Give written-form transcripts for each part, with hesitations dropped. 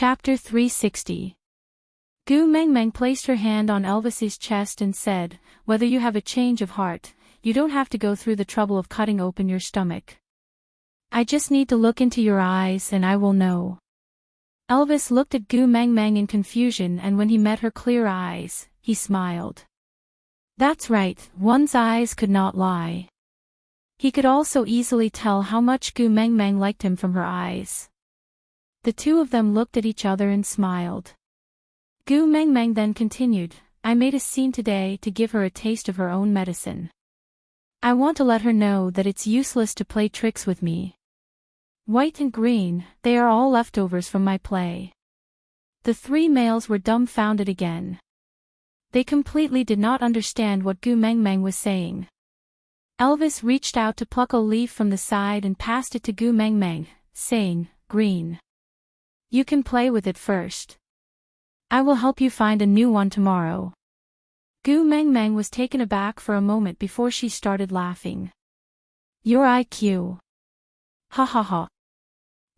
Chapter 360. Gu Mengmeng placed her hand on Elvis's chest and said, "Whether you have a change of heart, you don't have to go through the trouble of cutting open your stomach. I just need to look into your eyes and I will know." Elvis looked at Gu Mengmeng in confusion, and when he met her clear eyes, he smiled. That's right, one's eyes could not lie. He could also easily tell how much Gu Mengmeng liked him from her eyes. The two of them looked at each other and smiled. Gu Mengmeng then continued, "I made a scene today to give her a taste of her own medicine. I want to let her know that it's useless to play tricks with me. White and green, they are all leftovers from my play." The three males were dumbfounded again. They completely did not understand what Gu Mengmeng was saying. Elvis reached out to pluck a leaf from the side and passed it to Gu Mengmeng, saying, "Green. You can play with it first. I will help you find a new one tomorrow." Gu Mengmeng was taken aback for a moment before she started laughing. "Your IQ. Ha ha ha.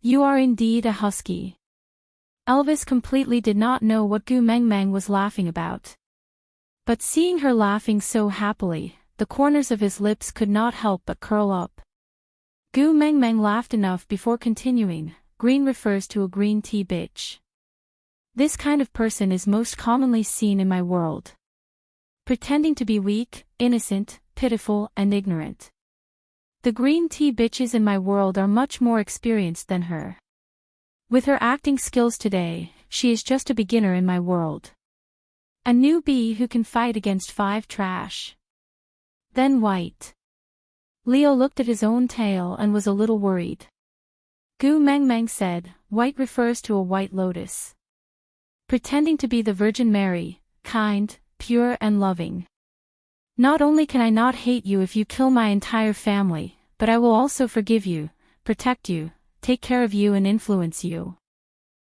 You are indeed a husky." Elvis completely did not know what Gu Mengmeng was laughing about. But seeing her laughing so happily, the corners of his lips could not help but curl up. Gu Mengmeng laughed enough before continuing, "Green refers to a green tea bitch. This kind of person is most commonly seen in my world. Pretending to be weak, innocent, pitiful, and ignorant. The green tea bitches in my world are much more experienced than her. With her acting skills today, she is just a beginner in my world. A newbie who can fight against 5 trash." Then White. Leo looked at his own tail and was a little worried. Gu Mengmeng said, "White refers to a white lotus. Pretending to be the Virgin Mary, kind, pure and loving. Not only can I not hate you if you kill my entire family, but I will also forgive you, protect you, take care of you and influence you."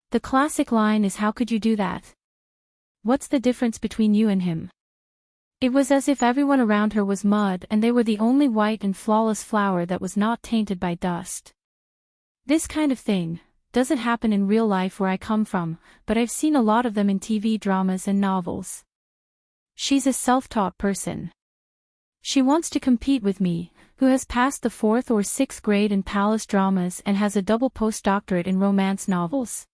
The classic line is, "How could you do that? What's the difference between you and him?" It was as if everyone around her was mud and they were the only white and flawless flower that was not tainted by dust. This kind of thing doesn't happen in real life where I come from, but I've seen a lot of them in TV dramas and novels. She's a self-taught person. She wants to compete with me, who has passed the 4th or 6th grade in palace dramas and has a double postdoctorate in romance novels.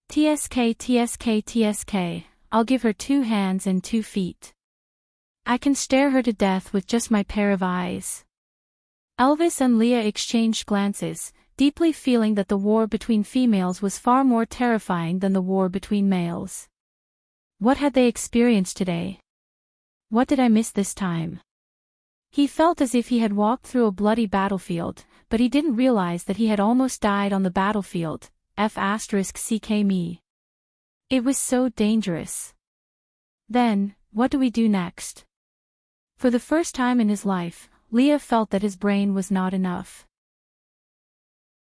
TSK TSK TSK, I'll give her 2 hands and 2 feet. I can stare her to death with just my pair of eyes." Elvis and Leah exchanged glances, deeply feeling that the war between females was far more terrifying than the war between males. What had they experienced today? What did I miss this time? He felt as if he had walked through a bloody battlefield, but he didn't realize that he had almost died on the battlefield. F***ck me. It was so dangerous. Then, what do we do next? For the first time in his life, Leah felt that his brain was not enough.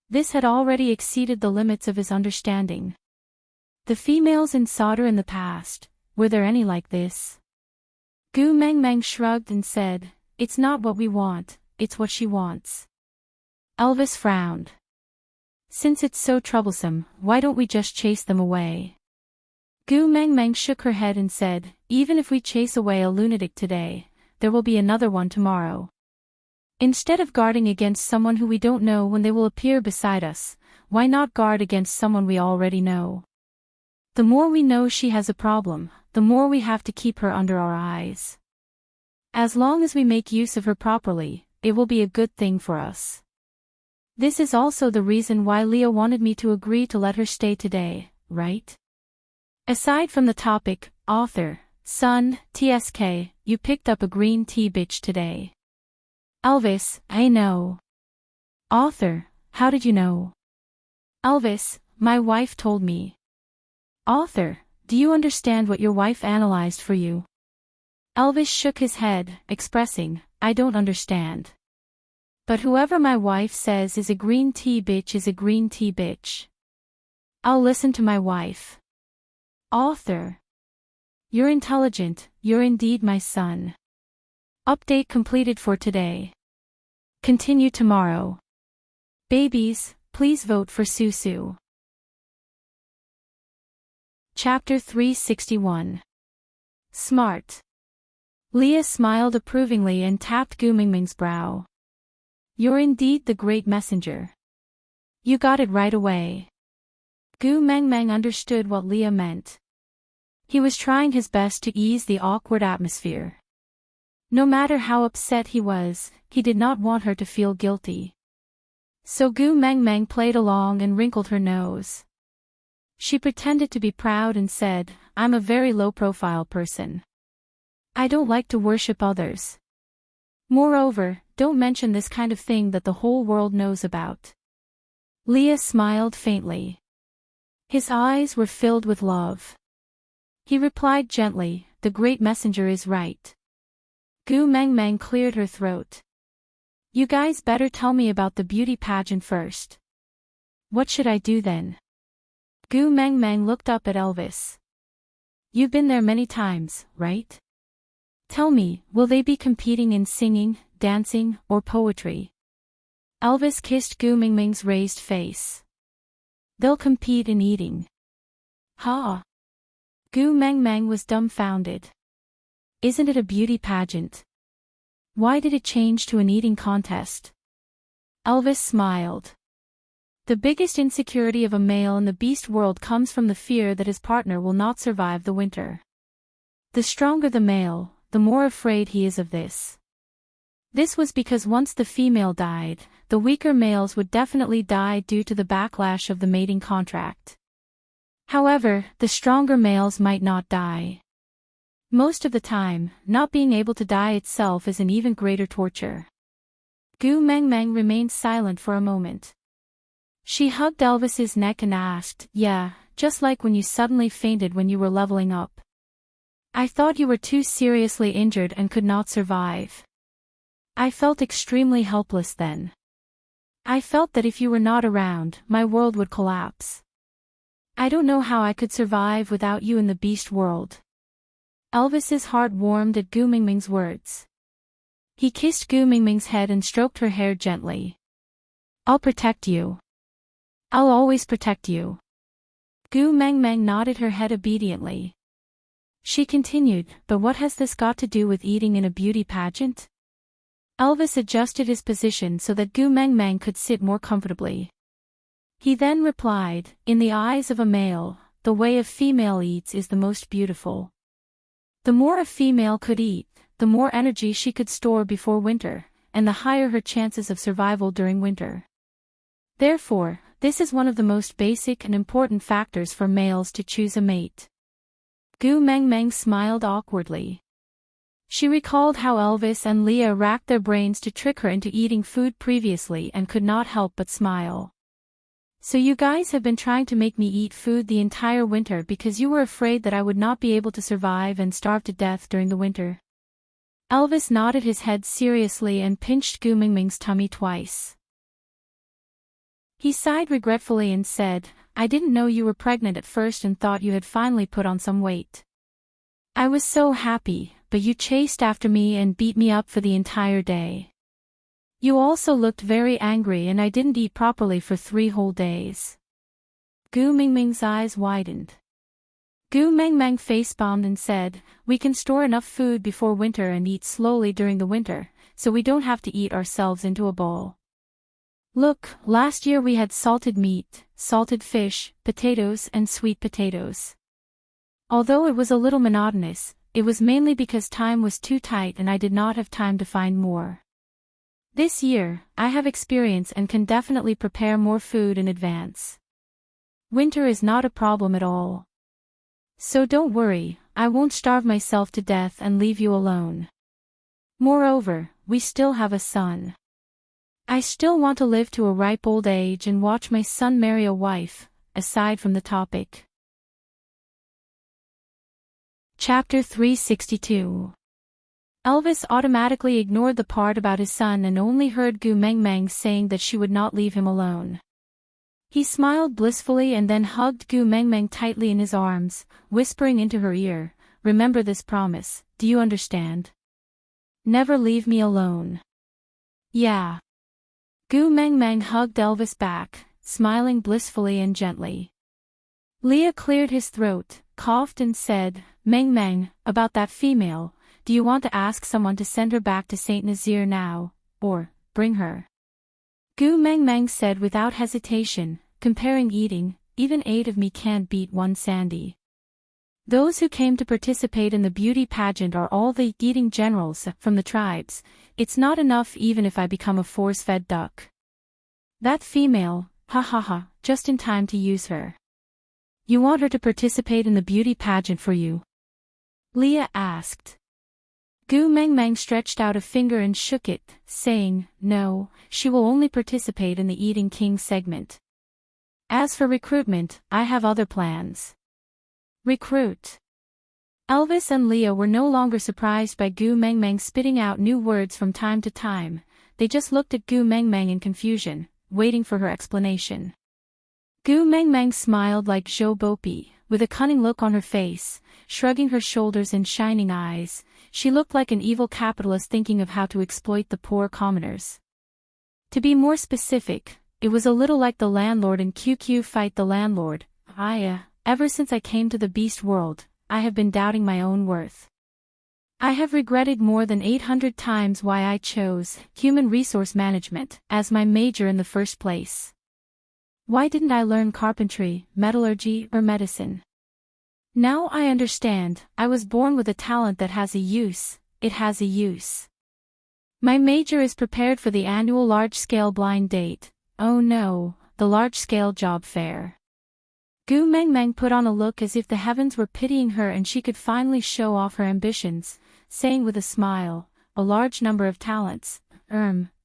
This had already exceeded the limits of his understanding. The females in Solder in the past, were there any like this? Gu Mengmeng shrugged and said, "It's not what we want, it's what she wants." Elvis frowned. "Since it's so troublesome, why don't we just chase them away?" Gu Mengmeng shook her head and said, "Even if we chase away a lunatic today, there will be another one tomorrow. Instead of guarding against someone who we don't know when they will appear beside us, why not guard against someone we already know? The more we know she has a problem, the more we have to keep her under our eyes. As long as we make use of her properly, it will be a good thing for us. This is also the reason why Leah wanted me to agree to let her stay today, right? Aside from the topic, author, son, TSK, you picked up a green tea bitch today." Elvis, "I know." "Author, how did you know?" Elvis, "My wife told me." "Author, do you understand what your wife analyzed for you?" Elvis shook his head, expressing, "I don't understand. But whoever my wife says is a green tea bitch is a green tea bitch. I'll listen to my wife." "Author. You're intelligent, you're indeed my son." Update completed for today. Continue tomorrow. Babies, please vote for Susu. Chapter 361. Smart. Leah smiled approvingly and tapped Gu Mingming's brow. You're indeed the great messenger. You got it right away. Gu Mengmeng understood what Leah meant. He was trying his best to ease the awkward atmosphere. No matter how upset he was, he did not want her to feel guilty. So Gu Mengmeng played along and wrinkled her nose. She pretended to be proud and said, I'm a very low-profile person. I don't like to worship others. Moreover, don't mention this kind of thing that the whole world knows about. Leah smiled faintly. His eyes were filled with love. He replied gently, the great messenger is right. Gu Mengmeng cleared her throat. You guys better tell me about the beauty pageant first. What should I do then? Gu Mengmeng looked up at Elvis. You've been there many times, right? Tell me, will they be competing in singing, dancing, or poetry? Elvis kissed Gu Mingming's raised face. They'll compete in eating. Ha! Gu Mengmeng was dumbfounded. Isn't it a beauty pageant? Why did it change to an eating contest? Elvis smiled. The biggest insecurity of a male in the beast world comes from the fear that his partner will not survive the winter. The stronger the male, the more afraid he is of this. This was because once the female died, the weaker males would definitely die due to the backlash of the mating contract. However, the stronger males might not die. Most of the time, not being able to die itself is an even greater torture. Gu Mengmeng remained silent for a moment. She hugged Elvis's neck and asked, yeah, just like when you suddenly fainted when you were leveling up. I thought you were too seriously injured and could not survive. I felt extremely helpless then. I felt that if you were not around, my world would collapse. I don't know how I could survive without you in the beast world. Elvis's heart warmed at Gu Mingming's words. He kissed Gu Mingming's head and stroked her hair gently. I'll protect you. I'll always protect you. Gu Mengmeng nodded her head obediently. She continued, but what has this got to do with eating in a beauty pageant? Elvis adjusted his position so that Gu Mengmeng could sit more comfortably. He then replied, in the eyes of a male, the way a female eats is the most beautiful. The more a female could eat, the more energy she could store before winter, and the higher her chances of survival during winter. Therefore, this is one of the most basic and important factors for males to choose a mate. Gu Mengmeng smiled awkwardly. She recalled how Elvis and Leah racked their brains to trick her into eating food previously and could not help but smile. So you guys have been trying to make me eat food the entire winter because you were afraid that I would not be able to survive and starve to death during the winter. Elvis nodded his head seriously and pinched Gu Mingming's tummy twice. He sighed regretfully and said, I didn't know you were pregnant at first and thought you had finally put on some weight. I was so happy, but you chased after me and beat me up for the entire day. You also looked very angry and I didn't eat properly for 3 whole days. Gu Mingming's eyes widened. Gu Mengmeng face-bombed and said, we can store enough food before winter and eat slowly during the winter, so we don't have to eat ourselves into a bowl. Look, last year we had salted meat, salted fish, potatoes and sweet potatoes. Although it was a little monotonous, it was mainly because time was too tight and I did not have time to find more. This year, I have experience and can definitely prepare more food in advance. Winter is not a problem at all. So don't worry, I won't starve myself to death and leave you alone. Moreover, we still have a son. I still want to live to a ripe old age and watch my son marry a wife, aside from the topic. Chapter 362. Elvis automatically ignored the part about his son and only heard Gu Mengmeng saying that she would not leave him alone. He smiled blissfully and then hugged Gu Mengmeng tightly in his arms, whispering into her ear, remember this promise, do you understand? Never leave me alone. Yeah. Gu Mengmeng hugged Elvis back, smiling blissfully and gently. Leah cleared his throat, coughed and said, Meng Meng, about that female, do you want to ask someone to send her back to Saint Nazaire now, or bring her? Gu Meng Meng said without hesitation, comparing eating, even 8 of me can't beat 1 Sandy. Those who came to participate in the beauty pageant are all the eating generals from the tribes. It's not enough even if I become a force-fed duck. That female, ha ha ha, just in time to use her. You want her to participate in the beauty pageant for you? Leah asked. Gu Meng Meng stretched out a finger and shook it, saying, no, she will only participate in the Eating King segment. As for recruitment, I have other plans. Recruit. Elvis and Leah were no longer surprised by Gu Meng Meng spitting out new words from time to time. They just looked at Gu Meng Meng in confusion, waiting for her explanation. Gu Meng Meng smiled like Zhou Bopi, with a cunning look on her face, shrugging her shoulders and shining eyes. She looked like an evil capitalist thinking of how to exploit the poor commoners. To be more specific, it was a little like the landlord in QQ Fight the Landlord. Ever since I came to the beast world, I have been doubting my own worth. I have regretted more than 800 times why I chose human resource management as my major in the first place. Why didn't I learn carpentry, metallurgy, or medicine? Now I understand, I was born with a talent that has a use, it has a use. My major is prepared for the annual large-scale blind date. Oh no, the large-scale job fair. Gu Meng Meng put on a look as if the heavens were pitying her and she could finally show off her ambitions, saying with a smile, a large number of talents,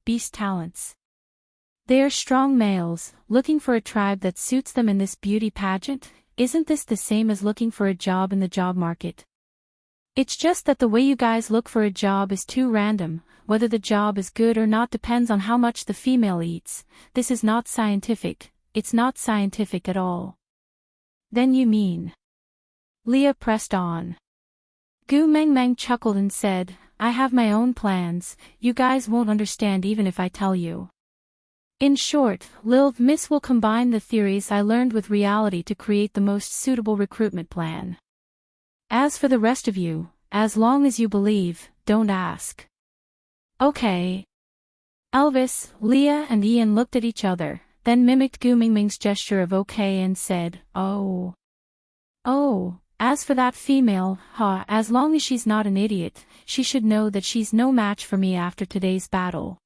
beast talents. They are strong males, looking for a tribe that suits them in this beauty pageant. Isn't this the same as looking for a job in the job market? It's just that the way you guys look for a job is too random. Whether the job is good or not depends on how much the female eats. This is not scientific. It's not scientific at all. Then you mean? Leah pressed on. Gu Meng Meng chuckled and said, I have my own plans, you guys won't understand even if I tell you. In short, Lil Miss will combine the theories I learned with reality to create the most suitable recruitment plan. As for the rest of you, as long as you believe, don't ask. Okay. Elvis, Leah and Ian looked at each other, then mimicked Gu Meng Meng's gesture of okay and said, oh. Oh, as for that female, as long as she's not an idiot, she should know that she's no match for me after today's battle.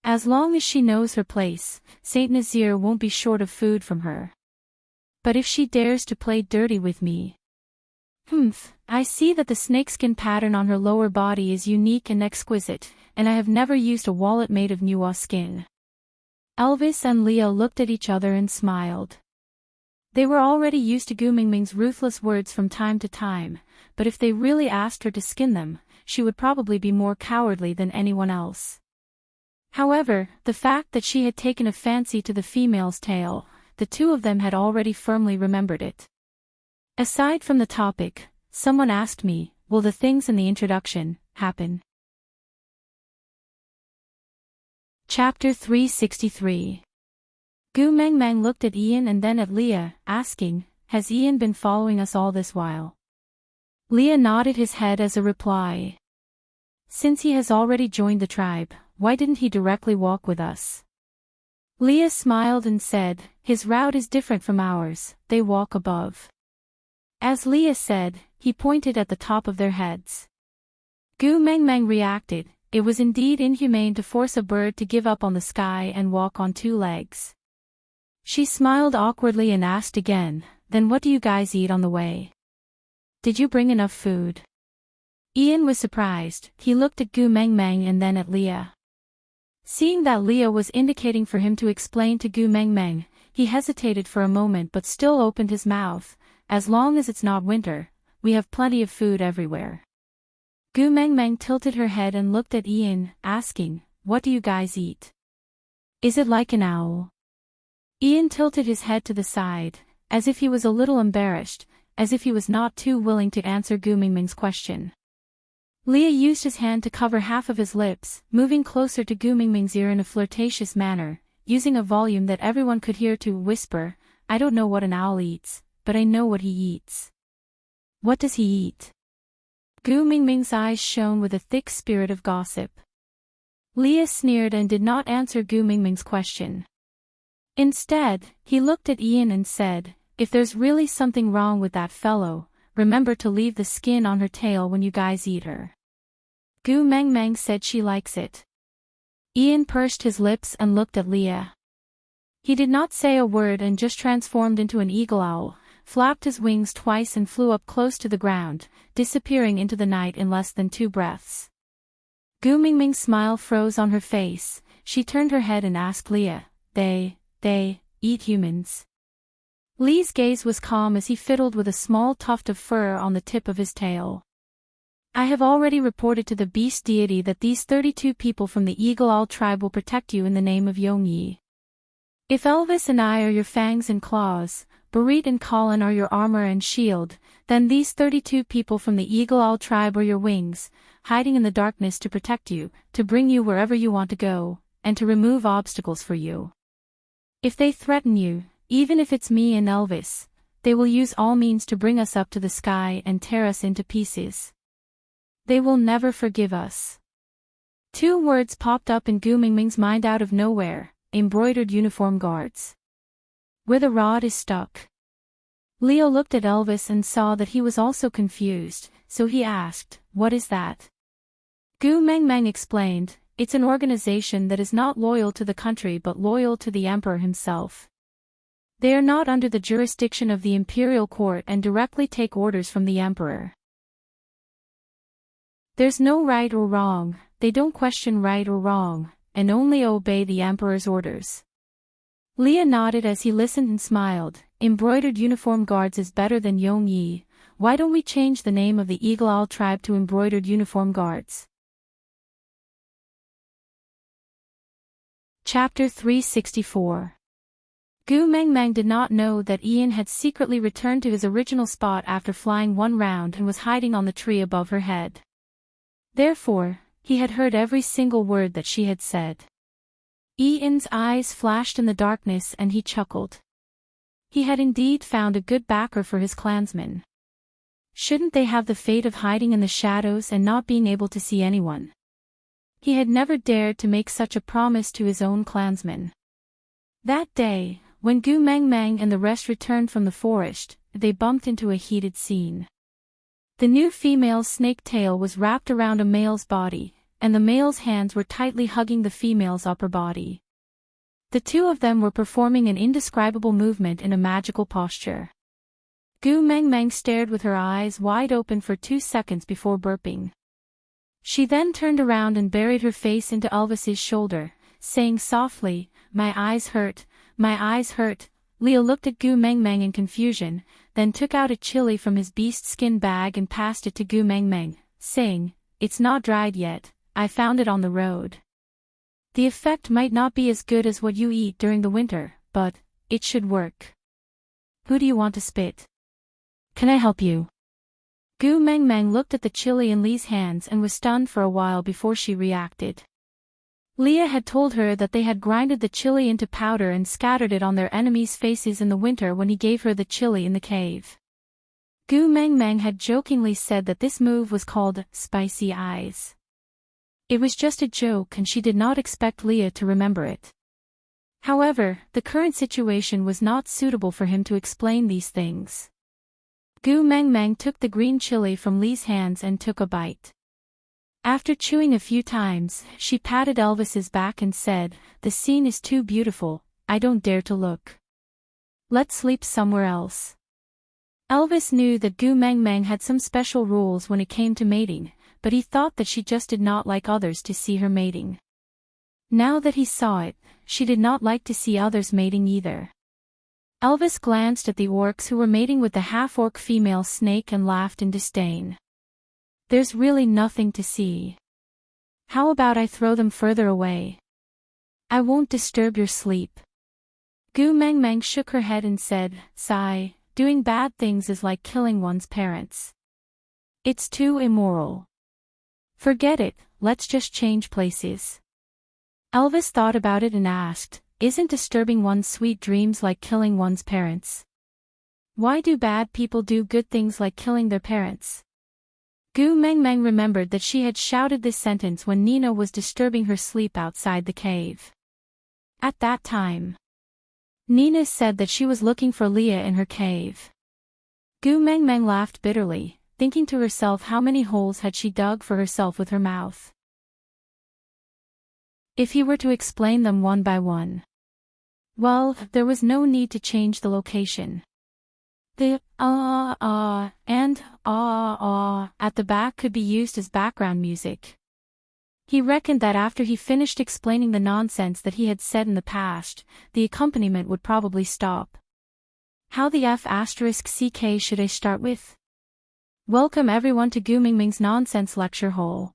As long as she knows her place, Saint Nazaire won't be short of food from her. But if she dares to play dirty with me. I see that the snakeskin pattern on her lower body is unique and exquisite, and I have never used a wallet made of nuwa skin. Elvis and Leah looked at each other and smiled. They were already used to Gu Meng Meng's ruthless words from time to time, but if they really asked her to skin them, she would probably be more cowardly than anyone else. However, the fact that she had taken a fancy to the female's tail, the two of them had already firmly remembered it. Aside from the topic, someone asked me, will the things in the introduction happen? Chapter 363. Gu Meng Meng looked at Ian and then at Leah, asking, has Ian been following us all this while? Leah nodded his head as a reply. Since he has already joined the tribe, why didn't he directly walk with us? Leah smiled and said, his route is different from ours, they walk above. As Leah said, he pointed at the top of their heads. Gu Meng Meng reacted, it was indeed inhumane to force a bird to give up on the sky and walk on 2 legs. She smiled awkwardly and asked again, then what do you guys eat on the way? Did you bring enough food? Ian was surprised, he looked at Gu Meng Meng and then at Leah. Seeing that Leah was indicating for him to explain to Gu Meng Meng, he hesitated for a moment but still opened his mouth, as long as it's not winter, we have plenty of food everywhere. Gu Meng Meng tilted her head and looked at Ian, asking, what do you guys eat? Is it like an owl? Ian tilted his head to the side, as if he was a little embarrassed, as if he was not too willing to answer Gu Meng Meng's question. Leah used his hand to cover half of his lips, moving closer to Gu Meng Meng's ear in a flirtatious manner, using a volume that everyone could hear to whisper, I don't know what an owl eats, but I know what he eats. What does he eat? Gu Mingming's eyes shone with a thick spirit of gossip. Leah sneered and did not answer Gu Mingming's question. Instead, he looked at Ian and said, "If there's really something wrong with that fellow, remember to leave the skin on her tail when you guys eat her." Gu Mengmeng said she likes it. Ian pursed his lips and looked at Leah. He did not say a word and just transformed into an eagle owl, flapped his wings twice and flew up close to the ground, disappearing into the night in less than 2 breaths. Gu Mingming's smile froze on her face. She turned her head and asked Leah, They eat humans?" Lee's gaze was calm as he fiddled with a small tuft of fur on the tip of his tail. "I have already reported to the beast deity that these 32 people from the Eagle Owl tribe will protect you in the name of Yongyi. If Elvis and I are your fangs and claws, Barit and Colin are your armor and shield, then these 32 people from the Eagle Owl tribe are your wings, hiding in the darkness to protect you, to bring you wherever you want to go, and to remove obstacles for you. If they threaten you, even if it's me and Elvis, they will use all means to bring us up to the sky and tear us into pieces. They will never forgive us." 2 words popped up in Gu Mingming's mind out of nowhere: embroidered uniform guards. "Where the rod is stuck." Leo looked at Elvis and saw that he was also confused, so he asked, "What is that?" Gu Mengmeng explained, "It's an organization that is not loyal to the country but loyal to the emperor himself. They are not under the jurisdiction of the imperial court and directly take orders from the emperor. There's no right or wrong, they don't question right or wrong, and only obey the emperor's orders." Leah nodded as he listened and smiled. "Embroidered uniform guards is better than Yongyi. Why don't we change the name of the Eagle Owl tribe to Embroidered Uniform Guards?" Chapter 364. Gu Mengmeng did not know that Ian had secretly returned to his original spot after flying 1 round and was hiding on the tree above her head. Therefore, he had heard every single word that she had said. Ian's eyes flashed in the darkness and he chuckled. He had indeed found a good backer for his clansmen. Shouldn't they have the fate of hiding in the shadows and not being able to see anyone? He had never dared to make such a promise to his own clansmen. That day, when Gu Mengmeng and the rest returned from the forest, they bumped into a heated scene. The new female's snake tail was wrapped around a male's body, and the male's hands were tightly hugging the female's upper body. The 2 of them were performing an indescribable movement in a magical posture. Gu Mengmeng stared with her eyes wide open for 2 seconds before burping. She then turned around and buried her face into Elvis's shoulder, saying softly, "My eyes hurt, my eyes hurt." Leo looked at Gu Mengmeng in confusion, then took out a chili from his beast skin bag and passed it to Gu Mengmeng, saying, "It's not dried yet, I found it on the road. The effect might not be as good as what you eat during the winter, but it should work. Who do you want to spit? Can I help you?" Gu Mengmeng looked at the chili in Lee's hands and was stunned for a while before she reacted. Leah had told her that they had grinded the chili into powder and scattered it on their enemies' faces in the winter when he gave her the chili in the cave. Gu Mengmeng had jokingly said that this move was called spicy eyes. It was just a joke and she did not expect Leah to remember it. However, the current situation was not suitable for him to explain these things. Gu Mengmeng took the green chili from Lee's hands and took a bite. After chewing a few times, she patted Elvis's back and said, "The scene is too beautiful, I don't dare to look. Let's sleep somewhere else." Elvis knew that Gu Mengmeng had some special rules when it came to mating, but he thought that she just did not like others to see her mating. Now that he saw it, she did not like to see others mating either. Elvis glanced at the orcs who were mating with the half-orc female snake and laughed in disdain. "There's really nothing to see. How about I throw them further away? I won't disturb your sleep." Gu Mengmeng shook her head and said, "Sigh, doing bad things is like killing one's parents. It's too immoral. Forget it, let's just change places." Elvis thought about it and asked, "Isn't disturbing one's sweet dreams like killing one's parents?" Why do bad people do good things like killing their parents? Gu Mengmeng remembered that she had shouted this sentence when Nina was disturbing her sleep outside the cave. At that time, Nina said that she was looking for Leah in her cave. Gu Mengmeng laughed bitterly, thinking to herself how many holes had she dug for herself with her mouth. If he were to explain them one by one, well, there was no need to change the location. The and at the back could be used as background music. He reckoned that after he finished explaining the nonsense that he had said in the past, the accompaniment would probably stop. How the F***ck should I start with? Welcome everyone to Gu Mengmeng's Nonsense Lecture Hole.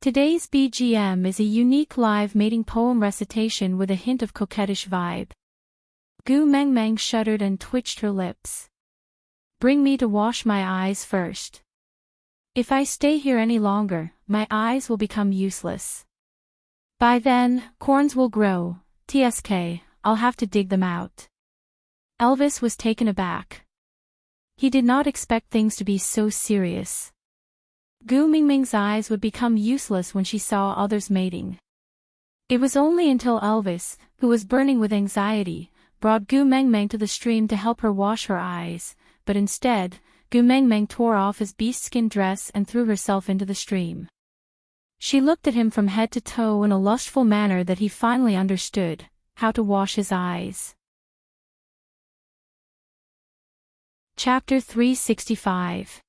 Today's BGM is a unique live mating poem recitation with a hint of coquettish vibe. Gu Mengmeng shuddered and twitched her lips. Bring me to wash my eyes first. If I stay here any longer, my eyes will become useless. By then, corns will grow, tsk, I'll have to dig them out. Elvis was taken aback. He did not expect things to be so serious. Gu Mengmeng's eyes would become useless when she saw others mating. It was only until Elvis, who was burning with anxiety, brought Gu Mengmeng to the stream to help her wash her eyes, but instead, Gu Mengmeng tore off his beast-skin dress and threw herself into the stream. She looked at him from head to toe in a lustful manner that he finally understood, how to wash his eyes. Chapter 365.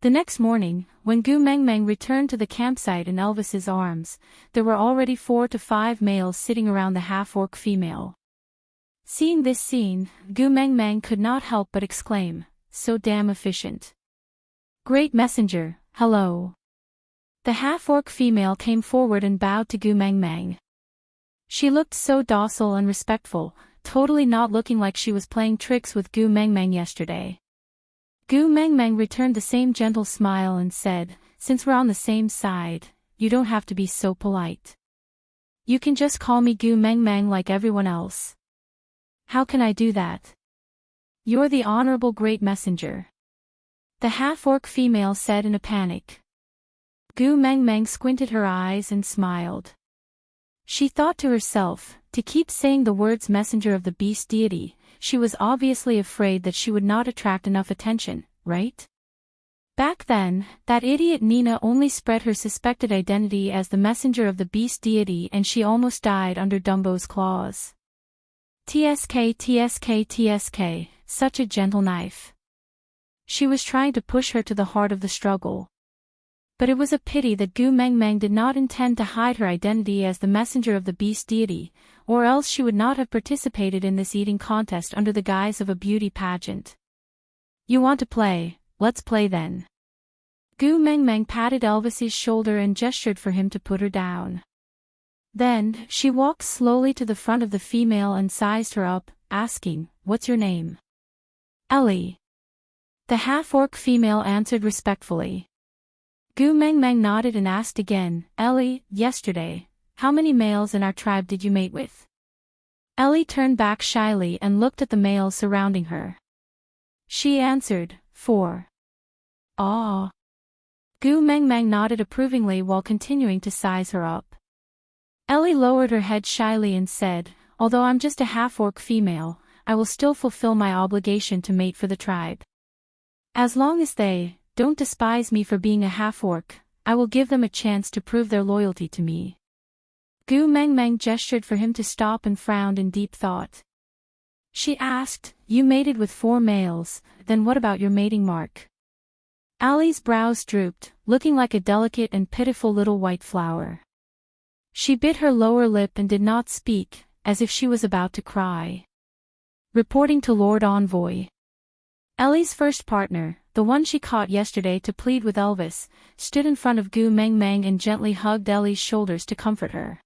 The next morning, when Gu Mengmeng returned to the campsite in Elvis's arms, there were already 4 to 5 males sitting around the half-orc female. Seeing this scene, Gu Mengmeng could not help but exclaim, so damn efficient. Great messenger, hello. The half-orc female came forward and bowed to Gu Mengmeng. She looked so docile and respectful, totally not looking like she was playing tricks with Gu Mengmeng yesterday. Gu Mengmeng returned the same gentle smile and said, since we're on the same side, you don't have to be so polite. You can just call me Gu Mengmeng like everyone else. How can I do that? You're the honorable great messenger. The half-orc female said in a panic. Gu Mengmeng squinted her eyes and smiled. She thought to herself, to keep saying the words messenger of the beast deity, she was obviously afraid that she would not attract enough attention, right? Back then, that idiot Nina only spread her suspected identity as the messenger of the beast deity and she almost died under Dumbo's claws. Tsk, such a gentle knife. She was trying to push her to the heart of the struggle. But it was a pity that Gu Mengmeng did not intend to hide her identity as the messenger of the beast deity, or else she would not have participated in this eating contest under the guise of a beauty pageant. You want to play, let's play then. Gu Mengmeng patted Elvis's shoulder and gestured for him to put her down. Then, she walked slowly to the front of the female and sized her up, asking, what's your name? Ellie. The half-orc female answered respectfully. Gu Mengmeng nodded and asked again, Ellie, yesterday, how many males in our tribe did you mate with? Ellie turned back shyly and looked at the males surrounding her. She answered, 4. Ah. Gu Mengmeng nodded approvingly while continuing to size her up. Ellie lowered her head shyly and said, although I'm just a half-orc female, I will still fulfill my obligation to mate for the tribe. As long as they don't despise me for being a half-orc, I will give them a chance to prove their loyalty to me. Gu Mengmeng gestured for him to stop and frowned in deep thought. She asked, you mated with 4 males, then what about your mating mark? Allie's brows drooped, looking like a delicate and pitiful little white flower. She bit her lower lip and did not speak, as if she was about to cry. Reporting to Lord Envoy. Ellie's first partner, the one she caught yesterday to plead with Elvis, stood in front of Gu Mengmeng and gently hugged Ellie's shoulders to comfort her.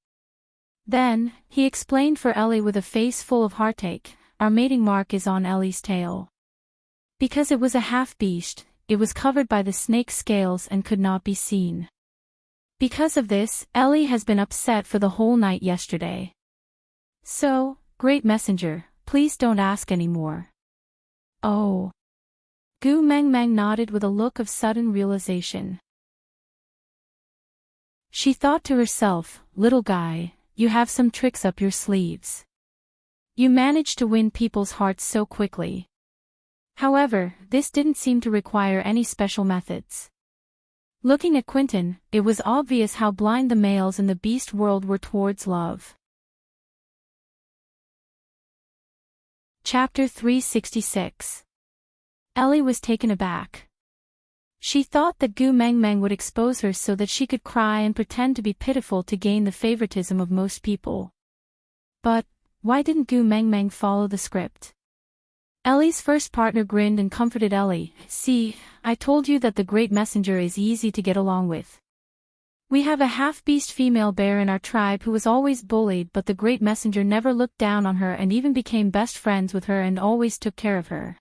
Then, he explained for Ellie with a face full of heartache, our mating mark is on Ellie's tail. Because it was a half-beast, it was covered by the snake's scales and could not be seen. Because of this, Ellie has been upset for the whole night yesterday. So, great messenger, please don't ask any more. Oh. Gu Meng Meng nodded with a look of sudden realization. She thought to herself, little guy, you have some tricks up your sleeves. You managed to win people's hearts so quickly. However, this didn't seem to require any special methods. Looking at Quentin, it was obvious how blind the males in the beast world were towards love. Chapter 366. Ellie was taken aback. She thought that Gu Meng Meng would expose her so that she could cry and pretend to be pitiful to gain the favoritism of most people. But, why didn't Gu Meng Meng follow the script? Ellie's first partner grinned and comforted Ellie. See, I told you that the Great Messenger is easy to get along with. We have a half-beast female bear in our tribe who was always bullied, but the Great Messenger never looked down on her and even became best friends with her and always took care of her.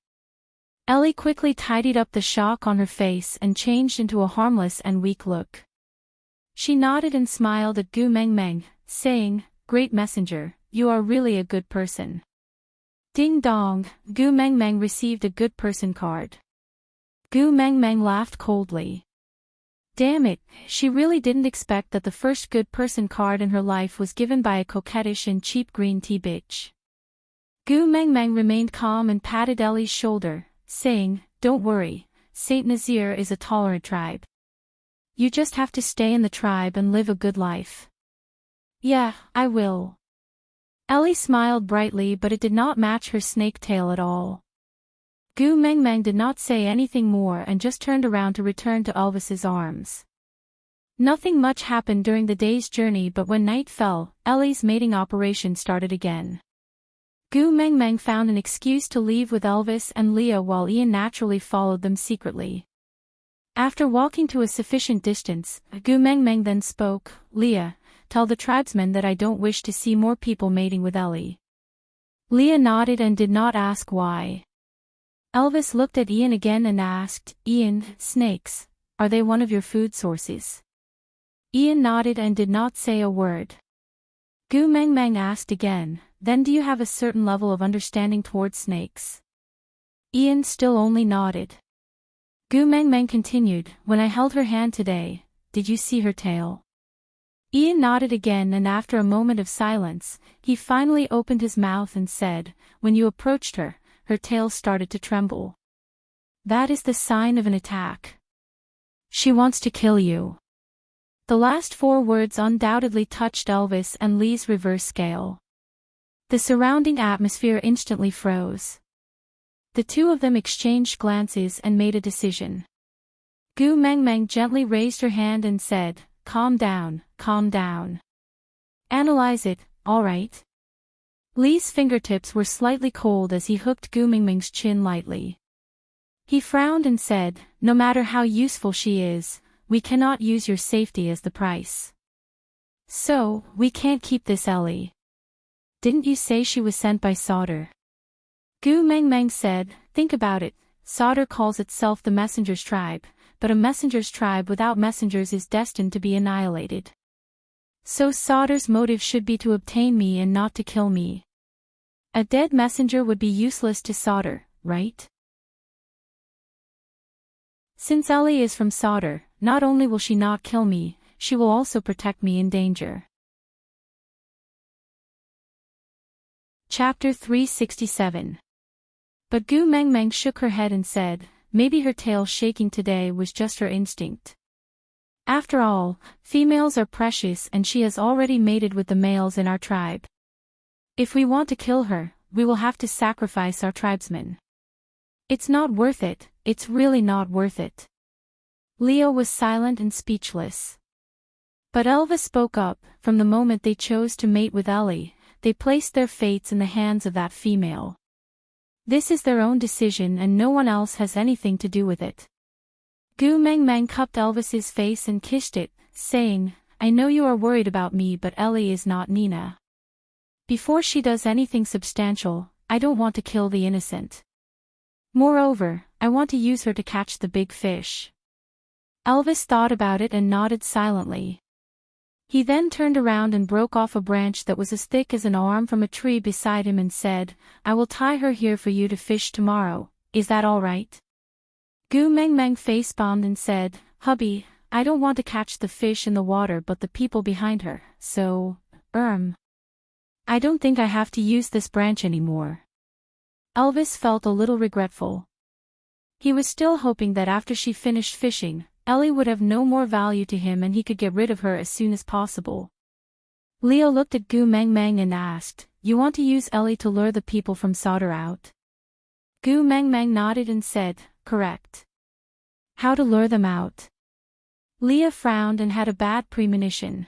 Ellie quickly tidied up the shock on her face and changed into a harmless and weak look. She nodded and smiled at Gu Meng Meng, saying, Great Messenger, you are really a good person. Ding dong, Gu Meng Meng received a good person card. Gu Meng Meng laughed coldly. Damn it, she really didn't expect that the first good person card in her life was given by a coquettish and cheap green tea bitch. Gu Meng Meng remained calm and patted Ellie's shoulder, saying, Don't worry, Saint Nazir is a tolerant tribe. You just have to stay in the tribe and live a good life. Yeah, I will. Ellie smiled brightly, but it did not match her snake tail at all. Gu Meng Meng did not say anything more and just turned around to return to Elvis's arms. Nothing much happened during the day's journey, but when night fell, Ellie's mating operation started again. Gu Meng Meng found an excuse to leave with Elvis and Leah while Ian naturally followed them secretly. After walking to a sufficient distance, Gu Meng Meng then spoke, Leah, tell the tribesmen that I don't wish to see more people mating with Ellie. Leah nodded and did not ask why. Elvis looked at Ian again and asked, Ian, snakes, are they one of your food sources? Ian nodded and did not say a word. Gu Meng Meng asked again, then do you have a certain level of understanding towards snakes? Ian still only nodded. Gu Meng Meng continued, when I held her hand today, did you see her tail? Ian nodded again, and after a moment of silence, he finally opened his mouth and said, when you approached her, her tail started to tremble. That is the sign of an attack. She wants to kill you. The last 4 words undoubtedly touched Elvis and Lee's reverse scale. The surrounding atmosphere instantly froze. The two of them exchanged glances and made a decision. Gu Meng Meng gently raised her hand and said, calm down, calm down. Analyze it, all right? Lee's fingertips were slightly cold as he hooked Gu Meng Meng's chin lightly. He frowned and said, no matter how useful she is, we cannot use your safety as the price. So, we can't keep this Ellie. Didn't you say she was sent by Sauter? Gu Meng Meng said, think about it, Sauter calls itself the Messenger's tribe, but a messenger's tribe without messengers is destined to be annihilated. So Sauter's motive should be to obtain me and not to kill me. A dead messenger would be useless to Sauter, right? Since Ellie is from Sauter, not only will she not kill me, she will also protect me in danger. Chapter 367. But Gu Meng Meng shook her head and said, maybe her tail shaking today was just her instinct. After all, females are precious and she has already mated with the males in our tribe. If we want to kill her, we will have to sacrifice our tribesmen. It's not worth it, it's really not worth it. Leo was silent and speechless. But Elvis spoke up, from the moment they chose to mate with Ellie, they placed their fates in the hands of that female. This is their own decision and no one else has anything to do with it. Gu Meng Meng cupped Elvis's face and kissed it, saying, I know you are worried about me, but Ellie is not Nina. Before she does anything substantial, I don't want to kill the innocent. Moreover, I want to use her to catch the big fish. Elvis thought about it and nodded silently. He then turned around and broke off a branch that was as thick as an arm from a tree beside him and said, I will tie her here for you to fish tomorrow, Is that all right? Gu Meng Meng face-bombed and said, hubby, I don't want to catch the fish in the water but the people behind her, so, I don't think I have to use this branch anymore. Elvis felt a little regretful. He was still hoping that after she finished fishing, Ellie would have no more value to him and he could get rid of her as soon as possible. Leo looked at Gu Meng Meng and asked, you want to use Ellie to lure the people from Sauder out? Gu Meng Meng nodded and said, correct. How to lure them out? Leah frowned and had a bad premonition.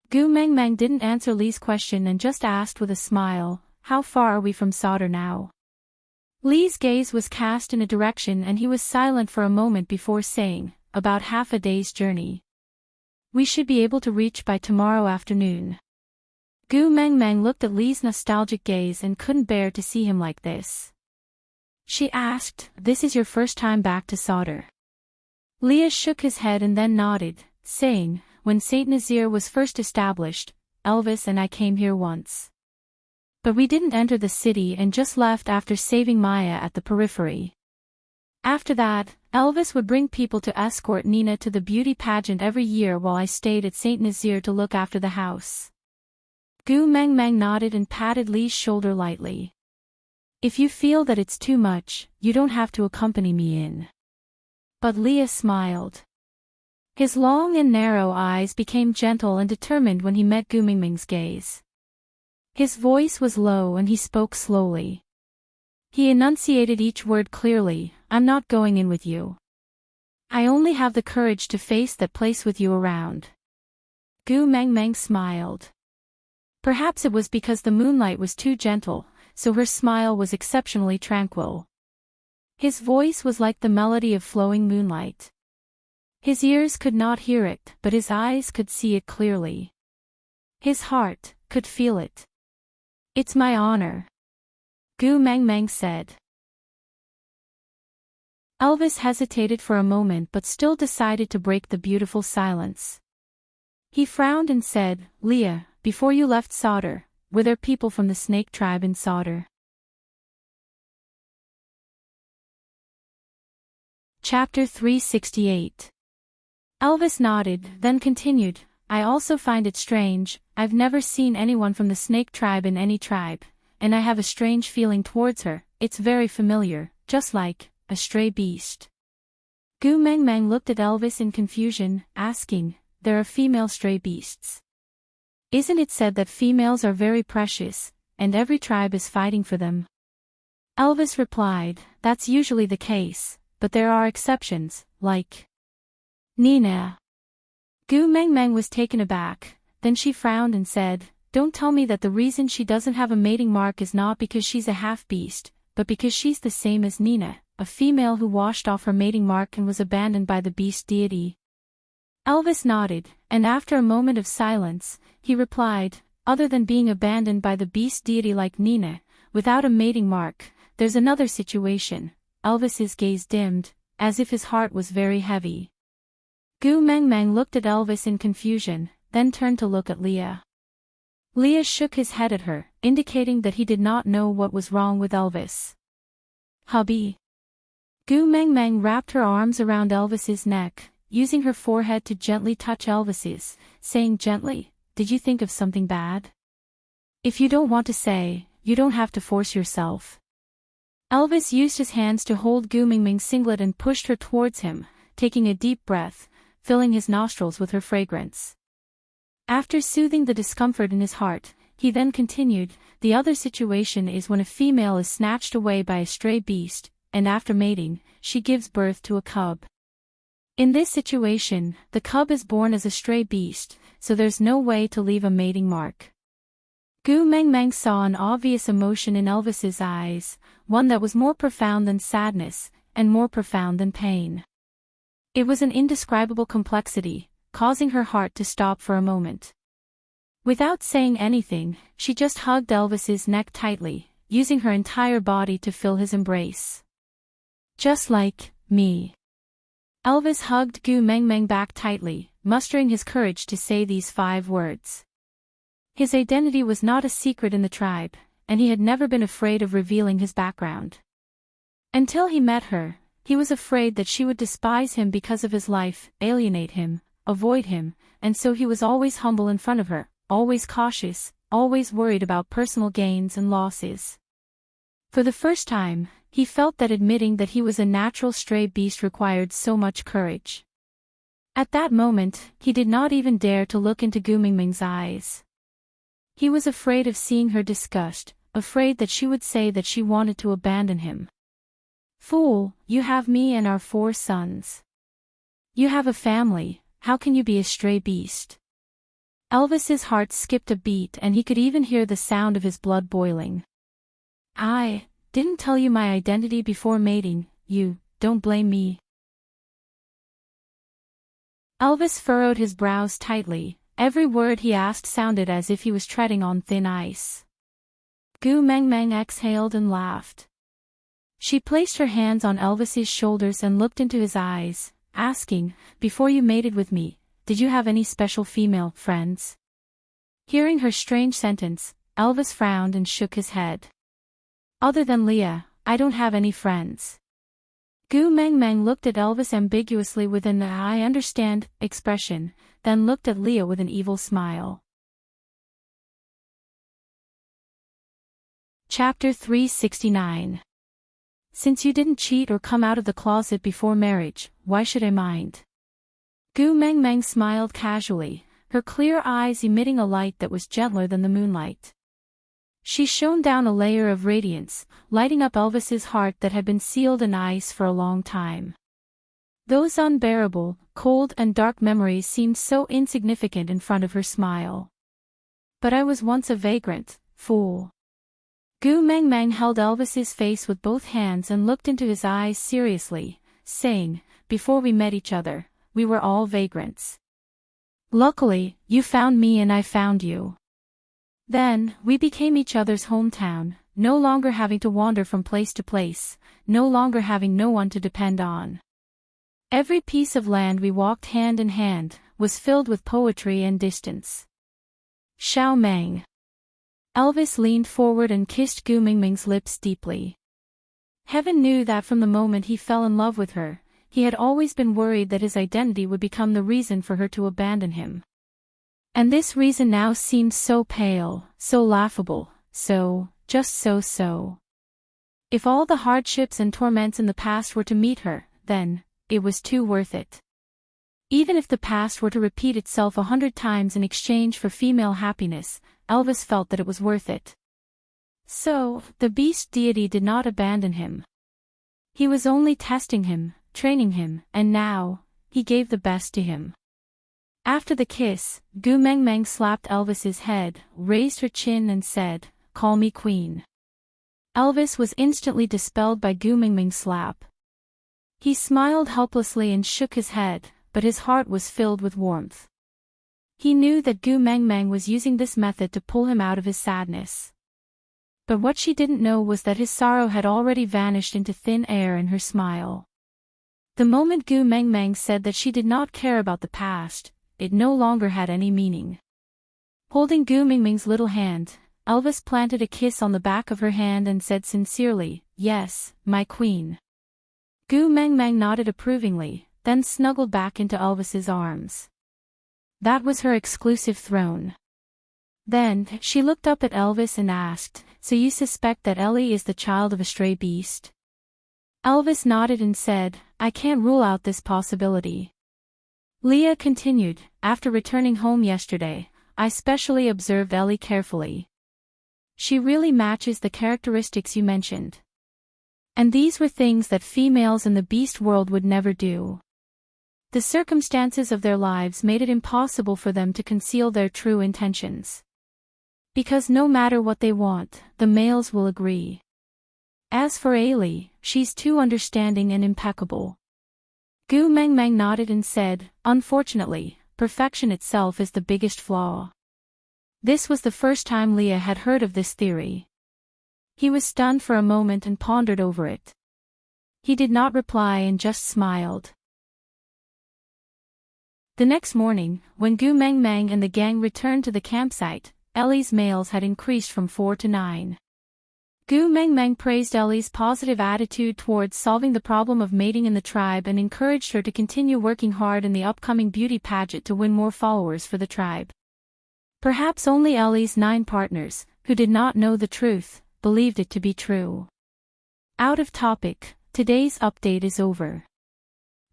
Gu Meng Meng didn't answer Lee's question and just asked with a smile, how far are we from Sauder now? Lee's gaze was cast in a direction and he was silent for a moment before saying, about half a day's journey. We should be able to reach by tomorrow afternoon. Gu Meng Meng looked at Lee's nostalgic gaze and couldn't bear to see him like this. She asked, this is your first time back to Sauder? Leah shook his head and then nodded, saying, when Saint Nazaire was first established, Elvis and I came here once. But we didn't enter the city and just left after saving Maya at the periphery. After that, Elvis would bring people to escort Nina to the beauty pageant every year while I stayed at Saint Nazaire to look after the house. Gu Meng Meng nodded and patted Lee's shoulder lightly. If you feel that it's too much, you don't have to accompany me in. But Leah smiled. His long and narrow eyes became gentle and determined when he met Gu Meng Meng's gaze. His voice was low and he spoke slowly. He enunciated each word clearly, I'm not going in with you. I only have the courage to face that place with you around. Gu Meng Meng smiled. Perhaps it was because the moonlight was too gentle, so her smile was exceptionally tranquil. His voice was like the melody of flowing moonlight. His ears could not hear it, but his eyes could see it clearly. His heart could feel it. It's my honor, Gu Meng Meng said. Elvis hesitated for a moment but still decided to break the beautiful silence. He frowned and said, Leah, before you left Sauder, were there people from the snake tribe in Sauder? Chapter 368. Elvis nodded, then continued, I also find it strange, I've never seen anyone from the snake tribe in any tribe, and I have a strange feeling towards her, it's very familiar, just like a stray beast. Gu Meng Meng looked at Elvis in confusion, asking, there are female stray beasts. Isn't it said that females are very precious, and every tribe is fighting for them? Elvis replied, that's usually the case, but there are exceptions, like Nina. Gu Meng Meng was taken aback, then she frowned and said, don't tell me that the reason she doesn't have a mating mark is not because she's a half-beast, but because she's the same as Nina, a female who washed off her mating mark and was abandoned by the beast deity. Elvis nodded, and after a moment of silence, he replied, other than being abandoned by the beast deity like Nina, without a mating mark, there's another situation. Elvis's gaze dimmed, as if his heart was very heavy. Gu Meng Meng looked at Elvis in confusion, then turned to look at Leah. Leah shook his head at her, indicating that he did not know what was wrong with Elvis. Hubby. Gu Meng Meng wrapped her arms around Elvis's neck, using her forehead to gently touch Elvis's, saying gently, did you think of something bad? If you don't want to say, you don't have to force yourself. Elvis used his hands to hold Gu Meng Meng's singlet and pushed her towards him, taking a deep breath, filling his nostrils with her fragrance. After soothing the discomfort in his heart, he then continued, the other situation is when a female is snatched away by a stray beast, and after mating, she gives birth to a cub. In this situation, the cub is born as a stray beast, so there's no way to leave a mating mark. Gu Meng Meng saw an obvious emotion in Elvis's eyes, one that was more profound than sadness, and more profound than pain. It was an indescribable complexity, causing her heart to stop for a moment. Without saying anything, she just hugged Elvis's neck tightly, using her entire body to fill his embrace. Just like me. Elvis hugged Gu Meng Meng back tightly, mustering his courage to say these 5 words. His identity was not a secret in the tribe, and he had never been afraid of revealing his background. Until he met her, he was afraid that she would despise him because of his life, alienate him, avoid him, and so he was always humble in front of her, always cautious, always worried about personal gains and losses. For the first time, he felt that admitting that he was a natural stray beast required so much courage. At that moment, he did not even dare to look into Gu Mingming's eyes. He was afraid of seeing her disgust, afraid that she would say that she wanted to abandon him. "Fool, you have me and our 4 sons. You have a family, how can you be a stray beast?" Elvis's heart skipped a beat and he could even hear the sound of his blood boiling. "I didn't tell you my identity before mating, you don't blame me." Elvis furrowed his brows tightly, every word he asked sounded as if he was treading on thin ice. Gu Mengmeng exhaled and laughed. She placed her hands on Elvis's shoulders and looked into his eyes, asking, "Before you mated with me, did you have any special female friends?" Hearing her strange sentence, Elvis frowned and shook his head. "Other than Leah, I don't have any friends." Gu Mengmeng looked at Elvis ambiguously with an "I understand" expression, then looked at Leah with an evil smile. Chapter 369. Since you didn't cheat or come out of the closet before marriage, why should I mind? Gu Mengmeng smiled casually, her clear eyes emitting a light that was gentler than the moonlight. She shone down a layer of radiance, lighting up Elvis's heart that had been sealed in ice for a long time. Those unbearable, cold and dark memories seemed so insignificant in front of her smile. "But I was once a vagrant, fool." Gu Mengmeng held Elvis's face with both hands and looked into his eyes seriously, saying, "Before we met each other, we were all vagrants. Luckily, you found me and I found you. Then, we became each other's hometown, no longer having to wander from place to place, no longer having no one to depend on. Every piece of land we walked hand in hand, was filled with poetry and distance." Xiao Meng. Elvis leaned forward and kissed Gu Mingming's lips deeply. Heaven knew that from the moment he fell in love with her, he had always been worried that his identity would become the reason for her to abandon him. And this reason now seemed so pale, so laughable, just so. If all the hardships and torments in the past were to meet her, then, it was too worth it. Even if the past were to repeat itself 100 times in exchange for female happiness, Elvis felt that it was worth it. So, the beast deity did not abandon him. He was only testing him, training him, and now, he gave the best to him. After the kiss, Gu Mengmeng slapped Elvis's head, raised her chin and said, "Call me queen." Elvis was instantly dispelled by Gu Mingming's slap. He smiled helplessly and shook his head, but his heart was filled with warmth. He knew that Gu Mengmeng was using this method to pull him out of his sadness. But what she didn't know was that his sorrow had already vanished into thin air in her smile. The moment Gu Mengmeng said that she did not care about the past, it no longer had any meaning. Holding Gu Mingming's little hand, Elvis planted a kiss on the back of her hand and said sincerely, "Yes, my queen." Gu Mengmeng nodded approvingly, then snuggled back into Elvis's arms. That was her exclusive throne. Then, she looked up at Elvis and asked, "So you suspect that Ellie is the child of a stray beast?" Elvis nodded and said, "I can't rule out this possibility." Leah continued, "After returning home yesterday, I specially observed Ellie carefully. She really matches the characteristics you mentioned. And these were things that females in the beast world would never do. The circumstances of their lives made it impossible for them to conceal their true intentions. Because no matter what they want, the males will agree. As for Ailey, she's too understanding and impeccable." Gu Mengmeng nodded and said, "Unfortunately, perfection itself is the biggest flaw." This was the first time Leah had heard of this theory. He was stunned for a moment and pondered over it. He did not reply and just smiled. The next morning, when Gu Mengmeng and the gang returned to the campsite, Ellie's males had increased from 4 to 9. Gu Mengmeng praised Ellie's positive attitude towards solving the problem of mating in the tribe and encouraged her to continue working hard in the upcoming beauty pageant to win more followers for the tribe. Perhaps only Ellie's 9 partners, who did not know the truth, believed it to be true. Out of topic, today's update is over.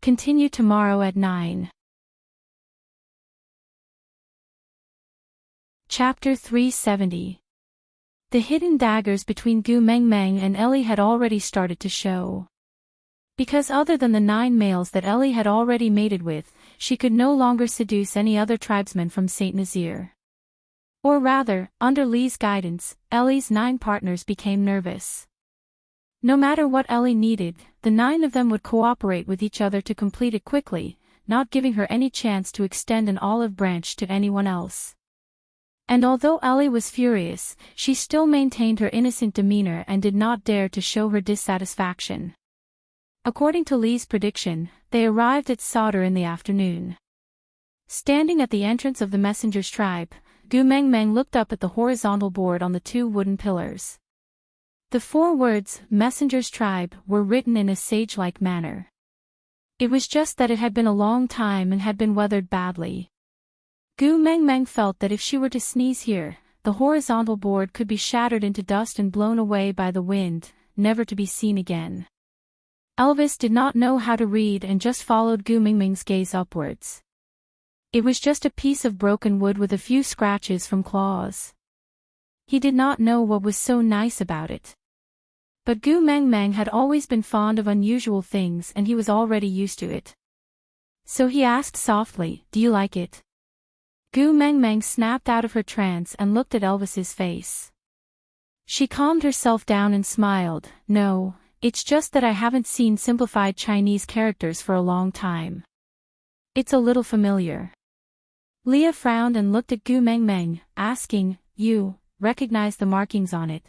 Continue tomorrow at 9. Chapter 370. The hidden daggers between Gu Mengmeng and Ellie had already started to show. Because other than the 9 males that Ellie had already mated with, she could no longer seduce any other tribesmen from St. Nazaire. Or rather, under Lee's guidance, Ellie's 9 partners became nervous. No matter what Ellie needed, the 9 of them would cooperate with each other to complete it quickly, not giving her any chance to extend an olive branch to anyone else. And although Ellie was furious, she still maintained her innocent demeanor and did not dare to show her dissatisfaction. According to Lee's prediction, they arrived at Sauder in the afternoon. Standing at the entrance of the messenger's tribe, Gu Mengmeng looked up at the horizontal board on the 2 wooden pillars. The 4 words, Messenger's Tribe, were written in a sage-like manner. It was just that it had been a long time and had been weathered badly. Gu Mengmeng felt that if she were to sneeze here, the horizontal board could be shattered into dust and blown away by the wind, never to be seen again. Elvis did not know how to read and just followed Gu Mengmeng's gaze upwards. It was just a piece of broken wood with a few scratches from claws. He did not know what was so nice about it. But Gu Mengmeng had always been fond of unusual things and he was already used to it. So he asked softly, "Do you like it?" Gu Mengmeng snapped out of her trance and looked at Elvis's face. She calmed herself down and smiled, "No, it's just that I haven't seen simplified Chinese characters for a long time. It's a little familiar." Leah frowned and looked at Gu Mengmeng, asking, "You recognize the markings on it?"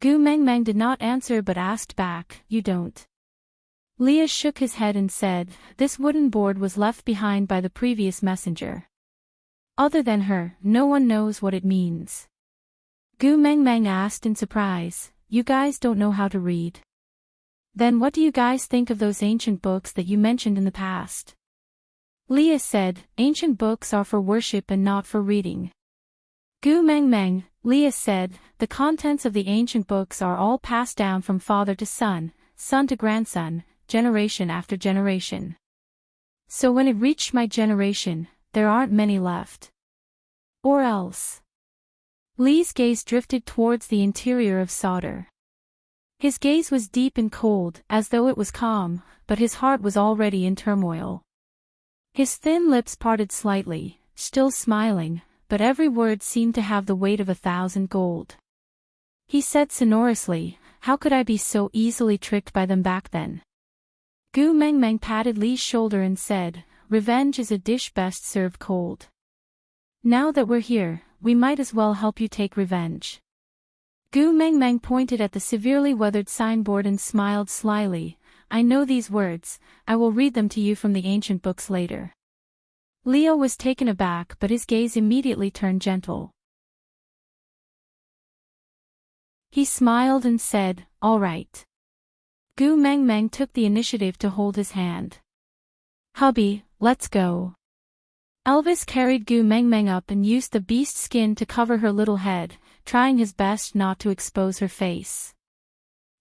Gu Mengmeng did not answer but asked back, "You don't?" Leah shook his head and said, "This wooden board was left behind by the previous messenger. Other than her, no one knows what it means." Gu Mengmeng asked in surprise, "You guys don't know how to read? Then what do you guys think of those ancient books that you mentioned in the past?" Leah said, "Ancient books are for worship and not for reading." Gu Mengmeng, Leah said, "The contents of the ancient books are all passed down from father to son, son to grandson, generation after generation. So when it reached my generation, there aren't many left. Or else." Lee's gaze drifted towards the interior of Sauder. His gaze was deep and cold, as though it was calm, but his heart was already in turmoil. His thin lips parted slightly, still smiling, but every word seemed to have the weight of 1,000 gold. He said sonorously, "How could I be so easily tricked by them back then?" Gu Mengmeng patted Lee's shoulder and said, "Revenge is a dish best served cold. Now that we're here, we might as well help you take revenge." Gu Mengmeng pointed at the severely weathered signboard and smiled slyly, "I know these words, I will read them to you from the ancient books later." Leo was taken aback but his gaze immediately turned gentle. He smiled and said, "All right." Gu Mengmeng took the initiative to hold his hand. "Hubby, let's go." Elvis carried Gu Mengmeng up and used the beast skin to cover her little head, trying his best not to expose her face.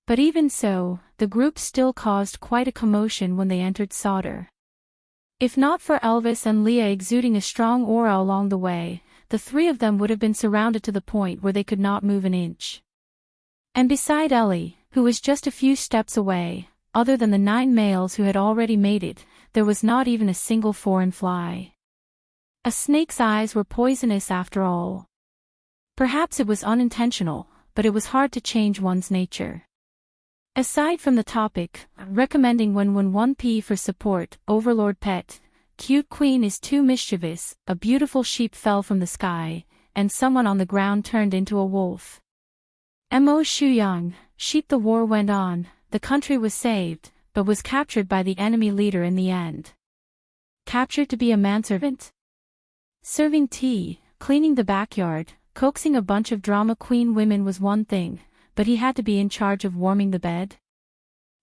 But even so, the group still caused quite a commotion when they entered Sauder. If not for Elvis and Leah exuding a strong aura along the way, the 3 of them would have been surrounded to the point where they could not move an inch. And beside Ellie, who was just a few steps away, other than the 9 males who had already mated, there was not even a single foreign fly. A snake's eyes were poisonous after all. Perhaps it was unintentional, but it was hard to change one's nature. Aside from the topic, recommending 1p for support, Overlord Pet, Cute Queen is too mischievous, a beautiful sheep fell from the sky, and someone on the ground turned into a wolf. Mo Shuyang, Sheep. The war went on, the country was saved, but was captured by the enemy leader in the end. Captured to be a manservant? Serving tea, cleaning the backyard, coaxing a bunch of drama queen women was one thing, but he had to be in charge of warming the bed?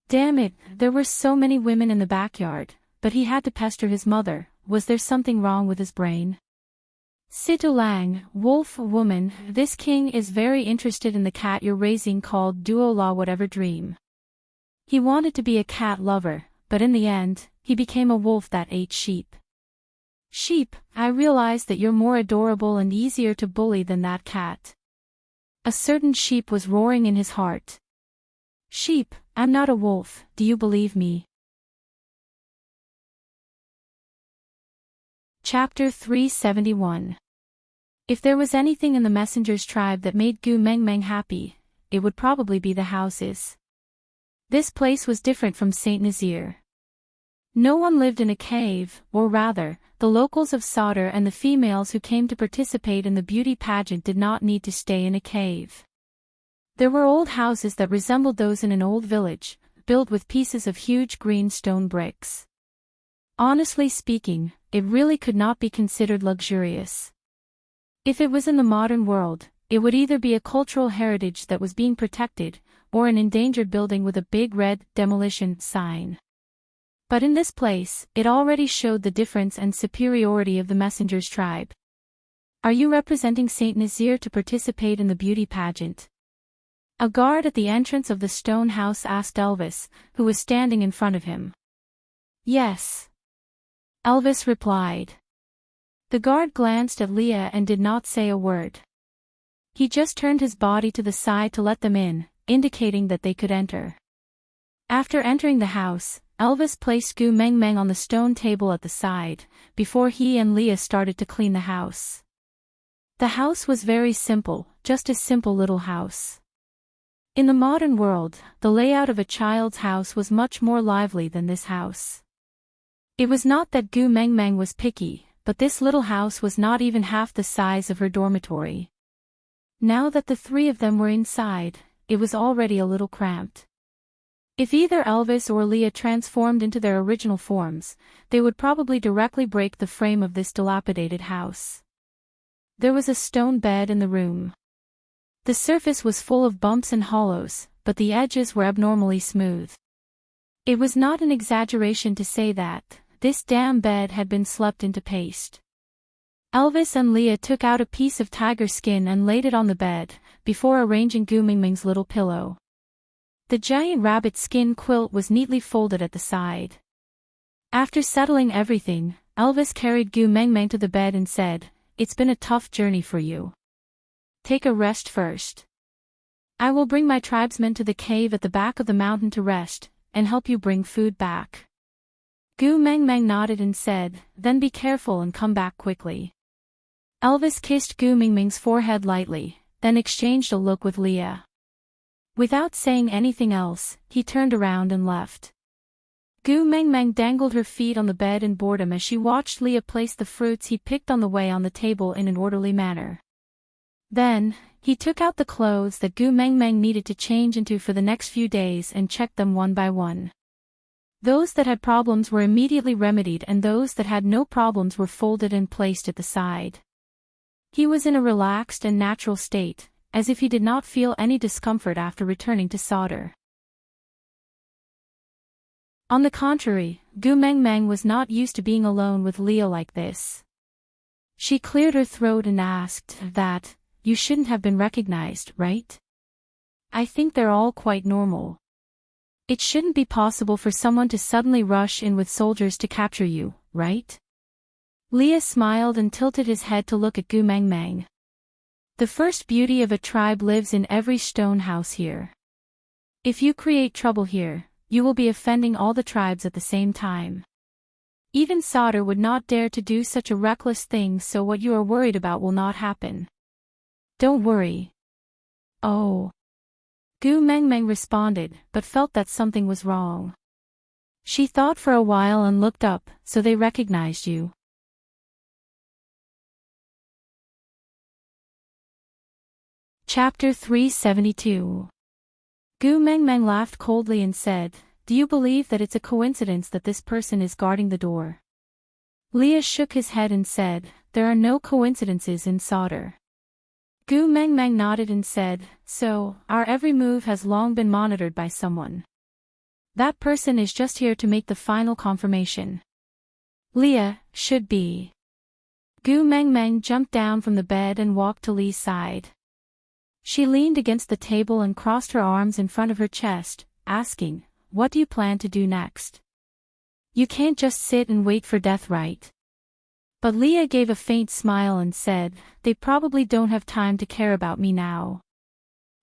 Damn it, there were so many women in the backyard, but he had to pester his mother. Was there something wrong with his brain? Sit Lang, wolf woman, this king is very interested in the cat you're raising called Duo La whatever dream. He wanted to be a cat lover, but in the end, he became a wolf that ate sheep. Sheep, I realize that you're more adorable and easier to bully than that cat. A certain sheep was roaring in his heart. Sheep, I'm not a wolf, do you believe me? Chapter 371. If there was anything in the messenger's tribe that made Gu Mengmeng happy, it would probably be the houses. This place was different from Saint Nazaire. No one lived in a cave, or rather, the locals of Sauder and the females who came to participate in the beauty pageant did not need to stay in a cave. There were old houses that resembled those in an old village, built with pieces of huge green stone bricks. Honestly speaking, it really could not be considered luxurious. If it was in the modern world, it would either be a cultural heritage that was being protected, or an endangered building with a big red demolition sign. But in this place, it already showed the difference and superiority of the messenger's tribe. Are you representing Saint Nazaire to participate in the beauty pageant? A guard at the entrance of the stone house asked Elvis, who was standing in front of him. Yes. Elvis replied. The guard glanced at Leah and did not say a word. He just turned his body to the side to let them in, indicating that they could enter. After entering the house, Elvis placed Gu Mengmeng on the stone table at the side, before he and Leah started to clean the house. The house was very simple, just a simple little house. In the modern world, the layout of a child's house was much more lively than this house. It was not that Gu Mengmeng was picky, but this little house was not even half the size of her dormitory. Now that the three of them were inside, it was already a little cramped. If either Elvis or Leah transformed into their original forms, they would probably directly break the frame of this dilapidated house. There was a stone bed in the room. The surface was full of bumps and hollows, but the edges were abnormally smooth. It was not an exaggeration to say that this damn bed had been slept into paste. Elvis and Leah took out a piece of tiger skin and laid it on the bed, before arranging Gu Mengmeng's little pillow. The giant rabbit skin quilt was neatly folded at the side. After settling everything, Elvis carried Gu Mengmeng to the bed and said, "It's been a tough journey for you. Take a rest first. I will bring my tribesmen to the cave at the back of the mountain to rest, and help you bring food back." Gu Mengmeng nodded and said, "Then be careful and come back quickly." Elvis kissed Gu Mengmeng's forehead lightly, then exchanged a look with Leah. Without saying anything else, he turned around and left. Gu Mengmeng dangled her feet on the bed in boredom as she watched Leah place the fruits he picked on the way on the table in an orderly manner. Then, he took out the clothes that Gu Mengmeng needed to change into for the next few days and checked them one by one. Those that had problems were immediately remedied and those that had no problems were folded and placed at the side. He was in a relaxed and natural state, as if he did not feel any discomfort after returning to Sauder. On the contrary, Gu Mengmeng was not used to being alone with Leah like this. She cleared her throat and asked, "That, you shouldn't have been recognized, right? I think they're all quite normal. It shouldn't be possible for someone to suddenly rush in with soldiers to capture you, right?" Leah smiled and tilted his head to look at Gu Mengmeng. The first beauty of a tribe lives in every stone house here. If you create trouble here, you will be offending all the tribes at the same time. Even Sauder would not dare to do such a reckless thing, so what you are worried about will not happen. Don't worry. Oh. Gu Mengmeng responded, but felt that something was wrong. She thought for a while and looked up, "So they recognized you." Chapter 372. Gu Mengmeng laughed coldly and said, "Do you believe that it's a coincidence that this person is guarding the door?" Leah shook his head and said, "There are no coincidences in Sauder. Gu Mengmeng nodded and said, "So, our every move has long been monitored by someone. That person is just here to make the final confirmation. Leah, should be." Gu Mengmeng jumped down from the bed and walked to Li's side. She leaned against the table and crossed her arms in front of her chest, asking, "What do you plan to do next? You can't just sit and wait for death, right?" But Leah gave a faint smile and said, "They probably don't have time to care about me now."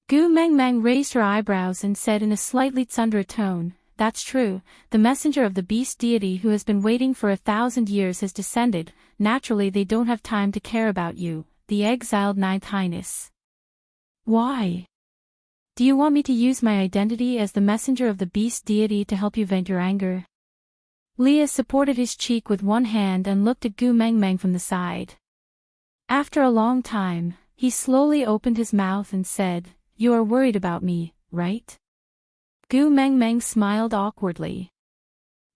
Gu Mengmeng raised her eyebrows and said in a slightly tsundere tone, "That's true, the messenger of the beast deity who has been waiting for 1,000 years has descended. Naturally they don't have time to care about you, the exiled Ninth Highness." "Why? Do you want me to use my identity as the messenger of the beast deity to help you vent your anger?" Leah supported his cheek with one hand and looked at Gu Mengmeng from the side. After a long time, he slowly opened his mouth and said, "You are worried about me, right?" Gu Mengmeng smiled awkwardly.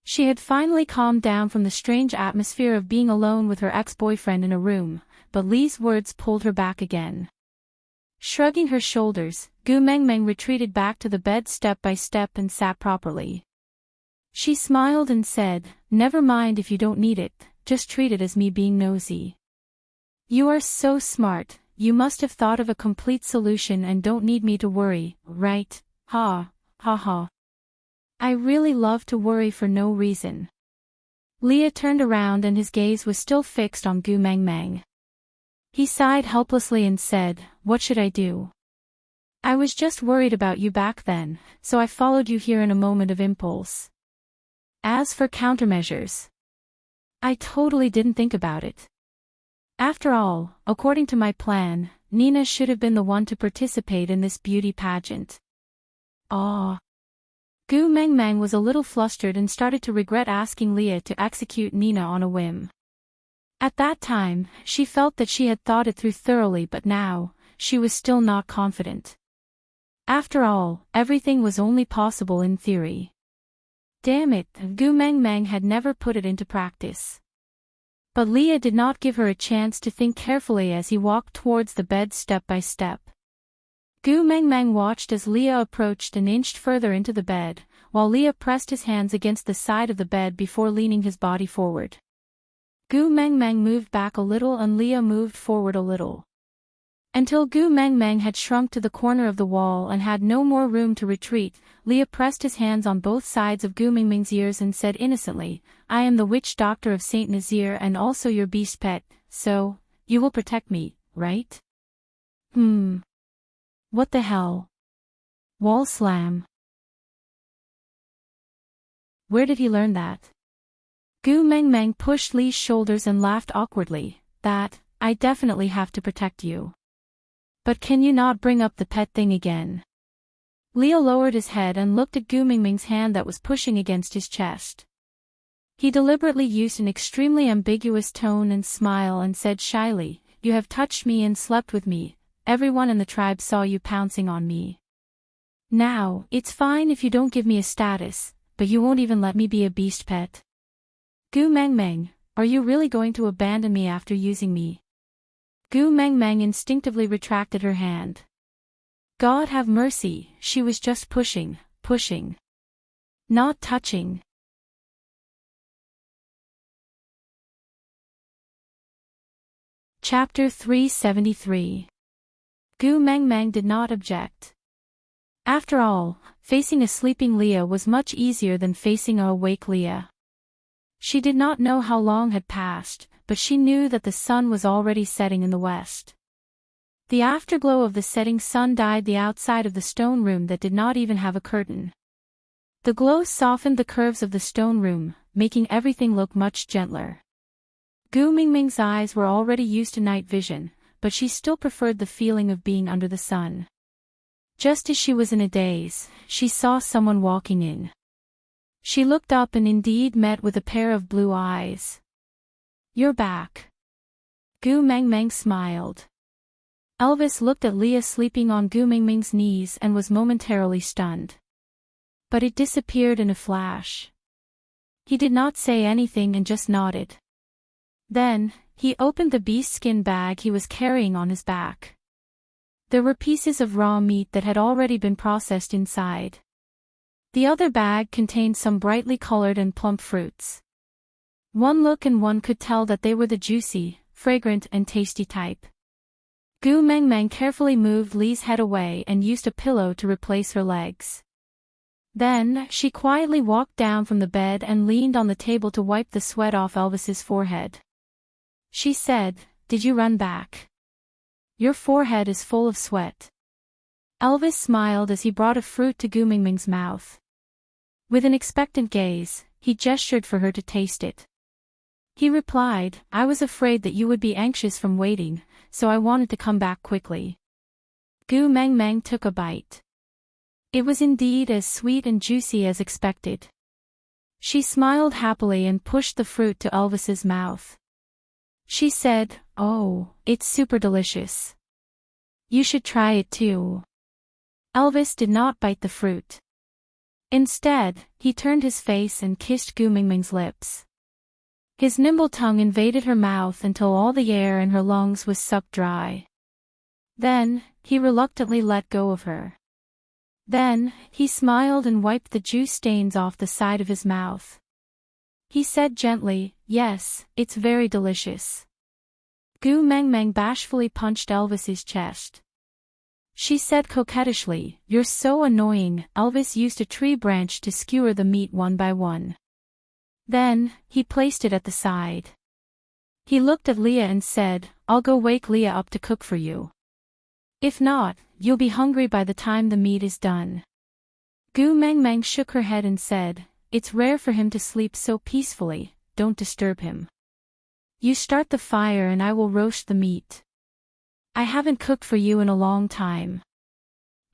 She had finally calmed down from the strange atmosphere of being alone with her ex-boyfriend in a room, but Li's words pulled her back again. Shrugging her shoulders, Gu Mengmeng retreated back to the bed step by step and sat properly. She smiled and said, "Never mind if you don't need it, just treat it as me being nosy. You are so smart, you must have thought of a complete solution and don't need me to worry, right? Ha, ha ha. I really love to worry for no reason." Leah turned around and his gaze was still fixed on Gu Mengmeng. He sighed helplessly and said, "What should I do? I was just worried about you back then, so I followed you here in a moment of impulse. As for countermeasures, I totally didn't think about it. After all, according to my plan, Nina should have been the one to participate in this beauty pageant." Ah. Gu Mengmeng was a little flustered and started to regret asking Leah to execute Nina on a whim. At that time, she felt that she had thought it through thoroughly, but now, she was still not confident. After all, everything was only possible in theory. Damn it, Gu Mengmeng had never put it into practice. But Leah did not give her a chance to think carefully as he walked towards the bed step by step. Gu Mengmeng watched as Leah approached and inched further into the bed, while Leah pressed his hands against the side of the bed before leaning his body forward. Gu Mengmeng moved back a little and Leah moved forward a little. Until Gu Mengmeng had shrunk to the corner of the wall and had no more room to retreat, Leah pressed his hands on both sides of Gu Mengmeng's ears and said innocently, "I am the witch doctor of Saint Nazir and also your beast pet, so, you will protect me, right?" What the hell? Wall slam. Where did he learn that? Gu Mengmeng pushed Li's shoulders and laughed awkwardly, I definitely have to protect you. But can you not bring up the pet thing again?" Leo lowered his head and looked at Gu Mengmeng's hand that was pushing against his chest. He deliberately used an extremely ambiguous tone and smile and said shyly, "You have touched me and slept with me, everyone in the tribe saw you pouncing on me. Now, it's fine if you don't give me a status, but you won't even let me be a beast pet. Gu Mengmeng, are you really going to abandon me after using me?" Gu Mengmeng instinctively retracted her hand. God have mercy, she was just pushing. Not touching. Chapter 373. Gu Mengmeng did not object. After all, facing a sleeping Leah was much easier than facing a awake Leah. She did not know how long had passed, but she knew that the sun was already setting in the west. The afterglow of the setting sun dyed the outside of the stone room that did not even have a curtain. The glow softened the curves of the stone room, making everything look much gentler. Gu Mengmeng's eyes were already used to night vision, but she still preferred the feeling of being under the sun. Just as she was in a daze, she saw someone walking in. She looked up and indeed met with a pair of blue eyes. "You're back." Gu Mengmeng smiled. Elvis looked at Leah sleeping on Gu Mengmeng's knees and was momentarily stunned. But it disappeared in a flash. He did not say anything and just nodded. Then, he opened the beast skin bag he was carrying on his back. There were pieces of raw meat that had already been processed inside. The other bag contained some brightly colored and plump fruits. One look and one could tell that they were the juicy, fragrant and tasty type. Gu Mengmeng carefully moved Li's head away and used a pillow to replace her legs. Then, she quietly walked down from the bed and leaned on the table to wipe the sweat off Elvis's forehead. She said, "Did you run back? Your forehead is full of sweat." Elvis smiled as he brought a fruit to Gu Mengmeng's mouth. With an expectant gaze, he gestured for her to taste it. He replied, "I was afraid that you would be anxious from waiting, so I wanted to come back quickly." Gu Mengmeng took a bite. It was indeed as sweet and juicy as expected. She smiled happily and pushed the fruit to Elvis's mouth. She said, "Oh, it's super delicious. You should try it too." Elvis did not bite the fruit. Instead, he turned his face and kissed Gu Mengmeng's lips. His nimble tongue invaded her mouth until all the air in her lungs was sucked dry. Then, he reluctantly let go of her. Then, he smiled and wiped the juice stains off the side of his mouth. He said gently, "Yes, it's very delicious." Gu Mengmeng bashfully punched Elvis's chest. She said coquettishly, "You're so annoying." Elvis used a tree branch to skewer the meat one by one. Then, he placed it at the side. He looked at Leah and said, "I'll go wake Leah up to cook for you. If not, you'll be hungry by the time the meat is done." Gu Mengmeng shook her head and said, "It's rare for him to sleep so peacefully, don't disturb him. You start the fire and I will roast the meat. I haven't cooked for you in a long time.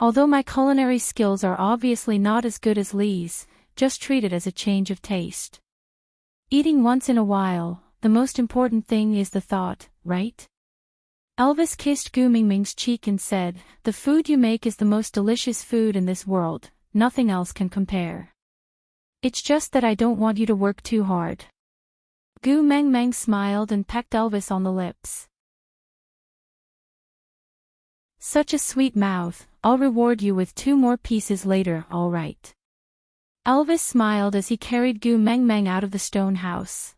Although my culinary skills are obviously not as good as Li's, just treat it as a change of taste. Eating once in a while, the most important thing is the thought, right?" Elvis kissed Gu Mengmeng's cheek and said, "The food you make is the most delicious food in this world, nothing else can compare. It's just that I don't want you to work too hard." Gu Mengmeng smiled and pecked Elvis on the lips. "Such a sweet mouth, I'll reward you with 2 more pieces later, all right." Elvis smiled as he carried Gu Mengmeng out of the stone house.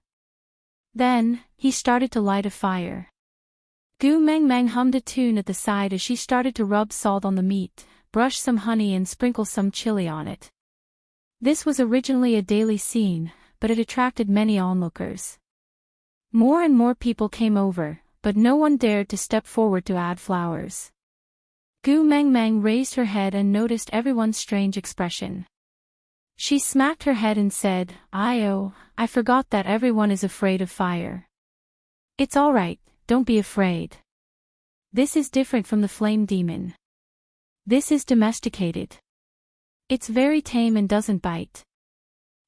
Then, he started to light a fire. Gu Mengmeng hummed a tune at the side as she started to rub salt on the meat, brush some honey and sprinkle some chili on it. This was originally a daily scene, but it attracted many onlookers. More and more people came over, but no one dared to step forward to add flowers. Gu Mengmeng raised her head and noticed everyone's strange expression. She smacked her head and said, I forgot that everyone is afraid of fire. It's all right, don't be afraid. This is different from the flame demon. This is domesticated. It's very tame and doesn't bite.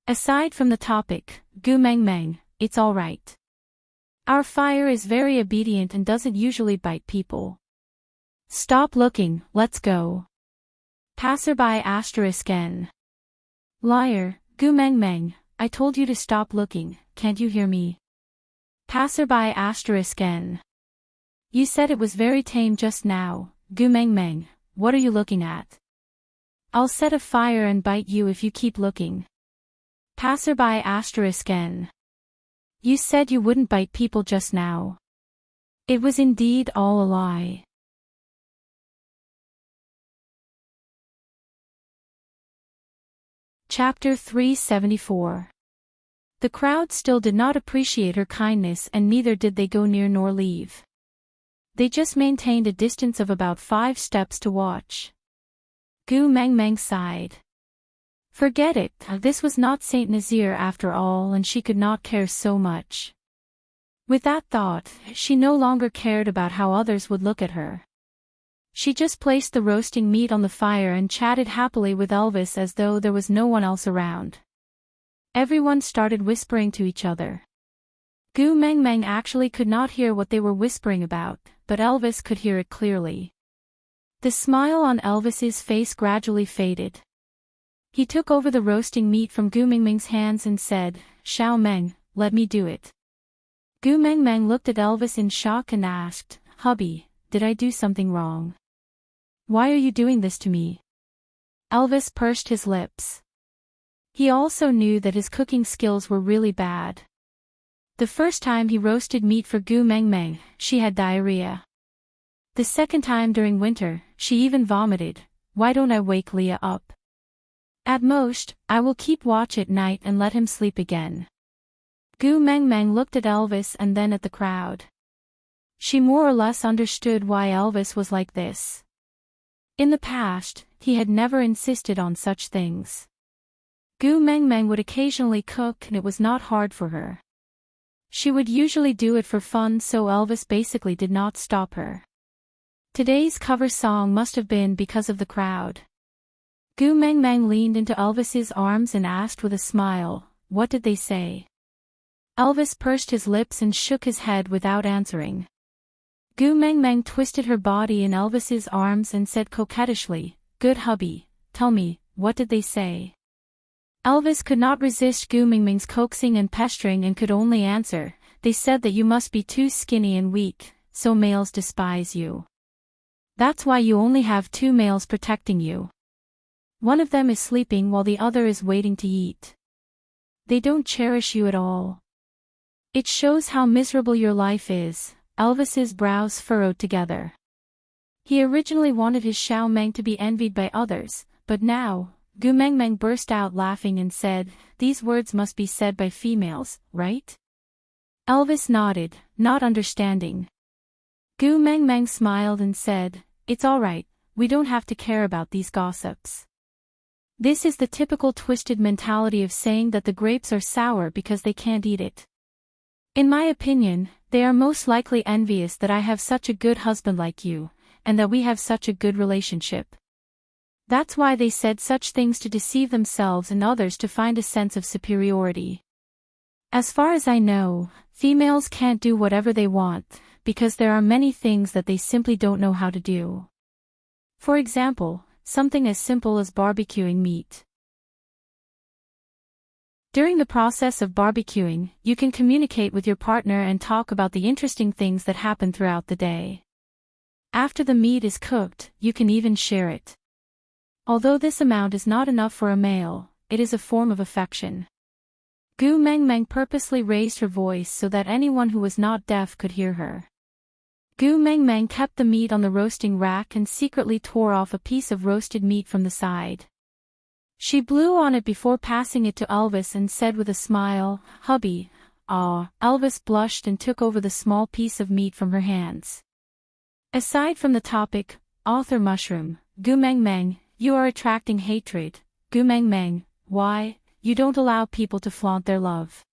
Aside from the topic, Gu Mengmeng, it's all right. Our fire is very obedient and doesn't usually bite people. Stop looking, let's go. Passerby *N. Liar, Gu Mengmeng, I told you to stop looking, can't you hear me? Passerby *N. You said it was very tame just now, Gu Mengmeng, what are you looking at? I'll set a fire and bite you if you keep looking. Passerby *N. You said you wouldn't bite people just now. It was indeed all a lie. Chapter 374. The crowd still did not appreciate her kindness and neither did they go near nor leave. They just maintained a distance of about 5 steps to watch. Gu Mengmeng sighed. Forget it, this was not Saint Nazir after all and she could not care so much. With that thought, she no longer cared about how others would look at her. She just placed the roasting meat on the fire and chatted happily with Elvis as though there was no one else around. Everyone started whispering to each other. Gu Mengmeng actually could not hear what they were whispering about, but Elvis could hear it clearly. The smile on Elvis's face gradually faded. He took over the roasting meat from Gu Mengmeng's hands and said, Xiao Meng, let me do it. Gu Mengmeng looked at Elvis in shock and asked, Hubby, did I do something wrong? Why are you doing this to me? Elvis pursed his lips. He also knew that his cooking skills were really bad. The first time he roasted meat for Gu Meng Meng, she had diarrhea. The second time during winter, she even vomited. Why don't I wake Leah up? At most, I will keep watch at night and let him sleep again. Gu Meng Meng looked at Elvis and then at the crowd. She more or less understood why Elvis was like this. In the past, he had never insisted on such things. Gu Meng Meng would occasionally cook and it was not hard for her. She would usually do it for fun, so Elvis basically did not stop her. Today's cover song must have been because of the crowd. Gu Meng Meng leaned into Elvis's arms and asked with a smile, "What did they say?" Elvis pursed his lips and shook his head without answering. Gu Meng Meng twisted her body in Elvis's arms and said coquettishly, "Good hubby, tell me, what did they say?" Elvis could not resist Gu Meng Meng's coaxing and pestering and could only answer, "They said that you must be too skinny and weak, so males despise you. That's why you only have 2 males protecting you. One of them is sleeping while the other is waiting to eat. They don't cherish you at all. It shows how miserable your life is." Elvis's brows furrowed together. He originally wanted his Xiao Meng to be envied by others, but now, Gu Meng Meng burst out laughing and said, "These words must be said by females, right?" Elvis nodded, not understanding. Gu Meng Meng smiled and said, "It's all right, we don't have to care about these gossips. This is the typical twisted mentality of saying that the grapes are sour because they can't eat it. In my opinion, they are most likely envious that I have such a good husband like you, and that we have such a good relationship. That's why they said such things to deceive themselves and others to find a sense of superiority. As far as I know, females can't do whatever they want, because there are many things that they simply don't know how to do. For example, something as simple as barbecuing meat. During the process of barbecuing, you can communicate with your partner and talk about the interesting things that happen throughout the day. After the meat is cooked, you can even share it. Although this amount is not enough for a male, it is a form of affection. Gu Meng Meng purposely raised her voice so that anyone who was not deaf could hear her. Gu Meng Meng kept the meat on the roasting rack and secretly tore off a piece of roasted meat from the side. She blew on it before passing it to Elvis and said with a smile, "Hubby." Elvis blushed and took over the small piece of meat from her hands. Aside from the topic, author mushroom, Gu Meng Meng, you are attracting hatred. Gu Meng Meng, why? You don't allow people to flaunt their love.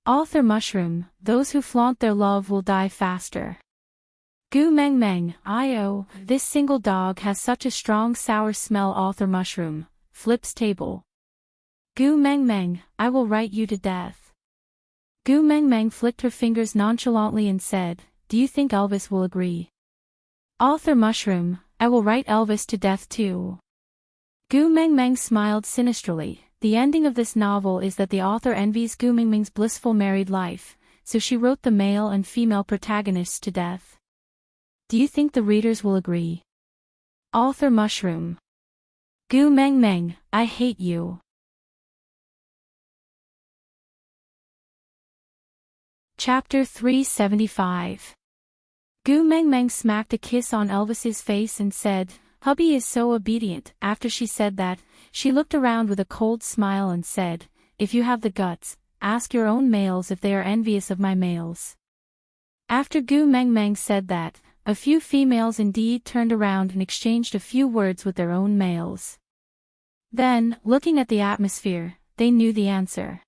Author mushroom, those who flaunt their love will die faster. Gu Meng Meng, this single dog has such a strong sour smell. Author mushroom, flips table. Gu Meng Meng, I will write you to death. Gu Meng Meng flicked her fingers nonchalantly and said, "Do you think Elvis will agree?" Author mushroom, I will write Elvis to death too. Gu Meng Meng smiled sinisterly. The ending of this novel is that the author envies Gu Meng Meng's blissful married life, so she wrote the male and female protagonists to death. Do you think the readers will agree? Author mushroom. Gu Meng Meng, I hate you. Chapter 375. Gu Meng Meng smacked a kiss on Elvis's face and said, "Hubby is so obedient." After she said that, she looked around with a cold smile and said, "If you have the guts, ask your own males if they are envious of my males." After Gu Meng Meng said that, a few females indeed turned around and exchanged a few words with their own males. Then, looking at the atmosphere, they knew the answer.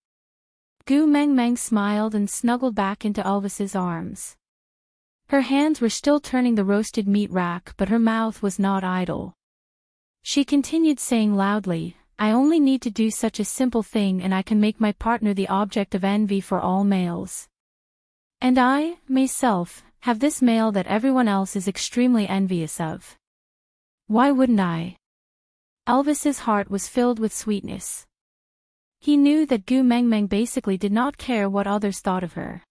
Gu Meng Meng smiled and snuggled back into Elvis's arms. Her hands were still turning the roasted meat rack, but her mouth was not idle. She continued saying loudly, "I only need to do such a simple thing and I can make my partner the object of envy for all males. And I, myself, have this male that everyone else is extremely envious of. Why wouldn't I?" Elvis's heart was filled with sweetness. He knew that Gu Meng Meng basically did not care what others thought of her.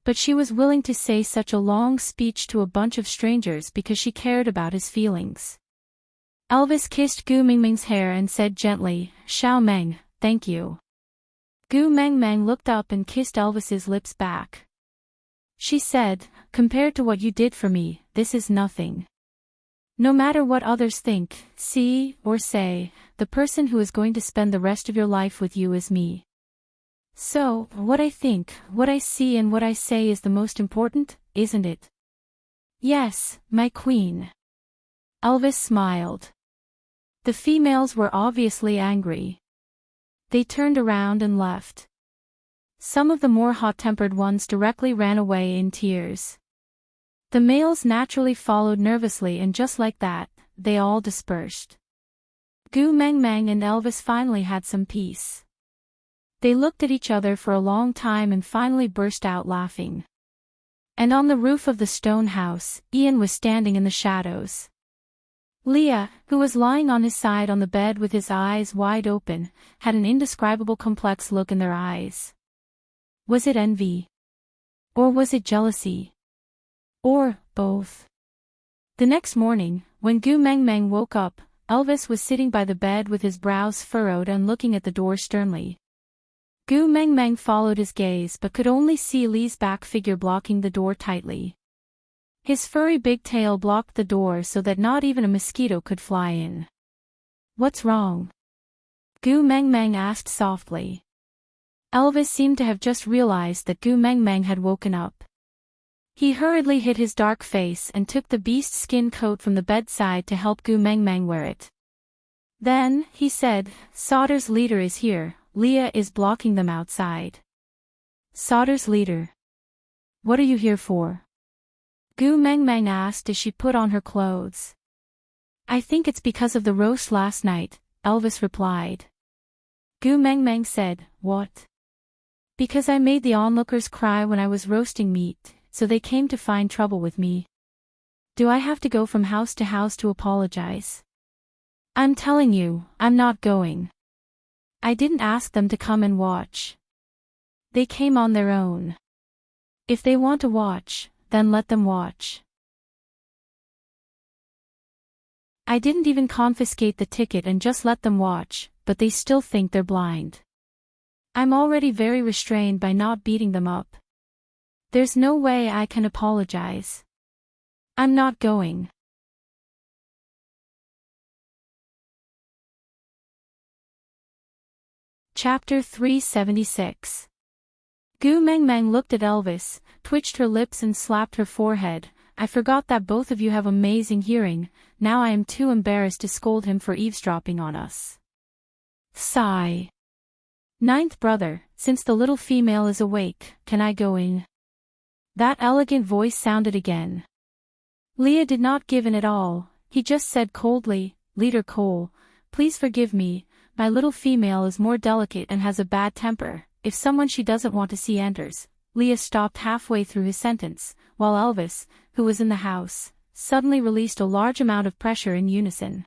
But she was willing to say such a long speech to a bunch of strangers because she cared about his feelings. Elvis kissed Gu Mingming's hair and said gently, "Xiao Meng, thank you." Gu Mengmeng looked up and kissed Elvis's lips back. She said, "Compared to what you did for me, this is nothing. No matter what others think, see, or say, the person who is going to spend the rest of your life with you is me. So, what I think, what I see and what I say is the most important, isn't it?" "Yes, my queen." Elvis smiled. The females were obviously angry. They turned around and left. Some of the more hot-tempered ones directly ran away in tears. The males naturally followed nervously, and just like that, they all dispersed. Gu Mengmeng and Elvis finally had some peace. They looked at each other for a long time and finally burst out laughing. And on the roof of the stone house, Ian was standing in the shadows. Leah, who was lying on his side on the bed with his eyes wide open, had an indescribable complex look in their eyes. Was it envy? Or was it jealousy? Or both? The next morning, when Gu Mengmeng woke up, Elvis was sitting by the bed with his brows furrowed and looking at the door sternly. Gu Mengmeng followed his gaze but could only see Li's back figure blocking the door tightly. His furry big tail blocked the door so that not even a mosquito could fly in. "What's wrong?" Gu Mengmeng asked softly. Elvis seemed to have just realized that Gu Mengmeng had woken up. He hurriedly hid his dark face and took the beast skin coat from the bedside to help Gu Mengmeng wear it. Then, he said, "Sauter's leader is here, Leah is blocking them outside." "Sauter's leader? What are you here for?" Gu Mengmeng asked as she put on her clothes. "I think it's because of the roast last night," Elvis replied. Gu Mengmeng said, "What?" "Because I made the onlookers cry when I was roasting meat, so they came to find trouble with me. Do I have to go from house to house to apologize? I'm telling you, I'm not going. I didn't ask them to come and watch. They came on their own. If they want to watch, then let them watch. I didn't even confiscate the ticket and just let them watch, but they still think they're blind. I'm already very restrained by not beating them up. There's no way I can apologize. I'm not going." Chapter 376. Gu Mengmeng looked at Elvis, twitched her lips and slapped her forehead. "I forgot that both of you have amazing hearing, now I am too embarrassed to scold him for eavesdropping on us." Sigh. "Ninth brother, since the little female is awake, can I go in?" That elegant voice sounded again. Leah did not give in at all. He just said coldly, "Leader Cole, please forgive me, my little female is more delicate and has a bad temper. If someone she doesn't want to see enters." Leah stopped halfway through his sentence, while Elvis, who was in the house, suddenly released a large amount of pressure in unison.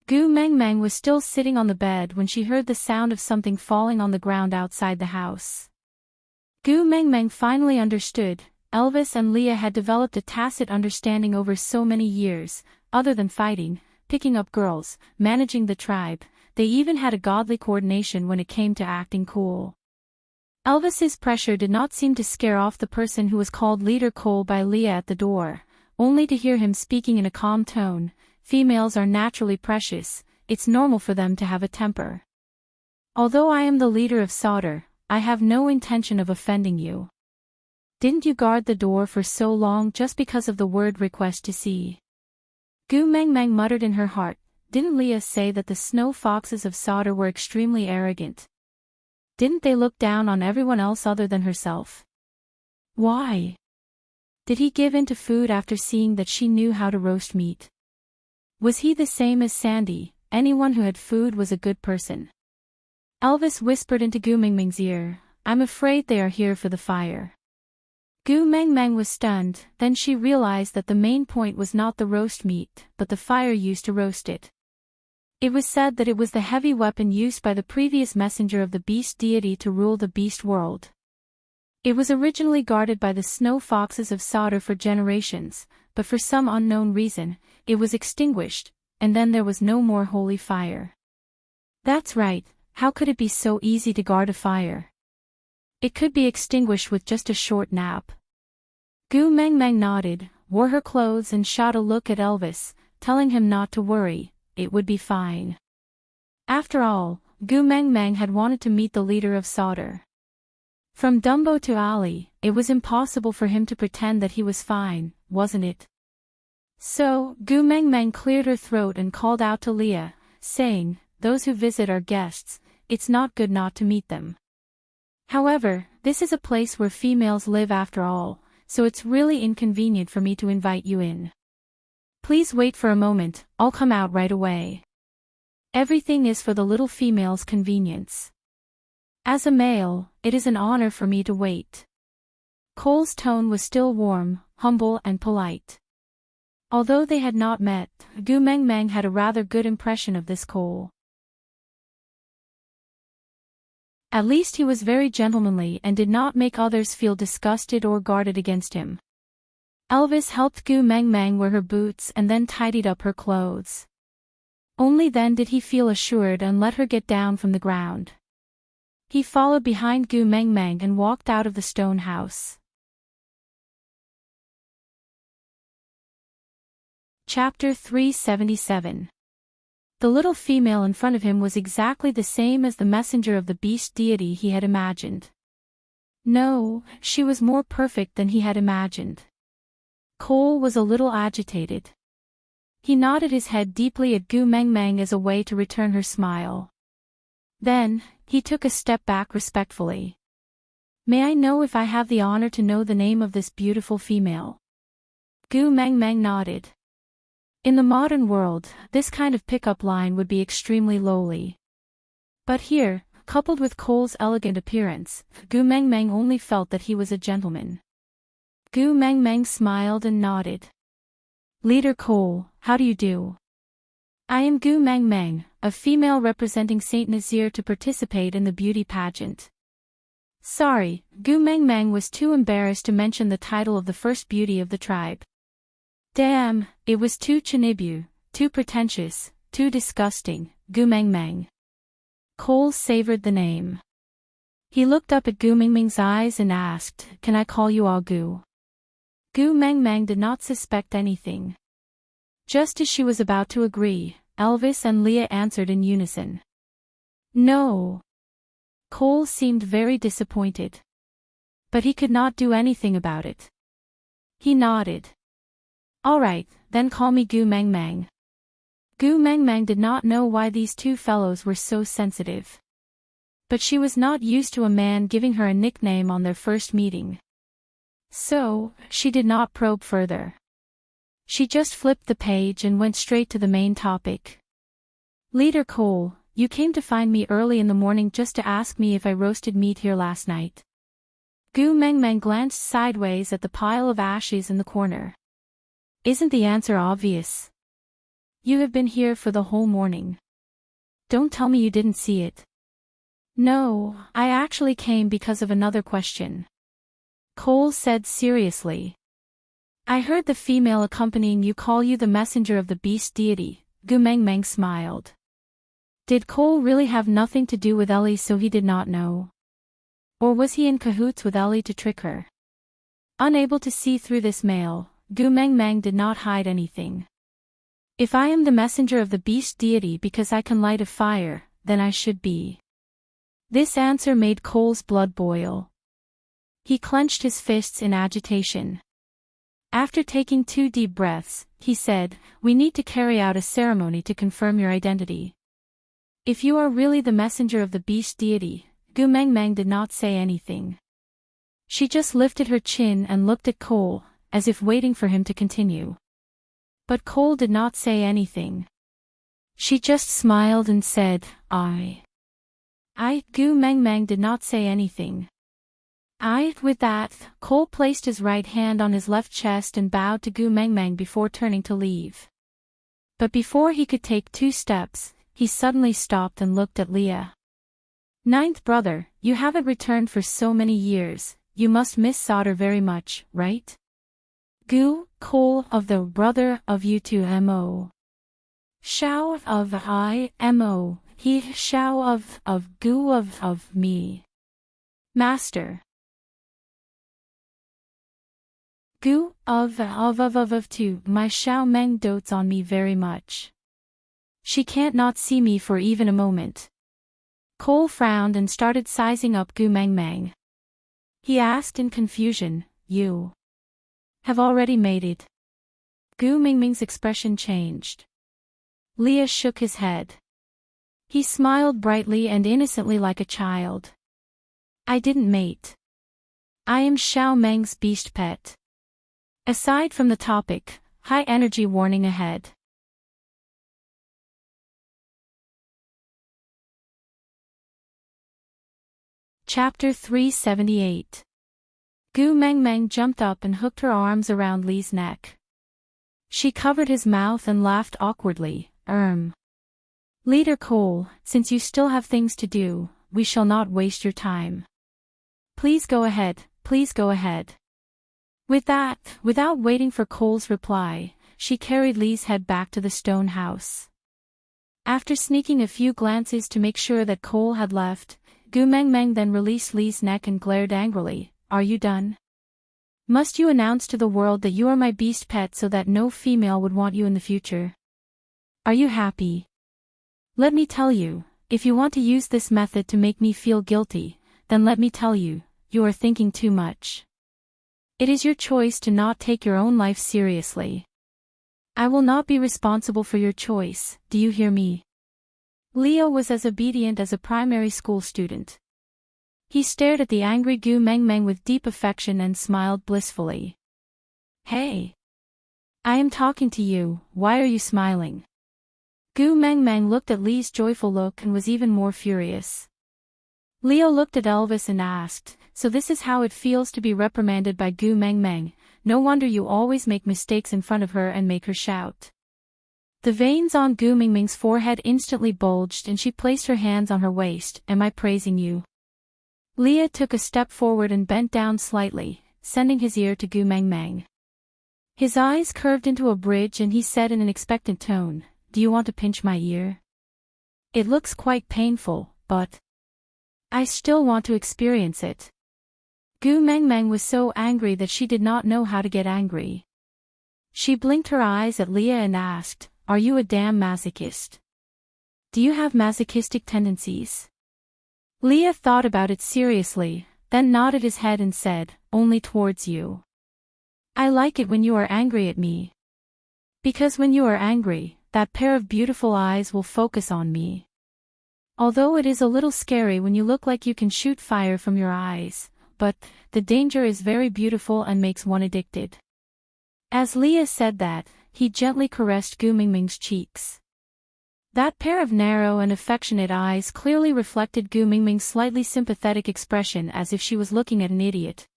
Gu Mengmeng was still sitting on the bed when she heard the sound of something falling on the ground outside the house. Gu Mengmeng finally understood. Elvis and Leah had developed a tacit understanding over so many years. Other than fighting, picking up girls, managing the tribe, they even had a godly coordination when it came to acting cool. Elvis's pressure did not seem to scare off the person who was called Leader Cole by Leah at the door, only to hear him speaking in a calm tone. "Females are naturally precious, it's normal for them to have a temper. Although I am the leader of Sauter, I have no intention of offending you. Didn't you guard the door for so long just because of the word request to see?" Gu Mengmeng muttered in her heart, "Didn't Leah say that the snow foxes of Sauter were extremely arrogant? Didn't they look down on everyone else other than herself? Why did he give in to food after seeing that she knew how to roast meat? Was he the same as Sandy? Anyone who had food was a good person." Elvis whispered into Gu Mengmeng's ear, "I'm afraid they are here for the fire." Gu Mengmeng was stunned, then she realized that the main point was not the roast meat, but the fire used to roast it. It was said that it was the heavy weapon used by the previous messenger of the beast deity to rule the beast world. It was originally guarded by the snow foxes of Sodor for generations, but for some unknown reason, it was extinguished, and then there was no more holy fire. That's right, how could it be so easy to guard a fire? It could be extinguished with just a short nap. Gu Meng Meng nodded, wore her clothes and shot a look at Elvis, telling him not to worry, it would be fine. After all, Gu Meng Meng had wanted to meet the leader of Sodor. From Dumbo to Ali, it was impossible for him to pretend that he was fine, wasn't it? So, Gu Meng Meng cleared her throat and called out to Leah, saying, "Those who visit are guests, it's not good not to meet them. However, this is a place where females live after all, so it's really inconvenient for me to invite you in. Please wait for a moment, I'll come out right away. Everything is for the little female's convenience. As a male, it is an honor for me to wait." Cole's tone was still warm, humble and polite. Although they had not met, Gu Meng Meng had a rather good impression of this Cole. At least he was very gentlemanly and did not make others feel disgusted or guarded against him. Elvis helped Gu Meng Meng wear her boots and then tidied up her clothes. Only then did he feel assured and let her get down from the ground. He followed behind Gu Meng Meng and walked out of the stone house. Chapter 377. The little female in front of him was exactly the same as the messenger of the beast deity he had imagined. No, she was more perfect than he had imagined. Cole was a little agitated. He nodded his head deeply at Gu Meng Meng as a way to return her smile. Then, he took a step back respectfully. "May I know if I have the honor to know the name of this beautiful female?" Gu Meng Meng nodded. In the modern world, this kind of pickup line would be extremely lowly. But here, coupled with Cole's elegant appearance, Gu Meng Meng only felt that he was a gentleman. Gu Meng Meng smiled and nodded. "Leader Cole, how do you do? I am Gu Meng Meng, a female representing Saint Nazir to participate in the beauty pageant." Sorry, Gu Meng Meng was too embarrassed to mention the title of the first beauty of the tribe. Damn, it was too Chinibu, too pretentious, too disgusting, Gu Meng Meng. Cole savored the name. He looked up at Gu Meng Meng's eyes and asked, "Can I call you all Gu?" Gu Meng Meng did not suspect anything. Just as she was about to agree, Elvis and Leah answered in unison. No. Cole seemed very disappointed. But he could not do anything about it. He nodded. "All right, then call me Gu Meng Meng." Gu Meng Meng did not know why these two fellows were so sensitive. But she was not used to a man giving her a nickname on their first meeting. So, she did not probe further. She just flipped the page and went straight to the main topic. "Leader Cole, you came to find me early in the morning just to ask me if I roasted meat here last night." Gu Meng Meng glanced sideways at the pile of ashes in the corner. "Isn't the answer obvious? You have been here for the whole morning. Don't tell me you didn't see it." "No, I actually came because of another question," Cole said seriously. "I heard the female accompanying you call you the messenger of the beast deity." Gu Meng Meng smiled. Did Cole really have nothing to do with Ellie so he did not know? Or was he in cahoots with Ellie to trick her? Unable to see through this mail, Gu Meng Meng did not hide anything. "If I am the messenger of the beast deity because I can light a fire, then I should be." This answer made Cole's blood boil. He clenched his fists in agitation. After taking 2 deep breaths, he said, "We need to carry out a ceremony to confirm your identity. If you are really the messenger of the beast deity," Gu Meng Meng did not say anything. She just lifted her chin and looked at Cole, as if waiting for him to continue. But Cole did not say anything. She just smiled and said, I. Gu Meng Meng did not say anything. With that, Cole placed his right hand on his left chest and bowed to Gu Meng Meng before turning to leave. But before he could take 2 steps, he suddenly stopped and looked at Leah. "Ninth brother, you haven't returned for so many years, you must miss solder very much, right? Gu, Cole of the brother of you to mo. Shao of I, mo, he shao of Gu of me. Master. Gu, of to, my Xiao Meng dotes on me very much. She can't not see me for even a moment. Cole frowned and started sizing up Gu Meng. He asked in confusion, you have already made it. Gu Mingming's expression changed. Leah shook his head. He smiled brightly and innocently like a child. I didn't mate. I am Xiao Meng's beast pet. Aside from the topic, high energy warning ahead. Chapter 378. Gu Mengmeng jumped up and hooked her arms around Li's neck. She covered his mouth and laughed awkwardly. Leader Cole, since you still have things to do, we shall not waste your time. Please go ahead, please go ahead. With that, without waiting for Cole's reply, she carried Li's head back to the stone house. After sneaking a few glances to make sure that Cole had left, Gu Mengmeng then released Li's neck and glared angrily. Are you done? Must you announce to the world that you are my beast pet so that no female would want you in the future? Are you happy? Let me tell you, if you want to use this method to make me feel guilty, then let me tell you, you are thinking too much. It is your choice to not take your own life seriously. I will not be responsible for your choice, do you hear me? Leo was as obedient as a primary school student. He stared at the angry Gu Mengmeng with deep affection and smiled blissfully. Hey! I am talking to you, why are you smiling? Gu Mengmeng looked at Li's joyful look and was even more furious. Leo looked at Elvis and asked, so this is how it feels to be reprimanded by Gu Mengmeng, no wonder you always make mistakes in front of her and make her shout. The veins on Gu Mingming's forehead instantly bulged and she placed her hands on her waist. Am I praising you? Leah took a step forward and bent down slightly, sending his ear to Gu Mengmeng. His eyes curved into a bridge and he said in an expectant tone, do you want to pinch my ear? It looks quite painful, but I still want to experience it. Gu Mengmeng was so angry that she did not know how to get angry. She blinked her eyes at Leah and asked, are you a damn masochist? Do you have masochistic tendencies? Leah thought about it seriously, then nodded his head and said, only towards you. I like it when you are angry at me. Because when you are angry, that pair of beautiful eyes will focus on me. Although it is a little scary when you look like you can shoot fire from your eyes, but the danger is very beautiful and makes one addicted. As Leah said that, he gently caressed Gu Mingming's cheeks. That pair of narrow and affectionate eyes clearly reflected Gu Mingming's slightly sympathetic expression as if she was looking at an idiot.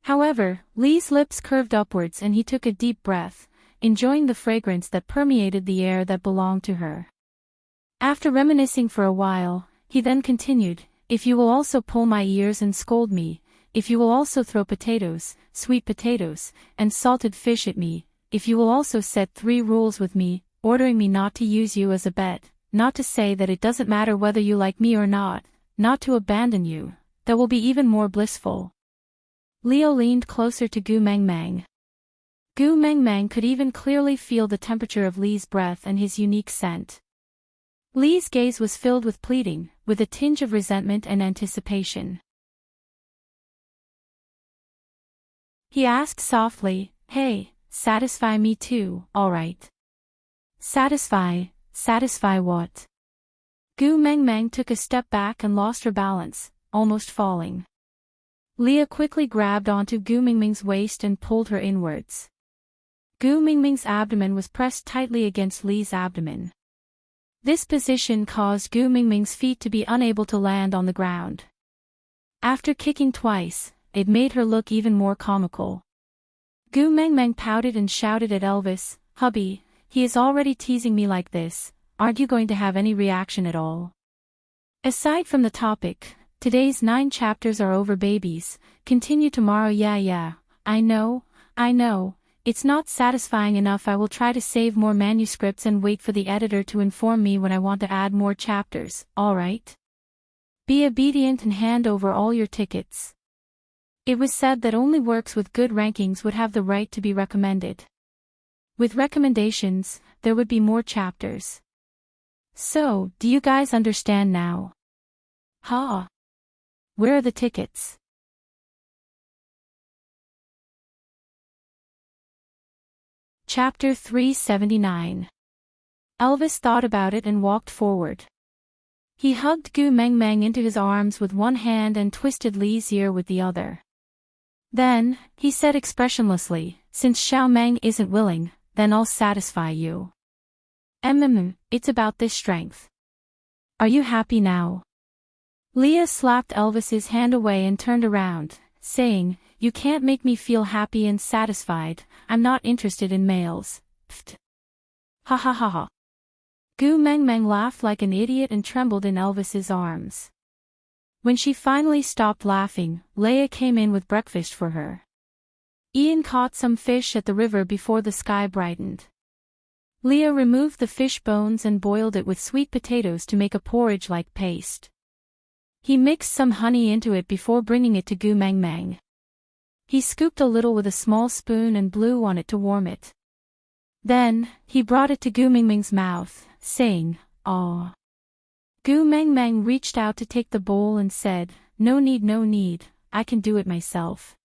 However, Li's lips curved upwards and he took a deep breath, enjoying the fragrance that permeated the air that belonged to her. After reminiscing for a while, he then continued, if you will also pull my ears and scold me, if you will also throw potatoes, sweet potatoes, and salted fish at me, if you will also set 3 rules with me, ordering me not to use you as a bet, not to say that it doesn't matter whether you like me or not to abandon you, that will be even more blissful. Leo leaned closer to Gu Mengmeng. Gu Mengmeng could even clearly feel the temperature of Li's breath and his unique scent. Li's gaze was filled with pleading, with a tinge of resentment and anticipation. He asked softly, hey, satisfy me too, alright. Satisfy what? Gu Mengmeng took a step back and lost her balance, almost falling. Leah quickly grabbed onto Gu Mingming's waist and pulled her inwards. Gu Mingming's abdomen was pressed tightly against Li's abdomen. This position caused Gu Mingming's feet to be unable to land on the ground. After kicking twice, it made her look even more comical. Gu Mengmeng pouted and shouted at Elvis, hubby, he is already teasing me like this, aren't you going to have any reaction at all? Aside from the topic, Today's 9 chapters are over, babies. Continue tomorrow. Yeah. I know. It's not satisfying enough. I will try to save more manuscripts and wait for the editor to inform me when I want to add more chapters, alright? Be obedient and hand over all your tickets. It was said that only works with good rankings would have the right to be recommended. With recommendations, there would be more chapters. So, do you guys understand now? Where are the tickets? Chapter 379. Elvis thought about it and walked forward. He hugged Gu Meng Meng into his arms with one hand and twisted Li's ear with the other. Then, he said expressionlessly, "Since Xiao Meng isn't willing, then I'll satisfy you. It's about this strength. Are you happy now?" Leah slapped Elvis's hand away and turned around, saying, "You can't make me feel happy and satisfied. I'm not interested in males." Pfft. Ha. Gu Meng Meng laughed like an idiot and trembled in Elvis's arms. When she finally stopped laughing, Leah came in with breakfast for her. Ian caught some fish at the river before the sky brightened. Leah removed the fish bones and boiled it with sweet potatoes to make a porridge-like paste. He mixed some honey into it before bringing it to Gu Meng Meng. He scooped a little with a small spoon and blew on it to warm it. Then, he brought it to Gu Meng Meng's mouth, saying, "Aw." Gu Meng Meng reached out to take the bowl and said, No need, I can do it myself.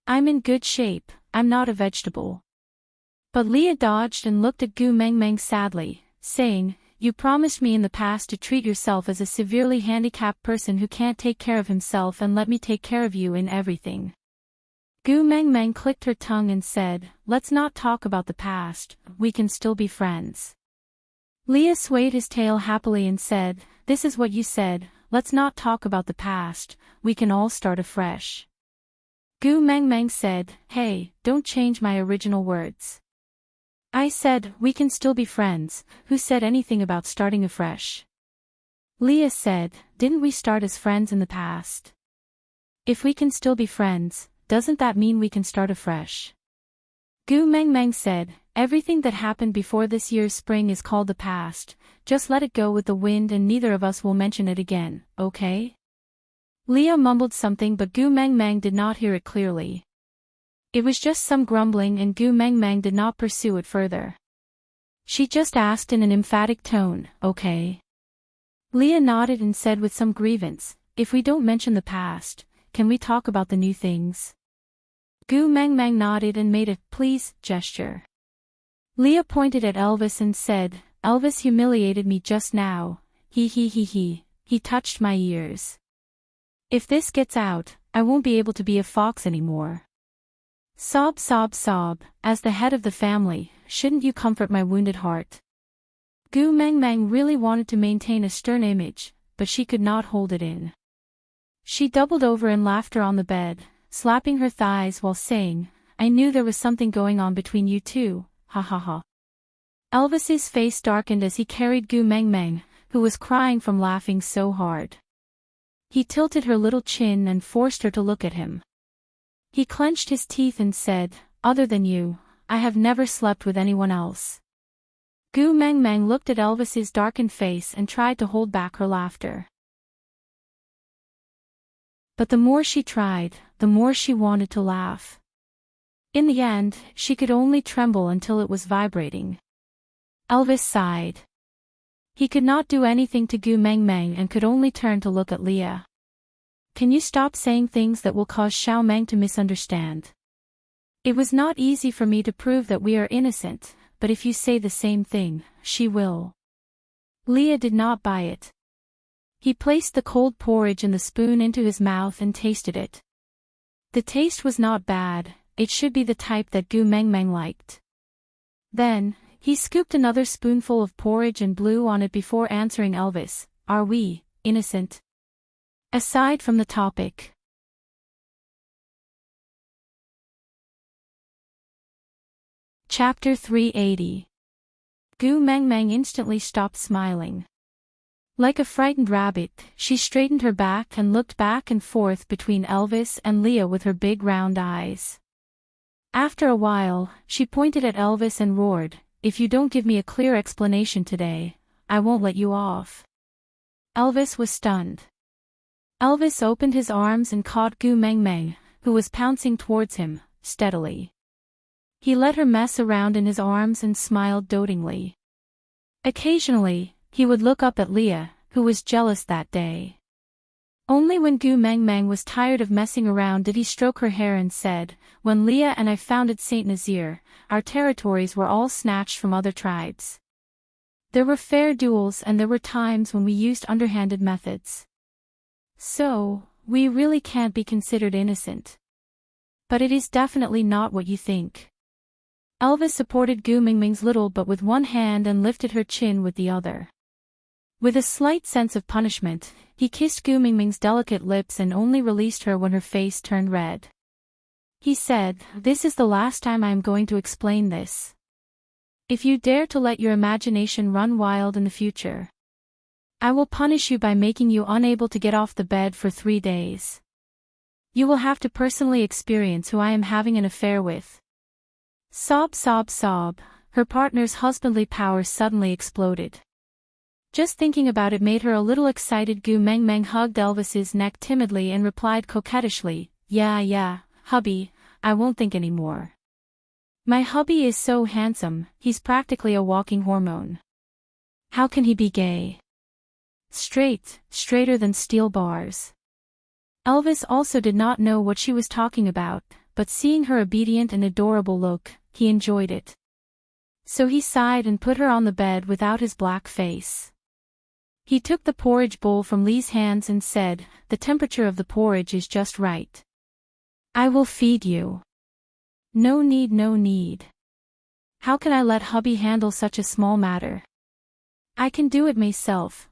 I'm in good shape, I'm not a vegetable." But Leah dodged and looked at Gu Meng Meng sadly, saying, "You promised me in the past to treat yourself as a severely handicapped person who can't take care of himself and let me take care of you in everything." Gu Meng Meng clicked her tongue and said, "Let's not talk about the past, we can still be friends." Leah swayed his tail happily and said, "This is what you said, let's not talk about the past, we can all start afresh." Gu Meng Meng said, "Hey, don't change my original words. I said, we can still be friends, who said anything about starting afresh?" Leah said, "Didn't we start as friends in the past? If we can still be friends, doesn't that mean we can start afresh?" Gu Meng Meng said, "Everything that happened before this year's spring is called the past, just let it go with the wind and neither of us will mention it again, okay?" Leah mumbled something but Gu Meng Meng did not hear it clearly. It was just some grumbling and Gu Meng Meng did not pursue it further. She just asked in an emphatic tone, "Okay?" Leah nodded and said with some grievance, "If we don't mention the past, can we talk about the new things?" Gu Meng Meng nodded and made a "please" gesture. Leah pointed at Elvis and said, "Elvis humiliated me just now, he touched my ears. If this gets out, I won't be able to be a fox anymore." Sob, as the head of the family, shouldn't you comfort my wounded heart? Gu Meng Meng really wanted to maintain a stern image, but she could not hold it in. She doubled over in laughter on the bed, slapping her thighs while saying, "I knew there was something going on between you two, ha. Elvis's face darkened as he carried Gu Meng Meng, who was crying from laughing so hard. He tilted her little chin and forced her to look at him. He clenched his teeth and said, "Other than you, I have never slept with anyone else." Gu Meng Meng looked at Elvis's darkened face and tried to hold back her laughter. But the more she tried, the more she wanted to laugh. In the end, she could only tremble until it was vibrating. Elvis sighed. He could not do anything to Gu Meng Meng and could only turn to look at Leah. "Can you stop saying things that will cause Xiao Meng to misunderstand? It was not easy for me to prove that we are innocent, but if you say the same thing, she will." Leah did not buy it. He placed the cold porridge and the spoon into his mouth and tasted it. The taste was not bad, it should be the type that Gu Meng Meng liked. Then, he scooped another spoonful of porridge and blew on it before answering Elvis, "Are we innocent? Aside from the topic." Chapter 380. Gu Meng Meng instantly stopped smiling. Like a frightened rabbit, she straightened her back and looked back and forth between Elvis and Leah with her big round eyes. After a while, she pointed at Elvis and roared, "If you don't give me a clear explanation today, I won't let you off." Elvis was stunned. Elvis opened his arms and caught Gu Meng Meng, who was pouncing towards him, steadily. He let her mess around in his arms and smiled dotingly. Occasionally, he would look up at Leah, who was jealous that day. Only when Gu Meng Meng was tired of messing around did he stroke her hair and said, "When Leah and I founded Saint Nazir, our territories were all snatched from other tribes. There were fair duels and there were times when we used underhanded methods. So, we really can't be considered innocent. But it is definitely not what you think." Elvis supported Gu Meng Meng's little butt with one hand and lifted her chin with the other. With a slight sense of punishment, he kissed Gu Meng Meng's delicate lips and only released her when her face turned red. He said, "This is the last time I am going to explain this. If you dare to let your imagination run wild in the future, I will punish you by making you unable to get off the bed for 3 days. You will have to personally experience who I am having an affair with." Sob, sob, sob, her partner's husbandly powers suddenly exploded. Just thinking about it made her a little excited. Gu Meng Meng hugged Elvis's neck timidly and replied coquettishly, Yeah, hubby, I won't think anymore. My hubby is so handsome, he's practically a walking hormone. How can he be gay? Straighter than steel bars." Elvis also did not know what she was talking about, but seeing her obedient and adorable look, he enjoyed it. So he sighed and put her on the bed without his black face. He took the porridge bowl from Lee's hands and said, "The temperature of the porridge is just right. I will feed you." No need. How can I let hubby handle such a small matter? I can do it myself.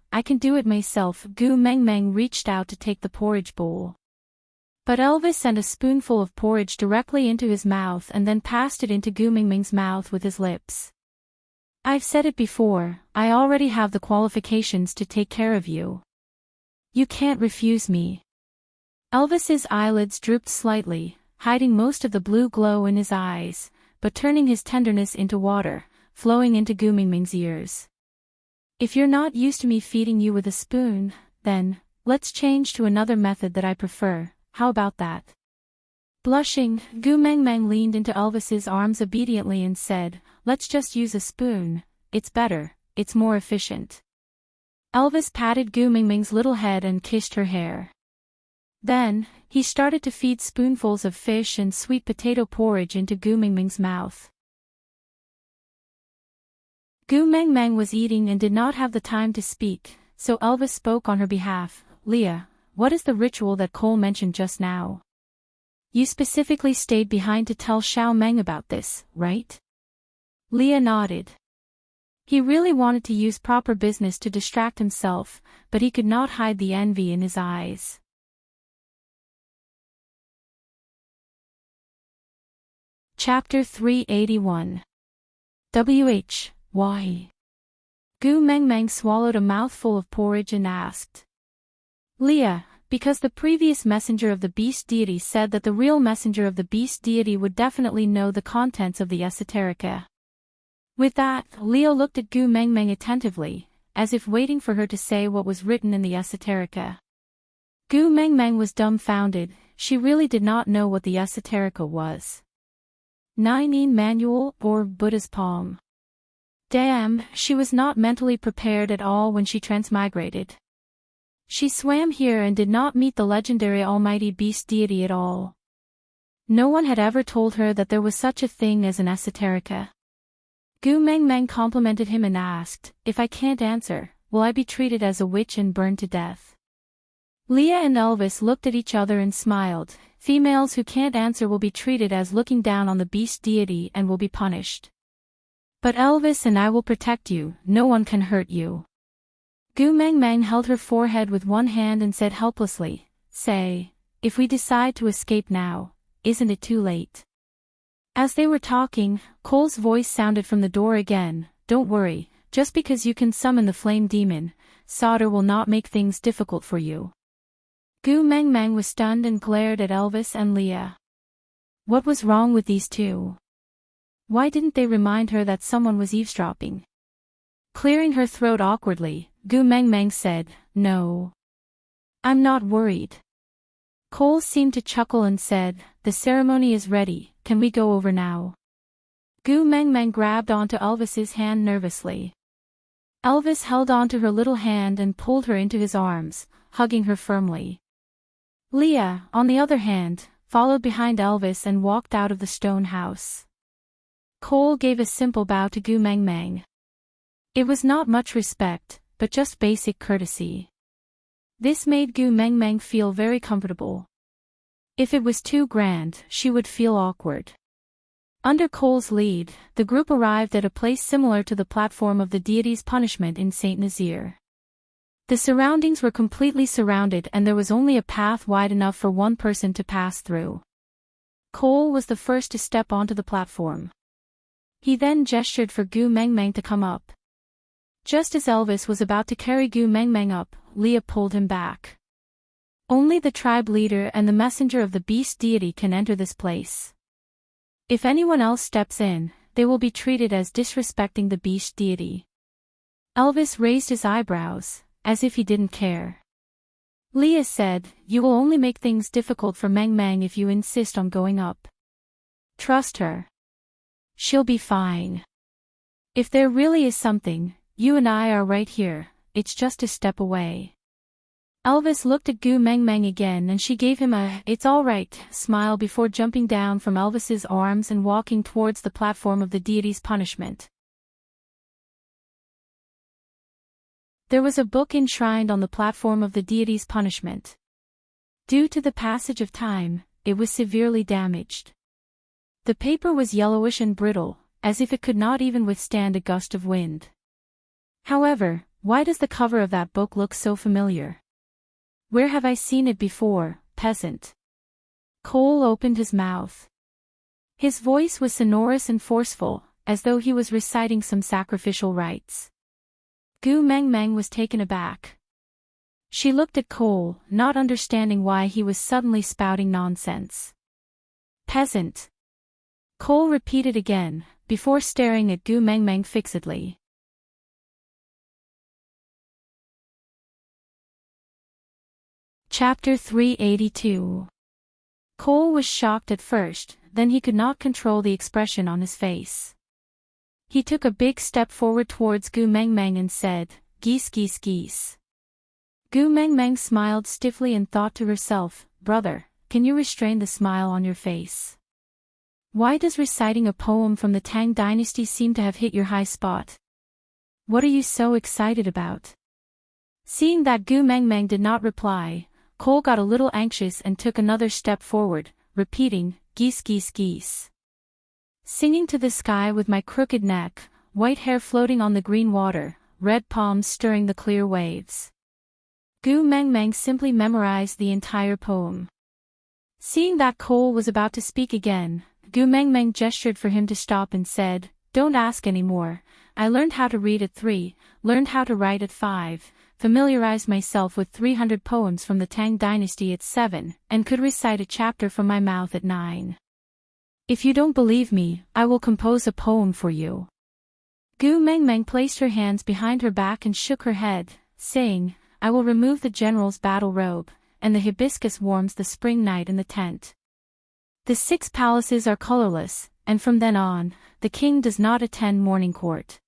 Gu Meng Meng reached out to take the porridge bowl. But Elvis sent a spoonful of porridge directly into his mouth and then passed it into Gu Meng Meng's mouth with his lips. "I've said it before, I already have the qualifications to take care of you. You can't refuse me." Elvis's eyelids drooped slightly, hiding most of the blue glow in his eyes, but turning his tenderness into water, flowing into Gu Meng Meng's ears. "If you're not used to me feeding you with a spoon, then, let's change to another method that I prefer, how about that?" Blushing, Gu Meng Meng leaned into Elvis's arms obediently and said, "Let's just use a spoon, it's better, it's more efficient." Elvis patted Gu Meng Meng's little head and kissed her hair. Then, he started to feed spoonfuls of fish and sweet potato porridge into Gu Meng Meng's mouth. Gu Meng Meng was eating and did not have the time to speak, so Elvis spoke on her behalf. "Leah, what is the ritual that Cole mentioned just now? You specifically stayed behind to tell Xiao Meng about this, right?" Leah nodded. He really wanted to use proper business to distract himself, but he could not hide the envy in his eyes. Chapter 381. Why? Gu Meng Meng swallowed a mouthful of porridge and asked. "Leah, because the previous messenger of the beast deity said that the real messenger of the beast deity would definitely know the contents of the esoterica." With that, Leah looked at Gu Meng Meng attentively, as if waiting for her to say what was written in the esoterica. Gu Meng Meng was dumbfounded, she really did not know what the esoterica was. Nine Manual, or Buddha's Palm. Damn, she was not mentally prepared at all when she transmigrated. She swam here and did not meet the legendary almighty beast deity at all. No one had ever told her that there was such a thing as an esoterica. Gu Meng Meng complimented him and asked, "If I can't answer, will I be treated as a witch and burned to death?" Leah and Elvis looked at each other and smiled. Females who can't answer will be treated as looking down on the beast deity and will be punished. "But Elvis and I will protect you, no one can hurt you." Gu Meng Meng held her forehead with one hand and said helplessly, "Say, if we decide to escape now, isn't it too late?" As they were talking, Cole's voice sounded from the door again. "Don't worry, just because you can summon the flame demon, solder will not make things difficult for you. Gu Mengmeng was stunned and glared at Elvis and Leah. What was wrong with these two? Why didn't they remind her that someone was eavesdropping? Clearing her throat awkwardly, Gu Mengmeng said, "No. I'm not worried." Cole seemed to chuckle and said, "The ceremony is ready, can we go over now?" Gu Mengmeng grabbed onto Elvis's hand nervously. Elvis held onto her little hand and pulled her into his arms, hugging her firmly. Leah, on the other hand, followed behind Elvis and walked out of the stone house. Cole gave a simple bow to Gu Mengmeng. It was not much respect, but just basic courtesy. This made Gu Mengmeng feel very comfortable. If it was too grand, she would feel awkward. Under Cole's lead, the group arrived at a place similar to the platform of the deity's punishment in Saint Nazaire. The surroundings were completely surrounded and there was only a path wide enough for one person to pass through. Cole was the first to step onto the platform. He then gestured for Gu Mengmeng to come up. Just as Elvis was about to carry Gu Mengmeng up, Leah pulled him back. Only the tribe leader and the messenger of the beast deity can enter this place. If anyone else steps in, they will be treated as disrespecting the beast deity. Elvis raised his eyebrows, as if he didn't care. Leah said, "You will only make things difficult for Mengmeng if you insist on going up. Trust her. She'll be fine. If there really is something, you and I are right here, it's just a step away." Elvis looked at Gu Mengmeng again and she gave him a "it's all right" smile before jumping down from Elvis's arms and walking towards the platform of the deity's punishment. There was a book enshrined on the platform of the deity's punishment. Due to the passage of time, it was severely damaged. The paper was yellowish and brittle, as if it could not even withstand a gust of wind. However, why does the cover of that book look so familiar? Where have I seen it before, peasant? Cole opened his mouth. His voice was sonorous and forceful, as though he was reciting some sacrificial rites. Gu Mengmeng was taken aback. She looked at Cole, not understanding why he was suddenly spouting nonsense. Peasant. Cole repeated again, before staring at Gu Mengmeng fixedly. Chapter 382. Cole was shocked at first, then he could not control the expression on his face. He took a big step forward towards Gu Mengmeng and said, "Geese geese geese." Gu Mengmeng smiled stiffly and thought to herself, "Brother, can you restrain the smile on your face? Why does reciting a poem from the Tang dynasty seem to have hit your high spot? What are you so excited about?" Seeing that Gu Mengmeng did not reply, Cole got a little anxious and took another step forward, repeating, "Geese geese geese. Singing to the sky with my crooked neck, white hair floating on the green water, red palms stirring the clear waves." Gu Mengmeng simply memorized the entire poem. Seeing that Cole was about to speak again, Gu Mengmeng gestured for him to stop and said, "Don't ask anymore. I learned how to read at 3, learned how to write at 5, familiarized myself with 300 poems from the Tang dynasty at 7, and could recite a chapter from my mouth at 9. If you don't believe me, I will compose a poem for you." Gu Mengmeng placed her hands behind her back and shook her head, saying, "I will remove the general's battle robe, and the hibiscus warms the spring night in the tent. The 6 palaces are colorless, and from then on, the king does not attend morning court."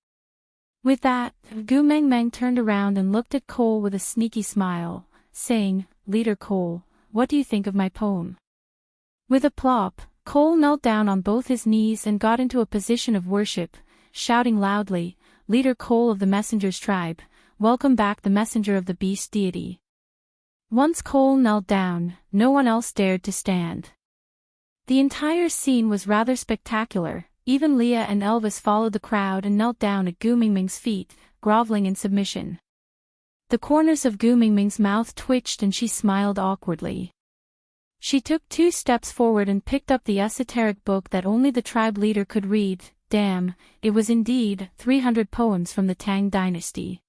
With that, Gu Mengmeng turned around and looked at Cole with a sneaky smile, saying, "Leader Cole, what do you think of my poem?" With a plop, Cole knelt down on both his knees and got into a position of worship, shouting loudly, "Leader Cole of the Messenger's tribe, welcome back the messenger of the beast deity." Once Cole knelt down, no one else dared to stand. The entire scene was rather spectacular. Even Leah and Elvis followed the crowd and knelt down at Gu Mengmeng's feet, groveling in submission. The corners of Gu Mengmeng's mouth twitched and she smiled awkwardly. She took 2 steps forward and picked up the esoteric book that only the tribe leader could read, Damn, it was indeed 300 poems from the Tang dynasty.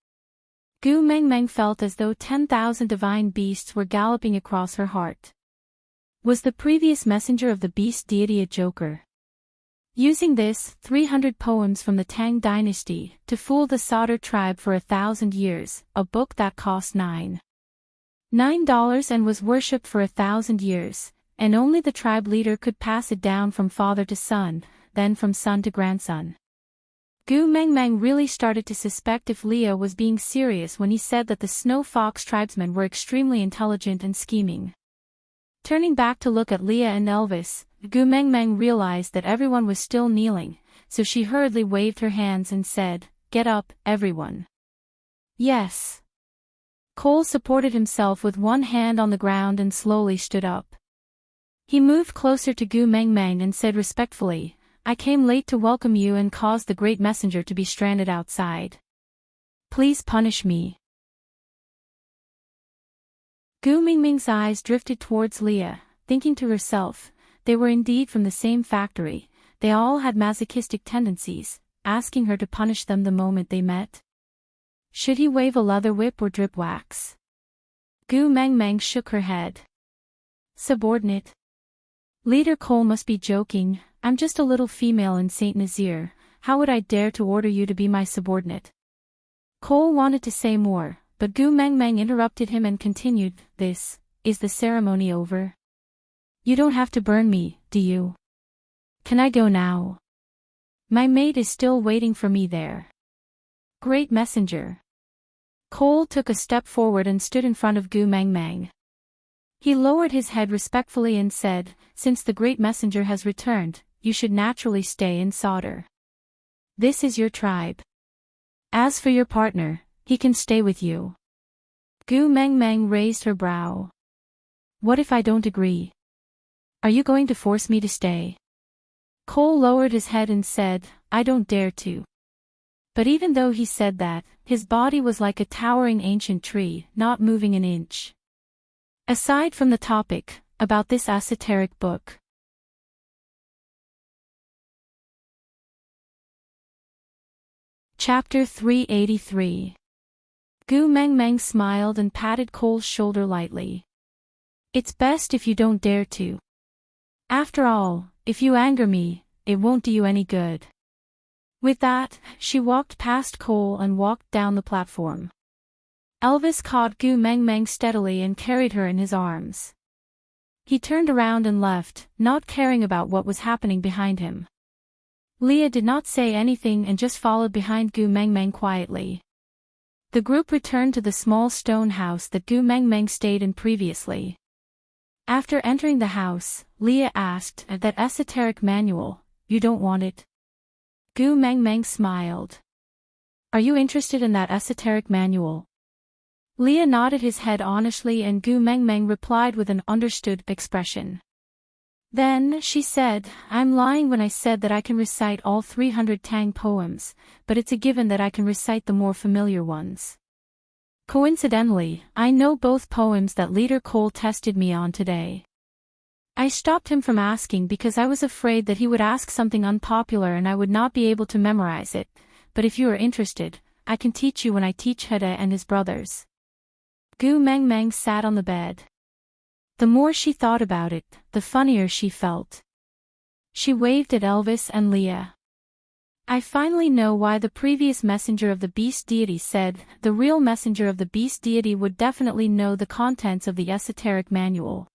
Gu Mengmeng felt as though 10,000 divine beasts were galloping across her heart. Was the previous messenger of the beast deity a joker? Using this 300 poems from the Tang dynasty to fool the Sauter tribe for 1,000 years, a book that cost $9 and was worshipped for 1,000 years, and only the tribe leader could pass it down from father to son, then from son to grandson. Gu Mengmeng really started to suspect if Leah was being serious when he said that the Snow Fox tribesmen were extremely intelligent and scheming. Turning back to look at Leah and Elvis, Gu Mengmeng realized that everyone was still kneeling, so she hurriedly waved her hands and said, "Get up, everyone." Yes. Cole supported himself with one hand on the ground and slowly stood up. He moved closer to Gu Mengmeng and said respectfully, "I came late to welcome you and caused the great messenger to be stranded outside. Please punish me." Gu Mingming's eyes drifted towards Leah, thinking to herself, they were indeed from the same factory, they all had masochistic tendencies, asking her to punish them the moment they met. Should he wave a leather whip or drip wax? Gu Mengmeng shook her head. Subordinate. Leader Cole must be joking, I'm just a little female in Saint Nazaire, how would I dare to order you to be my subordinate? Cole wanted to say more, but Gu Mengmeng interrupted him and continued, is the ceremony over? You don't have to burn me, do you? Can I go now? My maid is still waiting for me there. Great messenger. Cole took a step forward and stood in front of Gu Mengmeng. He lowered his head respectfully and said, since the great messenger has returned, you should naturally stay in Sauter. This is your tribe. As for your partner, he can stay with you. Gu Mengmeng raised her brow. What if I don't agree? Are you going to force me to stay? Cole lowered his head and said, I don't dare to. But even though he said that, his body was like a towering ancient tree, not moving an inch. Aside from the topic, about this esoteric book. Chapter 383. Gu Mengmeng smiled and patted Cole's shoulder lightly. It's best if you don't dare to. After all, if you anger me, it won't do you any good. With that, she walked past Cole and walked down the platform. Elvis caught Gu Mengmeng steadily and carried her in his arms. He turned around and left, not caring about what was happening behind him. Leah did not say anything and just followed behind Gu Mengmeng quietly. The group returned to the small stone house that Gu Mengmeng stayed in previously. After entering the house, Leah asked, that esoteric manual, you don't want it? Gu Mengmeng smiled. Are you interested in that esoteric manual? Leah nodded his head honestly and Gu Mengmeng replied with an understood expression. Then, she said, I'm lying when I said that I can recite all 300 Tang poems, but it's a given that I can recite the more familiar ones. Coincidentally, I know both poems that Leader Cole tested me on today. I stopped him from asking because I was afraid that he would ask something unpopular and I would not be able to memorize it, but if you are interested, I can teach you when I teach Hede and his brothers. Gu Mengmeng sat on the bed. The more she thought about it, the funnier she felt. She waved at Elvis and Leah. I finally know why the previous messenger of the beast deity said the real messenger of the beast deity would definitely know the contents of the esoteric manual.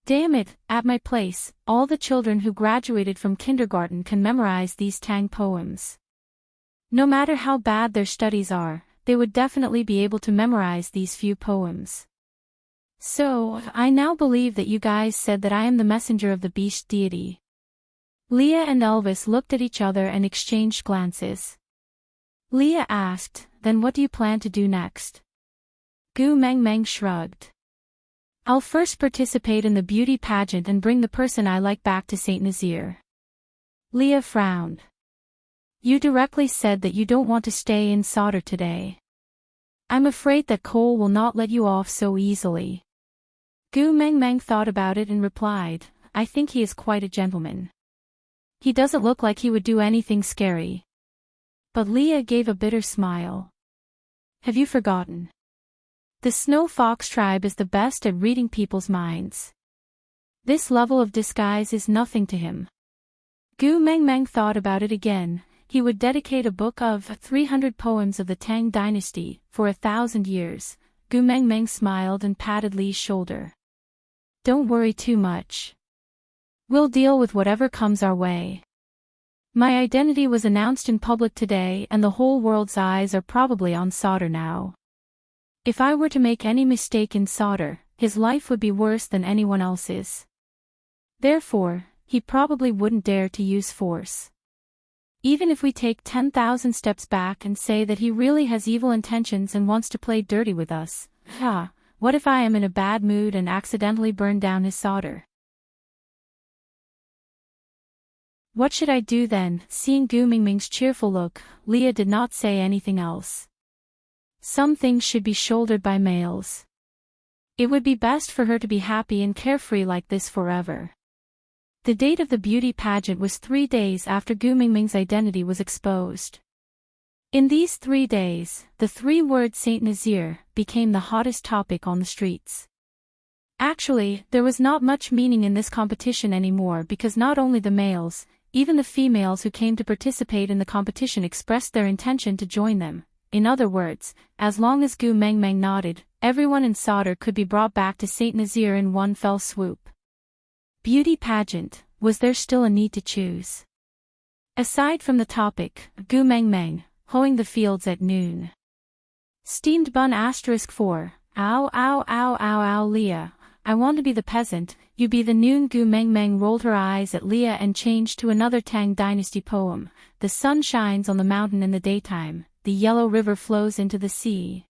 Damn it, at my place, all the children who graduated from kindergarten can memorize these Tang poems. No matter how bad their studies are, they would definitely be able to memorize these few poems. So, I now believe that you guys said that I am the messenger of the beast deity. Leah and Elvis looked at each other and exchanged glances. Leah asked, then what do you plan to do next? Gu Mengmeng shrugged. I'll first participate in the beauty pageant and bring the person I like back to Saint Nazaire. Leah frowned. You directly said that you don't want to stay in Sauter today. I'm afraid that Cole will not let you off so easily. Gu Mengmeng thought about it and replied, I think he is quite a gentleman. He doesn't look like he would do anything scary. But Leah gave a bitter smile. Have you forgotten? The Snow Fox tribe is the best at reading people's minds. This level of disguise is nothing to him. Gu Mengmeng thought about it again. He would dedicate a book of 300 poems of the Tang dynasty for 1,000 years. Gu Mengmeng smiled and patted Li's shoulder. Don't worry too much. We'll deal with whatever comes our way. My identity was announced in public today and the whole world's eyes are probably on Sauter now. If I were to make any mistake in Sauter, his life would be worse than anyone else's. Therefore, he probably wouldn't dare to use force. Even if we take 10,000 steps back and say that he really has evil intentions and wants to play dirty with us, what if I am in a bad mood and accidentally burn down his Sauter? What should I do then? Seeing Gu Mingming's cheerful look, Leah did not say anything else. Some things should be shouldered by males. It would be best for her to be happy and carefree like this forever. The date of the beauty pageant was 3 days after Gu Mingming's identity was exposed. In these 3 days, the 3-word Saint Nazaire became the hottest topic on the streets. Actually, there was not much meaning in this competition anymore because not only the males, even the females who came to participate in the competition expressed their intention to join them. In other words, as long as Gu Mengmeng nodded, everyone in Sauter could be brought back to Saint Nazaire in one fell swoop. Beauty pageant, was there still a need to choose? Aside from the topic, Gu Mengmeng, hoeing the fields at noon. Steamed bun *4, ow ow ow ow ow Leah, I want to be the peasant, you be the noon. Gu Mengmeng rolled her eyes at Leah and changed to another Tang dynasty poem. The sun shines on the mountain in the daytime, the yellow river flows into the sea.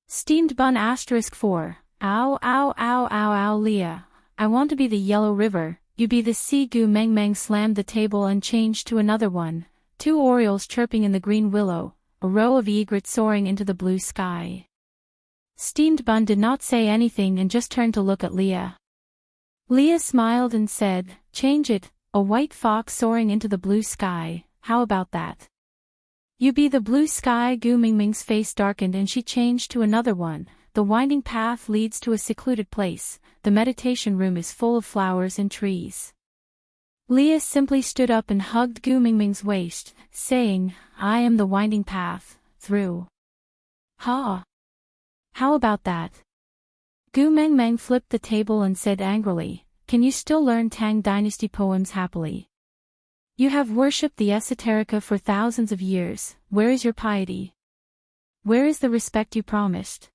Steamed bun *4, ow ow ow ow ow Leah, I want to be the yellow river, you be the sea. Gu Mengmeng slammed the table and changed to another one. 2 orioles chirping in the green willow, a row of egrets soaring into the blue sky. Steamed bun did not say anything and just turned to look at Leah. Leah smiled and said, change it, a white fox soaring into the blue sky, how about that? You be the blue sky. Gu Mingming's face darkened and she changed to another one. The winding path leads to a secluded place, the meditation room is full of flowers and trees. Leah simply stood up and hugged Gu Mingming's waist, saying, I am the winding path, through. Ha! How about that? Gu Mengmeng flipped the table and said angrily, can you still learn Tang dynasty poems happily? You have worshipped the esoterica for thousands of years, where is your piety? Where is the respect you promised?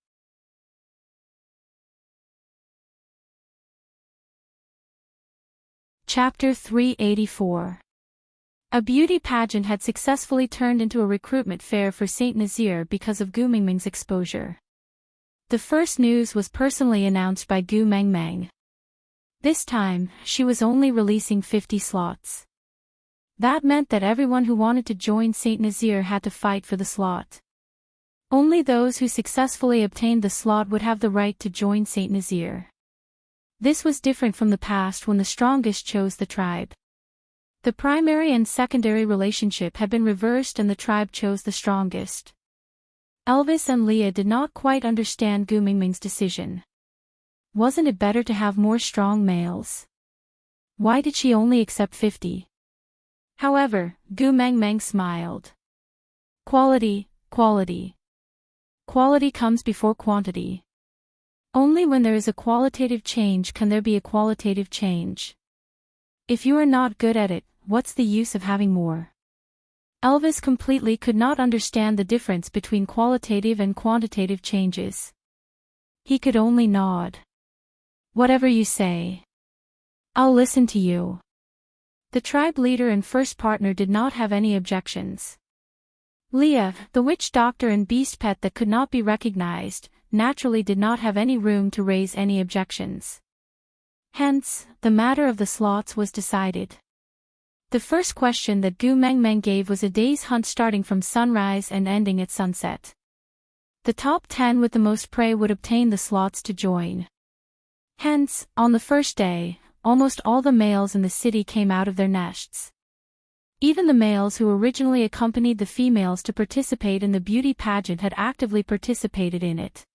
Chapter 384. A beauty pageant had successfully turned into a recruitment fair for Saint Nazaire because of Gu Mingming's exposure. The first news was personally announced by Gu Mengmeng. This time, she was only releasing 50 slots. That meant that everyone who wanted to join Saint Nazaire had to fight for the slot. Only those who successfully obtained the slot would have the right to join Saint Nazaire. This was different from the past when the strongest chose the tribe. The primary and secondary relationship had been reversed and the tribe chose the strongest. Elvis and Leah did not quite understand Gu Mingming's decision. Wasn't it better to have more strong males? Why did she only accept 50? However, Gu Mengmeng smiled. Quality, quality. Quality comes before quantity. Only when there is a qualitative change can there be a qualitative change. If you are not good at it, what's the use of having more? Elvis completely could not understand the difference between qualitative and quantitative changes. He could only nod. Whatever you say. I'll listen to you. The tribe leader and first partner did not have any objections. Leah, the witch doctor and beast pet that could not be recognized, naturally did not have any room to raise any objections. Hence, the matter of the slots was decided. The first question that Gu Mengmeng gave was a day's hunt starting from sunrise and ending at sunset. The top 10 with the most prey would obtain the slots to join. Hence, on the first day, almost all the males in the city came out of their nests. Even the males who originally accompanied the females to participate in the beauty pageant had actively participated in it.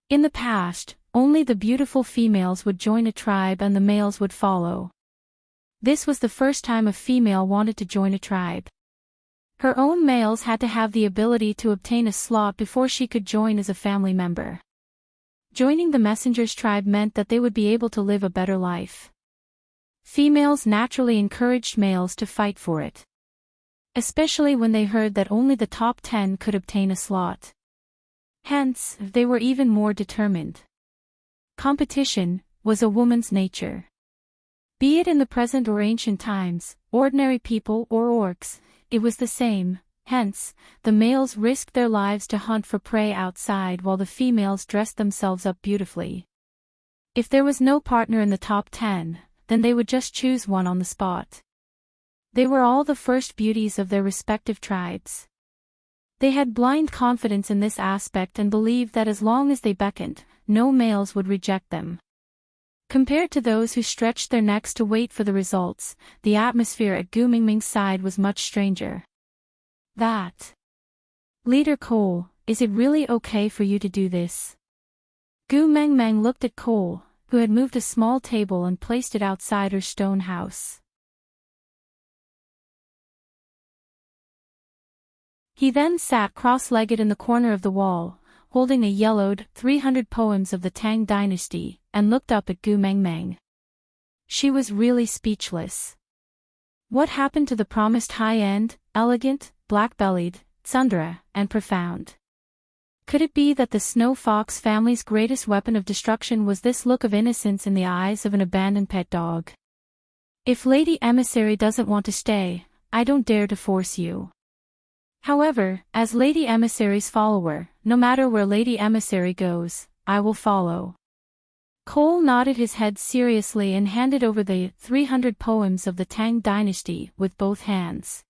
In the past, only the beautiful females would join a tribe and the males would follow. This was the first time a female wanted to join a tribe. Her own males had to have the ability to obtain a slot before she could join as a family member. Joining the messenger's tribe meant that they would be able to live a better life. Females naturally encouraged males to fight for it. Especially when they heard that only the top 10 could obtain a slot. Hence, they were even more determined. Competition was a woman's nature. Be it in the present or ancient times, ordinary people or orcs, it was the same. Hence, the males risked their lives to hunt for prey outside while the females dressed themselves up beautifully. If there was no partner in the top 10, then they would just choose one on the spot. They were all the first beauties of their respective tribes. They had blind confidence in this aspect and believed that as long as they beckoned, no males would reject them. Compared to those who stretched their necks to wait for the results, the atmosphere at Gu Mingming's side was much stranger. That. Leader Cole, is it really okay for you to do this? Gu Mengmeng looked at Cole, who had moved a small table and placed it outside her stone house. He then sat cross-legged in the corner of the wall, holding a yellowed 300 poems of the Tang dynasty, and looked up at Gu Mengmeng. She was really speechless. What happened to the promised high-end, elegant, black-bellied, tsundere, and profound? Could it be that the Snow Fox family's greatest weapon of destruction was this look of innocence in the eyes of an abandoned pet dog? If Lady Emissary doesn't want to stay, I don't dare to force you. However, as Lady Emissary's follower, no matter where Lady Emissary goes, I will follow. Cole nodded his head seriously and handed over the 300 poems of the Tang dynasty with both hands.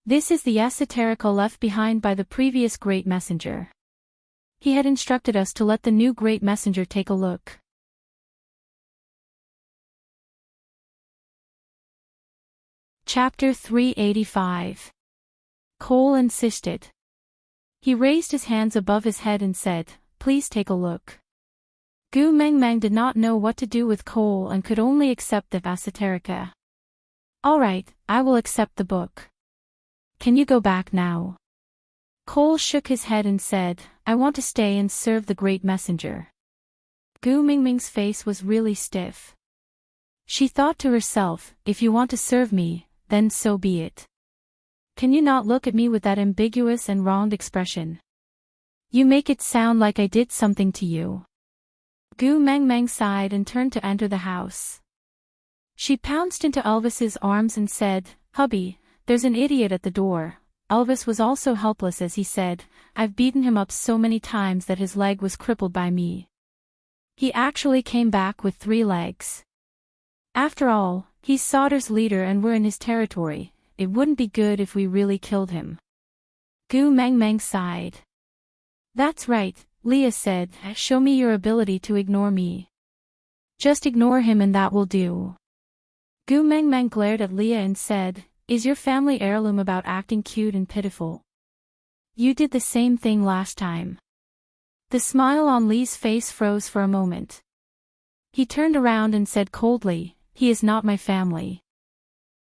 This is the esoterica left behind by the previous great messenger. He had instructed us to let the new great messenger take a look. Chapter 385. Cole insisted. He raised his hands above his head and said, "Please take a look." Gu Mengmeng did not know what to do with Cole and could only accept the esoterica. "All right, I will accept the book. Can you go back now?" Cole shook his head and said, "I want to stay and serve the great messenger." Gu Mingming's face was really stiff. She thought to herself, if you want to serve me, then so be it. Can you not look at me with that ambiguous and wronged expression? You make it sound like I did something to you. Gu Mengmeng sighed and turned to enter the house. She pounced into Elvis's arms and said, "Hubby, there's an idiot at the door." Elvis was also helpless as he said, "I've beaten him up so many times that his leg was crippled by me. He actually came back with 3 legs. After all, he's Sauter's leader and we're in his territory. It wouldn't be good if we really killed him." Gu Mengmeng sighed. "That's right," Leah said, "show me your ability to ignore me. Just ignore him and that will do." Gu Mengmeng glared at Leah and said, "Is your family heirloom about acting cute and pitiful? You did the same thing last time." The smile on Lee's face froze for a moment. He turned around and said coldly, "He is not my family."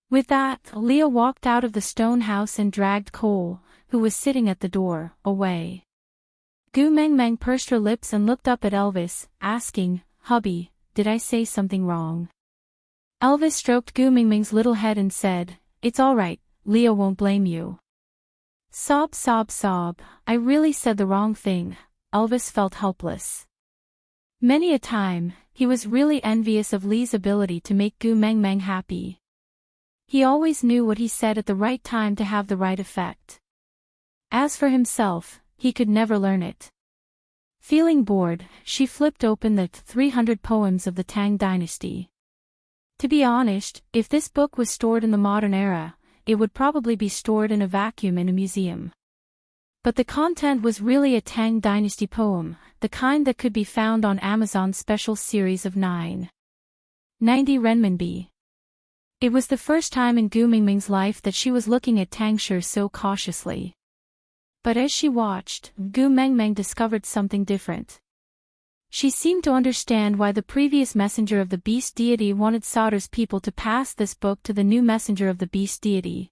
With that, Leah walked out of the stone house and dragged Cole, who was sitting at the door, away. Gu Mengmeng pursed her lips and looked up at Elvis, asking, "Hubby, did I say something wrong?" Elvis stroked Gu Mingming's little head and said, "It's all right, Leah won't blame you." Sob, sob, sob, "I really said the wrong thing." Elvis felt helpless. Many a time, he was really envious of Lee's ability to make Gu Mengmeng happy. He always knew what he said at the right time to have the right effect. As for himself, he could never learn it. Feeling bored, she flipped open the 300 poems of the Tang dynasty. To be honest, if this book was stored in the modern era, it would probably be stored in a vacuum in a museum. But the content was really a Tang dynasty poem, the kind that could be found on Amazon's special series of 9.90 renminbi. It was the first time in Gu Mingming's life that she was looking at Tang Shi so cautiously. But as she watched, Gu Mengmeng discovered something different. She seemed to understand why the previous messenger of the beast deity wanted Sauter's people to pass this book to the new messenger of the beast deity.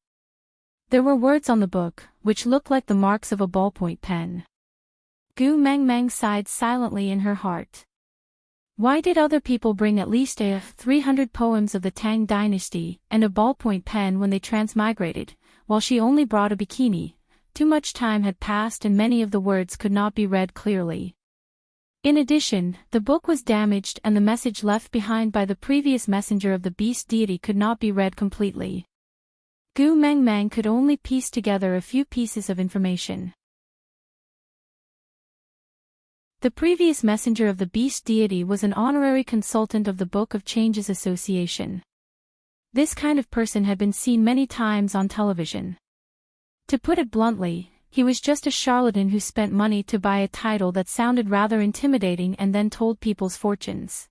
There were words on the book, which looked like the marks of a ballpoint pen. Gu Mengmeng sighed silently in her heart. Why did other people bring at least 300 poems of the Tang dynasty and a ballpoint pen when they transmigrated, while she only brought a bikini? Too much time had passed and many of the words could not be read clearly. In addition, the book was damaged and the message left behind by the previous messenger of the beast deity could not be read completely. Gu Mengmeng could only piece together a few pieces of information. The previous messenger of the beast deity was an honorary consultant of the Book of Changes Association. This kind of person had been seen many times on television. To put it bluntly, he was just a charlatan who spent money to buy a title that sounded rather intimidating and then told people's fortunes.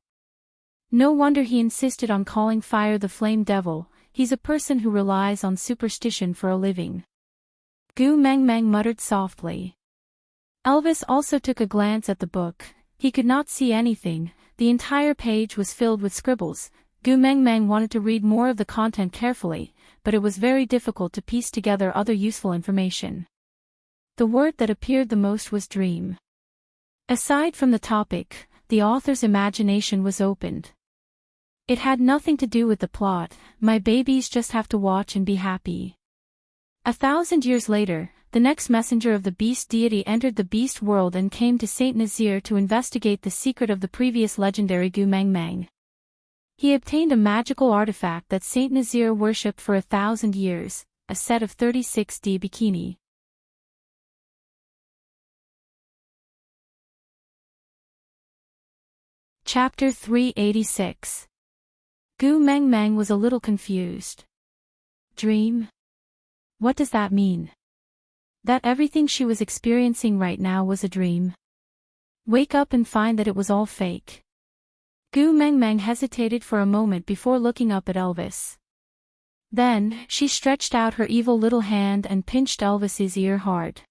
No wonder he insisted on calling fire the flame devil. He's a person who relies on superstition for a living. Gu Mengmeng muttered softly. Elvis also took a glance at the book. He could not see anything. The entire page was filled with scribbles. Gu Mengmeng wanted to read more of the content carefully, but it was very difficult to piece together other useful information. The word that appeared the most was dream. Aside from the topic, the author's imagination was opened. It had nothing to do with the plot. My babies just have to watch and be happy. 1,000 years later, the next messenger of the beast deity entered the beast world and came to Saint Nazir to investigate the secret of the previous legendary Gu Mengmeng. He obtained a magical artifact that Saint Nazir worshipped for 1,000 years, a set of 36D bikini. Chapter 386. Gu Mengmeng was a little confused. Dream? What does that mean? That everything she was experiencing right now was a dream? Wake up and find that it was all fake. Gu Mengmeng hesitated for a moment before looking up at Elvis. Then, she stretched out her evil little hand and pinched Elvis's ear hard.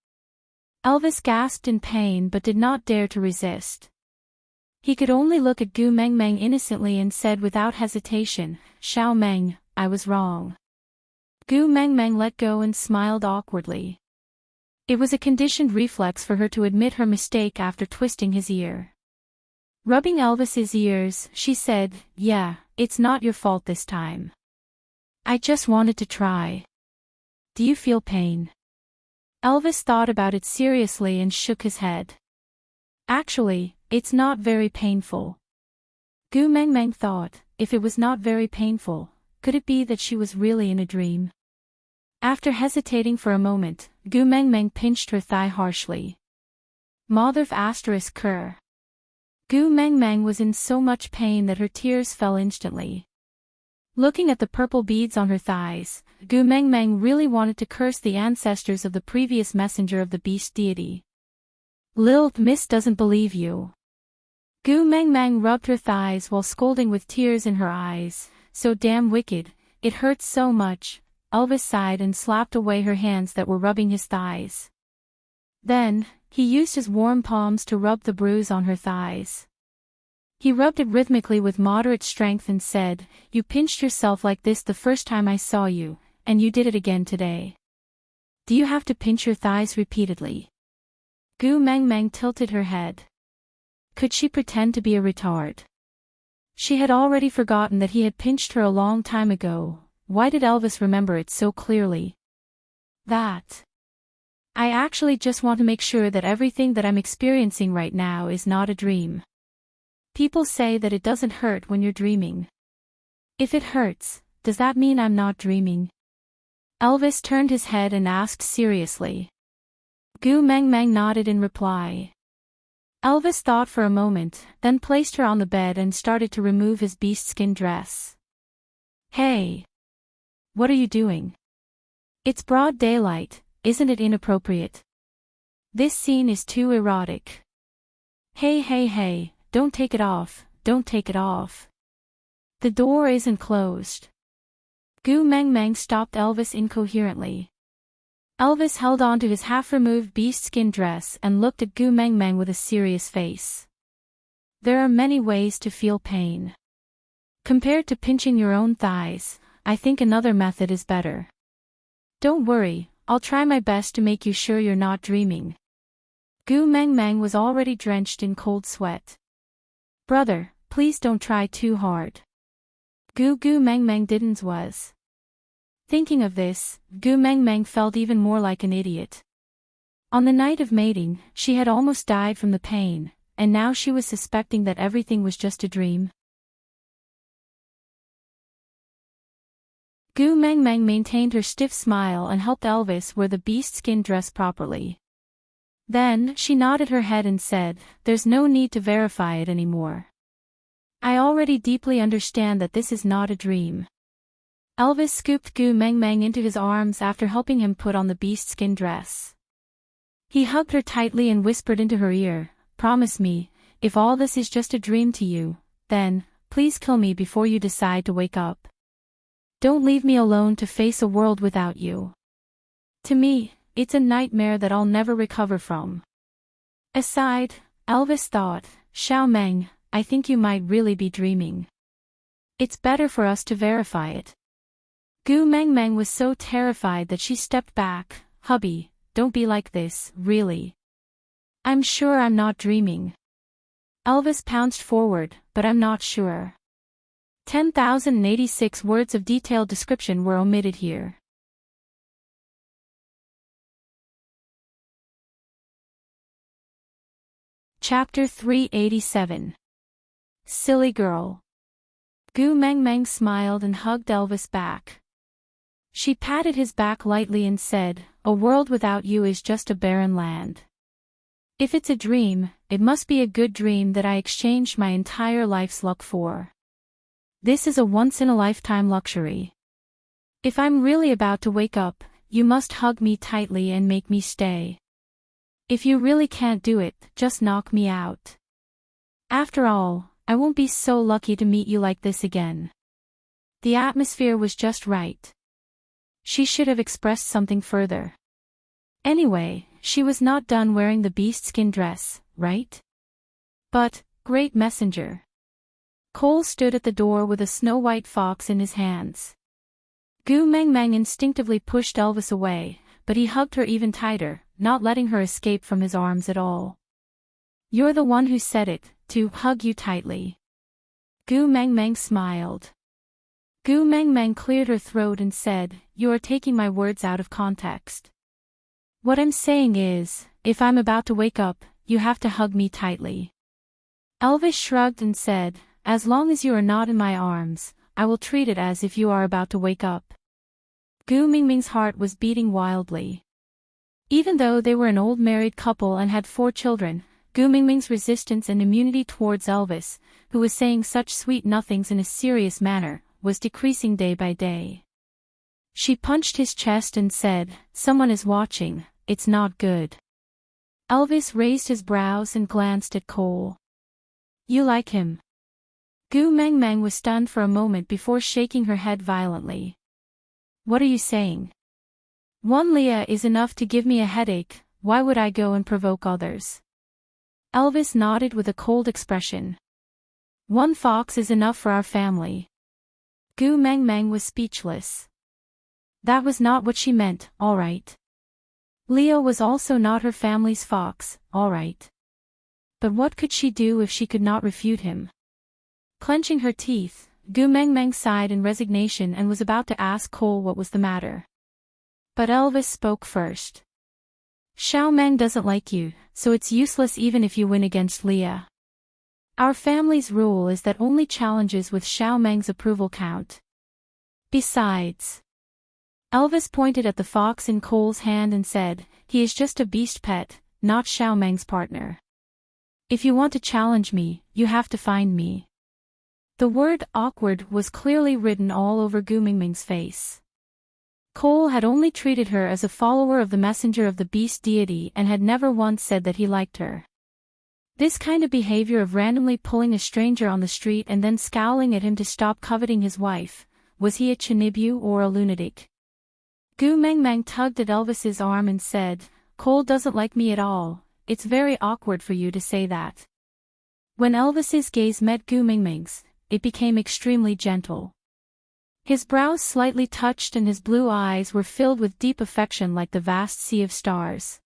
Elvis gasped in pain but did not dare to resist. He could only look at Gu Mengmeng innocently and said without hesitation, "Xiao Meng, I was wrong." Gu Mengmeng let go and smiled awkwardly. It was a conditioned reflex for her to admit her mistake after twisting his ear. Rubbing Elvis's ears, she said, "Yeah, it's not your fault this time. I just wanted to try. Do you feel pain?" Elvis thought about it seriously and shook his head. "Actually, it's not very painful." Gu Mengmeng thought, if it was not very painful, could it be that she was really in a dream? After hesitating for a moment, Gu Mengmeng pinched her thigh harshly. Motherf asterisk cur. Gu Mengmeng was in so much pain that her tears fell instantly. Looking at the purple beads on her thighs, Gu Mengmeng really wanted to curse the ancestors of the previous messenger of the beast deity. "Lil Miss doesn't believe you." Gu Mengmeng rubbed her thighs while scolding with tears in her eyes. "So damn wicked, it hurts so much." Elvis sighed and slapped away her hands that were rubbing his thighs. Then, he used his warm palms to rub the bruise on her thighs. He rubbed it rhythmically with moderate strength and said, "You pinched yourself like this the first time I saw you, and you did it again today. Do you have to pinch your thighs repeatedly?" Gu Mengmeng tilted her head. Could she pretend to be a retard? She had already forgotten that he had pinched her a long time ago. Why did Elvis remember it so clearly? "That. I actually just want to make sure that everything that I'm experiencing right now is not a dream. People say that it doesn't hurt when you're dreaming. If it hurts, does that mean I'm not dreaming?" Elvis turned his head and asked seriously. Gu Mengmeng nodded in reply. Elvis thought for a moment, then placed her on the bed and started to remove his beast-skin dress. "Hey! What are you doing? It's broad daylight, isn't it inappropriate? This scene is too erotic. Hey, don't take it off, don't take it off. The door isn't closed." Gu Meng Meng stopped Elvis incoherently. Elvis held on to his half-removed beast skin dress and looked at Gu Meng Meng with a serious face. There are many ways to feel pain. Compared to pinching your own thighs, I think another method is better. Don't worry, I'll try my best to make you sure you're not dreaming. Gu Meng Meng was already drenched in cold sweat. Brother, please don't try too hard. Gu Meng Meng didn't was. Thinking of this, Gu Meng Meng felt even more like an idiot. On the night of mating, she had almost died from the pain, and now she was suspecting that everything was just a dream. Gu Meng Meng maintained her stiff smile and helped Elvis wear the beast skin dress properly. Then, she nodded her head and said, "There's no need to verify it anymore. I already deeply understand that this is not a dream." Elvis scooped Gu Meng Meng into his arms after helping him put on the beast skin dress. He hugged her tightly and whispered into her ear, "Promise me, if all this is just a dream to you, then, please kill me before you decide to wake up. Don't leave me alone to face a world without you. To me, it's a nightmare that I'll never recover from." Aside, Elvis thought, "Xiao Meng, I think you might really be dreaming. It's better for us to verify it." Gu Meng Meng was so terrified that she stepped back. "Hubby, don't be like this, really. I'm sure I'm not dreaming." Elvis pounced forward, "But I'm not sure." 10,086 words of detailed description were omitted here. Chapter 387. Silly Girl. Gu Meng Meng smiled and hugged Elvis back. She patted his back lightly and said, "A world without you is just a barren land. If it's a dream, it must be a good dream that I exchanged my entire life's luck for. This is a once-in-a-lifetime luxury. If I'm really about to wake up, you must hug me tightly and make me stay. If you really can't do it, just knock me out. After all, I won't be so lucky to meet you like this again." The atmosphere was just right. She should have expressed something further. Anyway, she was not done wearing the beast skin dress, right? But, great messenger. Cole stood at the door with a snow-white fox in his hands. Gu Meng Meng instinctively pushed Elvis away, but he hugged her even tighter, not letting her escape from his arms at all. "You're the one who said it, to hug you tightly." Gu Meng Meng smiled. Gu Meng Meng cleared her throat and said, "You are taking my words out of context. What I'm saying is, if I'm about to wake up, you have to hug me tightly." Elvis shrugged and said, "As long as you are not in my arms, I will treat it as if you are about to wake up." Gu Meng Meng's heart was beating wildly. Even though they were an old married couple and had 4 children, Gu Meng Meng's resistance and immunity towards Elvis, who was saying such sweet nothings in a serious manner, was decreasing day by day. She punched his chest and said, "Someone is watching, it's not good." Elvis raised his brows and glanced at Cole. "You like him?" Gu Meng Meng was stunned for a moment before shaking her head violently. "What are you saying? One Leah is enough to give me a headache, why would I go and provoke others?" Elvis nodded with a cold expression. "One fox is enough for our family." Gu Meng Meng was speechless. That was not what she meant, all right. Leo was also not her family's fox, all right. But what could she do if she could not refute him? Clenching her teeth, Gu Meng Meng sighed in resignation and was about to ask Cole what was the matter. But Elvis spoke first. "Xiao Meng doesn't like you, so it's useless even if you win against Leah. Our family's rule is that only challenges with Xiao Meng's approval count. Besides..." Elvis pointed at the fox in Cole's hand and said, "He is just a beast pet, not Xiao Meng's partner. If you want to challenge me, you have to find me." The word "awkward" was clearly written all over Gu Meng Meng's face. Cole had only treated her as a follower of the messenger of the beast deity and had never once said that he liked her. This kind of behavior of randomly pulling a stranger on the street and then scowling at him to stop coveting his wife, Was he a Chinibu or a lunatic? Gu Mengmeng tugged at Elvis's arm and said, Cole doesn't like me at all. It's very awkward for you to say that. When Elvis's gaze met Gu Mengmeng's, it became extremely gentle. His brows slightly touched and his blue eyes were filled with deep affection like the vast sea of stars.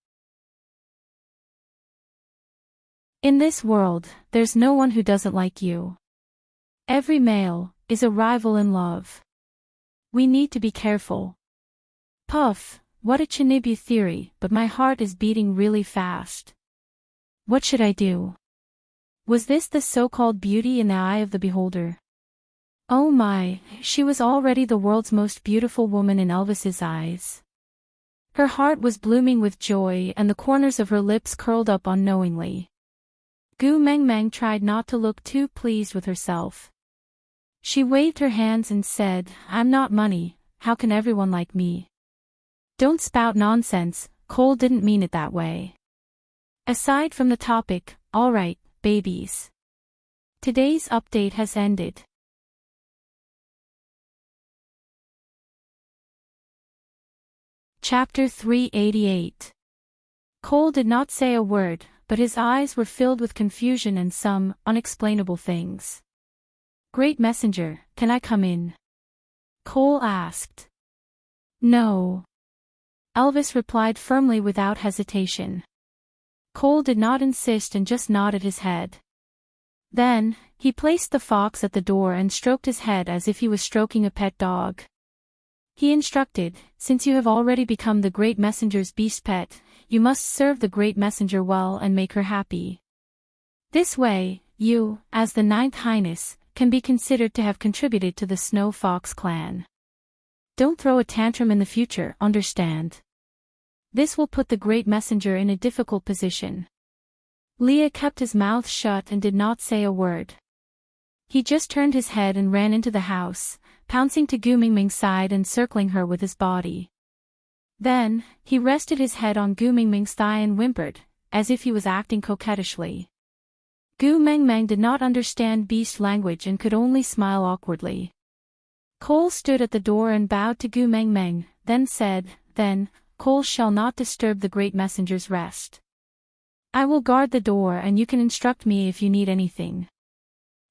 In this world, there's no one who doesn't like you. Every male is a rival in love. We need to be careful. Puff, what a Chinibu theory, but my heart is beating really fast. What should I do? Was this the so-called beauty in the eye of the beholder? Oh my, she was already the world's most beautiful woman in Elvis's eyes. Her heart was blooming with joy and the corners of her lips curled up unknowingly. Gu Mengmeng tried not to look too pleased with herself. She waved her hands and said, I'm not money, how can everyone like me? Don't spout nonsense, Cole didn't mean it that way. Aside from the topic, alright, babies. Today's update has ended. Chapter 388. Cole did not say a word, but his eyes were filled with confusion and some unexplainable things. Great Messenger, can I come in? Cole asked. No. Elvis replied firmly without hesitation. Cole did not insist and just nodded his head. Then, he placed the fox at the door and stroked his head as if he was stroking a pet dog. He instructed, since you have already become the Great Messenger's beast pet, you must serve the Great Messenger well and make her happy. This way, you, as the Ninth Highness, can be considered to have contributed to the Snow Fox clan. Don't throw a tantrum in the future, understand? This will put the Great Messenger in a difficult position. Leah kept his mouth shut and did not say a word. He just turned his head and ran into the house, pouncing to Gu Mingming's side and circling her with his body. Then, he rested his head on Gu Mingming's thigh and whimpered, as if he was acting coquettishly. Gu Mengmeng did not understand beast language and could only smile awkwardly. Cole stood at the door and bowed to Gu Mengmeng, then said, Then, Cole shall not disturb the Great Messenger's rest. I will guard the door and you can instruct me if you need anything.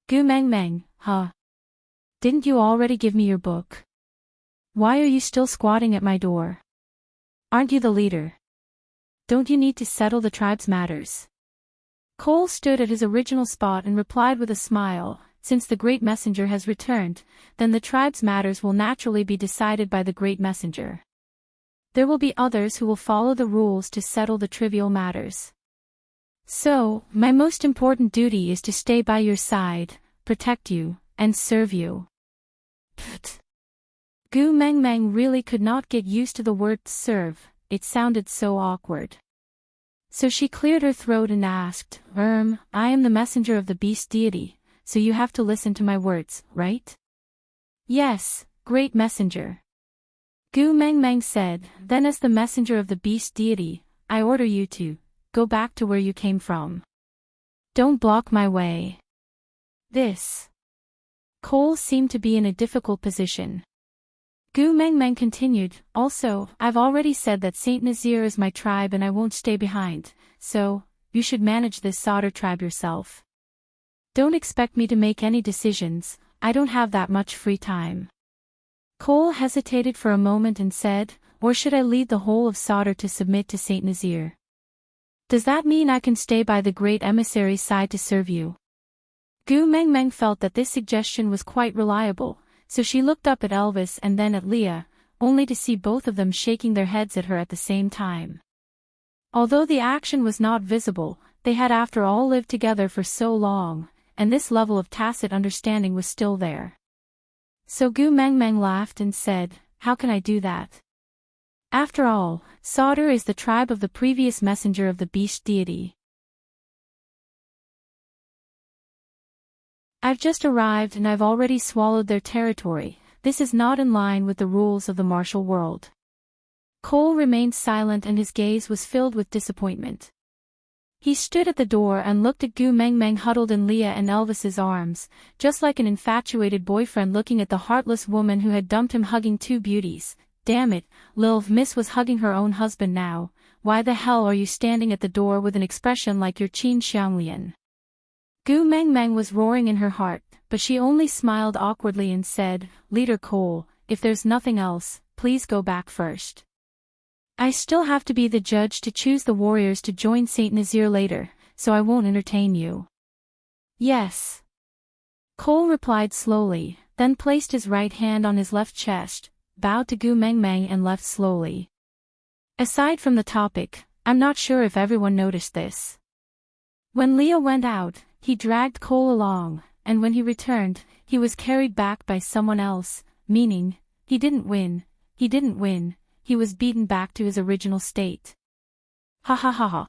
Gu Mengmeng, huh? Didn't you already give me your book? Why are you still squatting at my door? Aren't you the leader? Don't you need to settle the tribe's matters? Cole stood at his original spot and replied with a smile, Since the Great Messenger has returned, then the tribe's matters will naturally be decided by the Great Messenger. There will be others who will follow the rules to settle the trivial matters. So, my most important duty is to stay by your side, protect you, and serve you. Pfft. Gu Mengmeng really could not get used to the word serve, it sounded so awkward. So she cleared her throat and asked, I am the messenger of the beast deity, so you have to listen to my words, right? Yes, Great Messenger. Gu Mengmeng said, Then as the messenger of the beast deity, I order you to go back to where you came from. Don't block my way. This. Cole seemed to be in a difficult position. Gu Mengmeng continued, Also, I've already said that Saint Nazir is my tribe and I won't stay behind, so, you should manage this Sauter tribe yourself. Don't expect me to make any decisions, I don't have that much free time. Cole hesitated for a moment and said, Or should I lead the whole of Sauter to submit to Saint Nazir? Does that mean I can stay by the great emissary's side to serve you? Gu Mengmeng felt that this suggestion was quite reliable, so she looked up at Elvis and then at Leah, only to see both of them shaking their heads at her at the same time. Although the action was not visible, they had after all lived together for so long, and this level of tacit understanding was still there. So Gu Mengmeng laughed and said, How can I do that? After all, Sauter is the tribe of the previous messenger of the beast deity. I've just arrived and I've already swallowed their territory, this is not in line with the rules of the martial world. Cole remained silent and his gaze was filled with disappointment. He stood at the door and looked at Gu Meng Meng huddled in Leah and Elvis's arms, just like an infatuated boyfriend looking at the heartless woman who had dumped him hugging two beauties. Damn it, Miss was hugging her own husband now. Why the hell are you standing at the door with an expression like you're Qin Xianglian? Gu Meng Meng was roaring in her heart, but she only smiled awkwardly and said, Leader Cole, if there's nothing else, please go back first. I still have to be the judge to choose the warriors to join Saint Nazir later, so I won't entertain you. Yes. Cole replied slowly, then placed his right hand on his left chest, bowed to Gu Meng Meng and left slowly. Aside from the topic, I'm not sure if everyone noticed this. When Leah went out, he dragged Cole along, and when he returned, he was carried back by someone else, meaning, he didn't win, he was beaten back to his original state. Ha ha ha ha.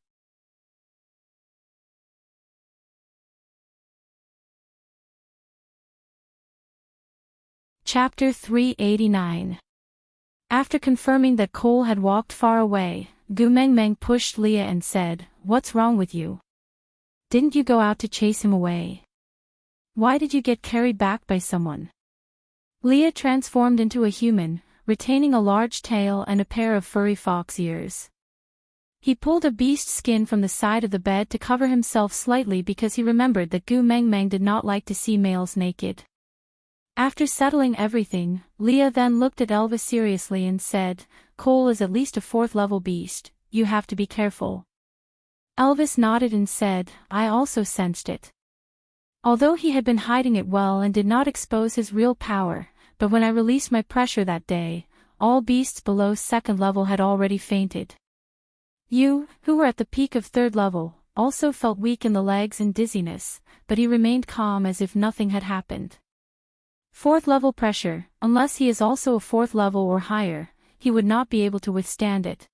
Chapter 389. After confirming that Cole had walked far away, Gu Meng Meng pushed Leah and said, What's wrong with you? Didn't you go out to chase him away? Why did you get carried back by someone? Leah transformed into a human, retaining a large tail and a pair of furry fox ears. He pulled a beast skin from the side of the bed to cover himself slightly because he remembered that Gu Meng Meng did not like to see males naked. After settling everything, Leah then looked at Elvis seriously and said, Cole is at least a 4th level beast, you have to be careful. Elvis nodded and said, I also sensed it. Although he had been hiding it well and did not expose his real power, but when I released my pressure that day, all beasts below 2nd level had already fainted. You, who were at the peak of 3rd level, also felt weak in the legs and dizziness, but he remained calm as if nothing had happened. 4th level pressure, unless he is also a 4th level or higher, he would not be able to withstand it.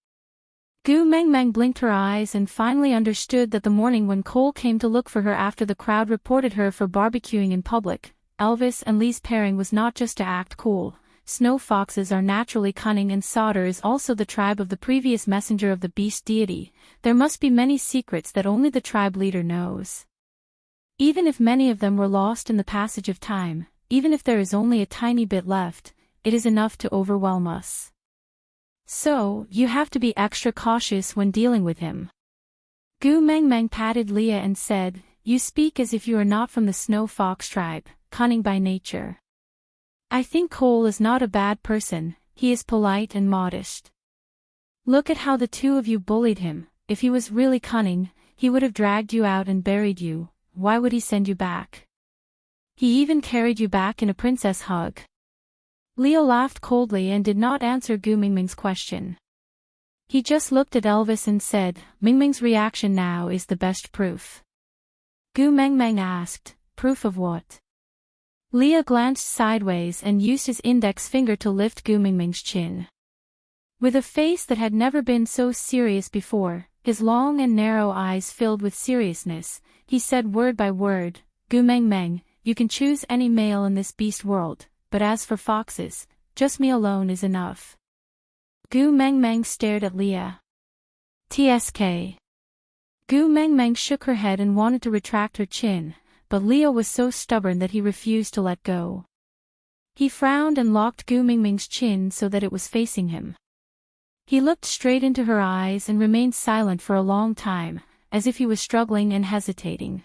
Gu Meng Meng blinked her eyes and finally understood that the morning when Cole came to look for her after the crowd reported her for barbecuing in public, Elvis and Lee's pairing was not just to act cool. Snow foxes are naturally cunning and Sauter is also the tribe of the previous messenger of the beast deity. There must be many secrets that only the tribe leader knows. Even if many of them were lost in the passage of time, even if there is only a tiny bit left, it is enough to overwhelm us. So, you have to be extra cautious when dealing with him. Gu Meng Meng patted Leah and said, You speak as if you are not from the Snow Fox tribe, cunning by nature. I think Cole is not a bad person, he is polite and modest. Look at how the two of you bullied him. If he was really cunning, he would have dragged you out and buried you. Why would he send you back? He even carried you back in a princess hug. Leo laughed coldly and did not answer Gu Mingming's question. He just looked at Elvis and said, Mingming's reaction now is the best proof. Gu Mengmeng asked, Proof of what? Leo glanced sideways and used his index finger to lift Gu Mingming's chin. With a face that had never been so serious before, his long and narrow eyes filled with seriousness, he said word by word, Gu Mengmeng, you can choose any male in this beast world, but as for foxes, just me alone is enough. Gu Mengmeng stared at Leah. TSK. Gu Mengmeng shook her head and wanted to retract her chin, but Leo was so stubborn that he refused to let go. He frowned and locked Gu Mingming's chin so that it was facing him. He looked straight into her eyes and remained silent for a long time, as if he was struggling and hesitating.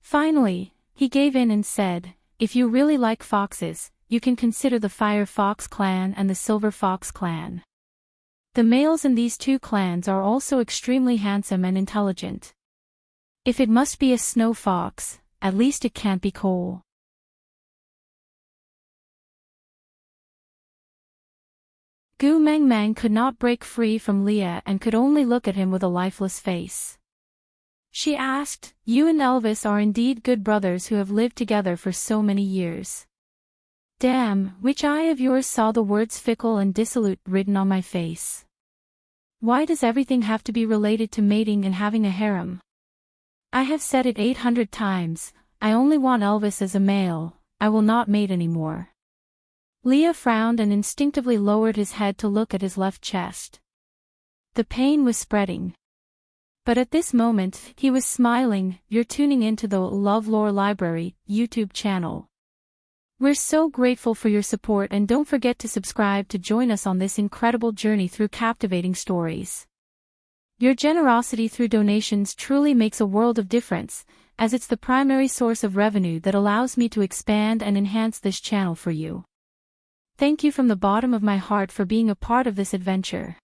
Finally, he gave in and said, If you really like foxes, you can consider the Fire Fox clan and the Silver Fox clan. The males in these two clans are also extremely handsome and intelligent. If it must be a snow fox, at least it can't be Cole. Gu Mengmeng could not break free from Leah and could only look at him with a lifeless face. She asked, You and Elvis are indeed good brothers who have lived together for so many years. Damn, which eye of yours saw the words fickle and dissolute written on my face? Why does everything have to be related to mating and having a harem? I have said it 800 times, I only want Elvis as a male, I will not mate anymore. Leah frowned and instinctively lowered his head to look at his left chest. The pain was spreading. But at this moment, he was smiling. You're tuning into the LoveLore Library YouTube channel. We're so grateful for your support, and don't forget to subscribe to join us on this incredible journey through captivating stories. Your generosity through donations truly makes a world of difference, as it's the primary source of revenue that allows me to expand and enhance this channel for you. Thank you from the bottom of my heart for being a part of this adventure.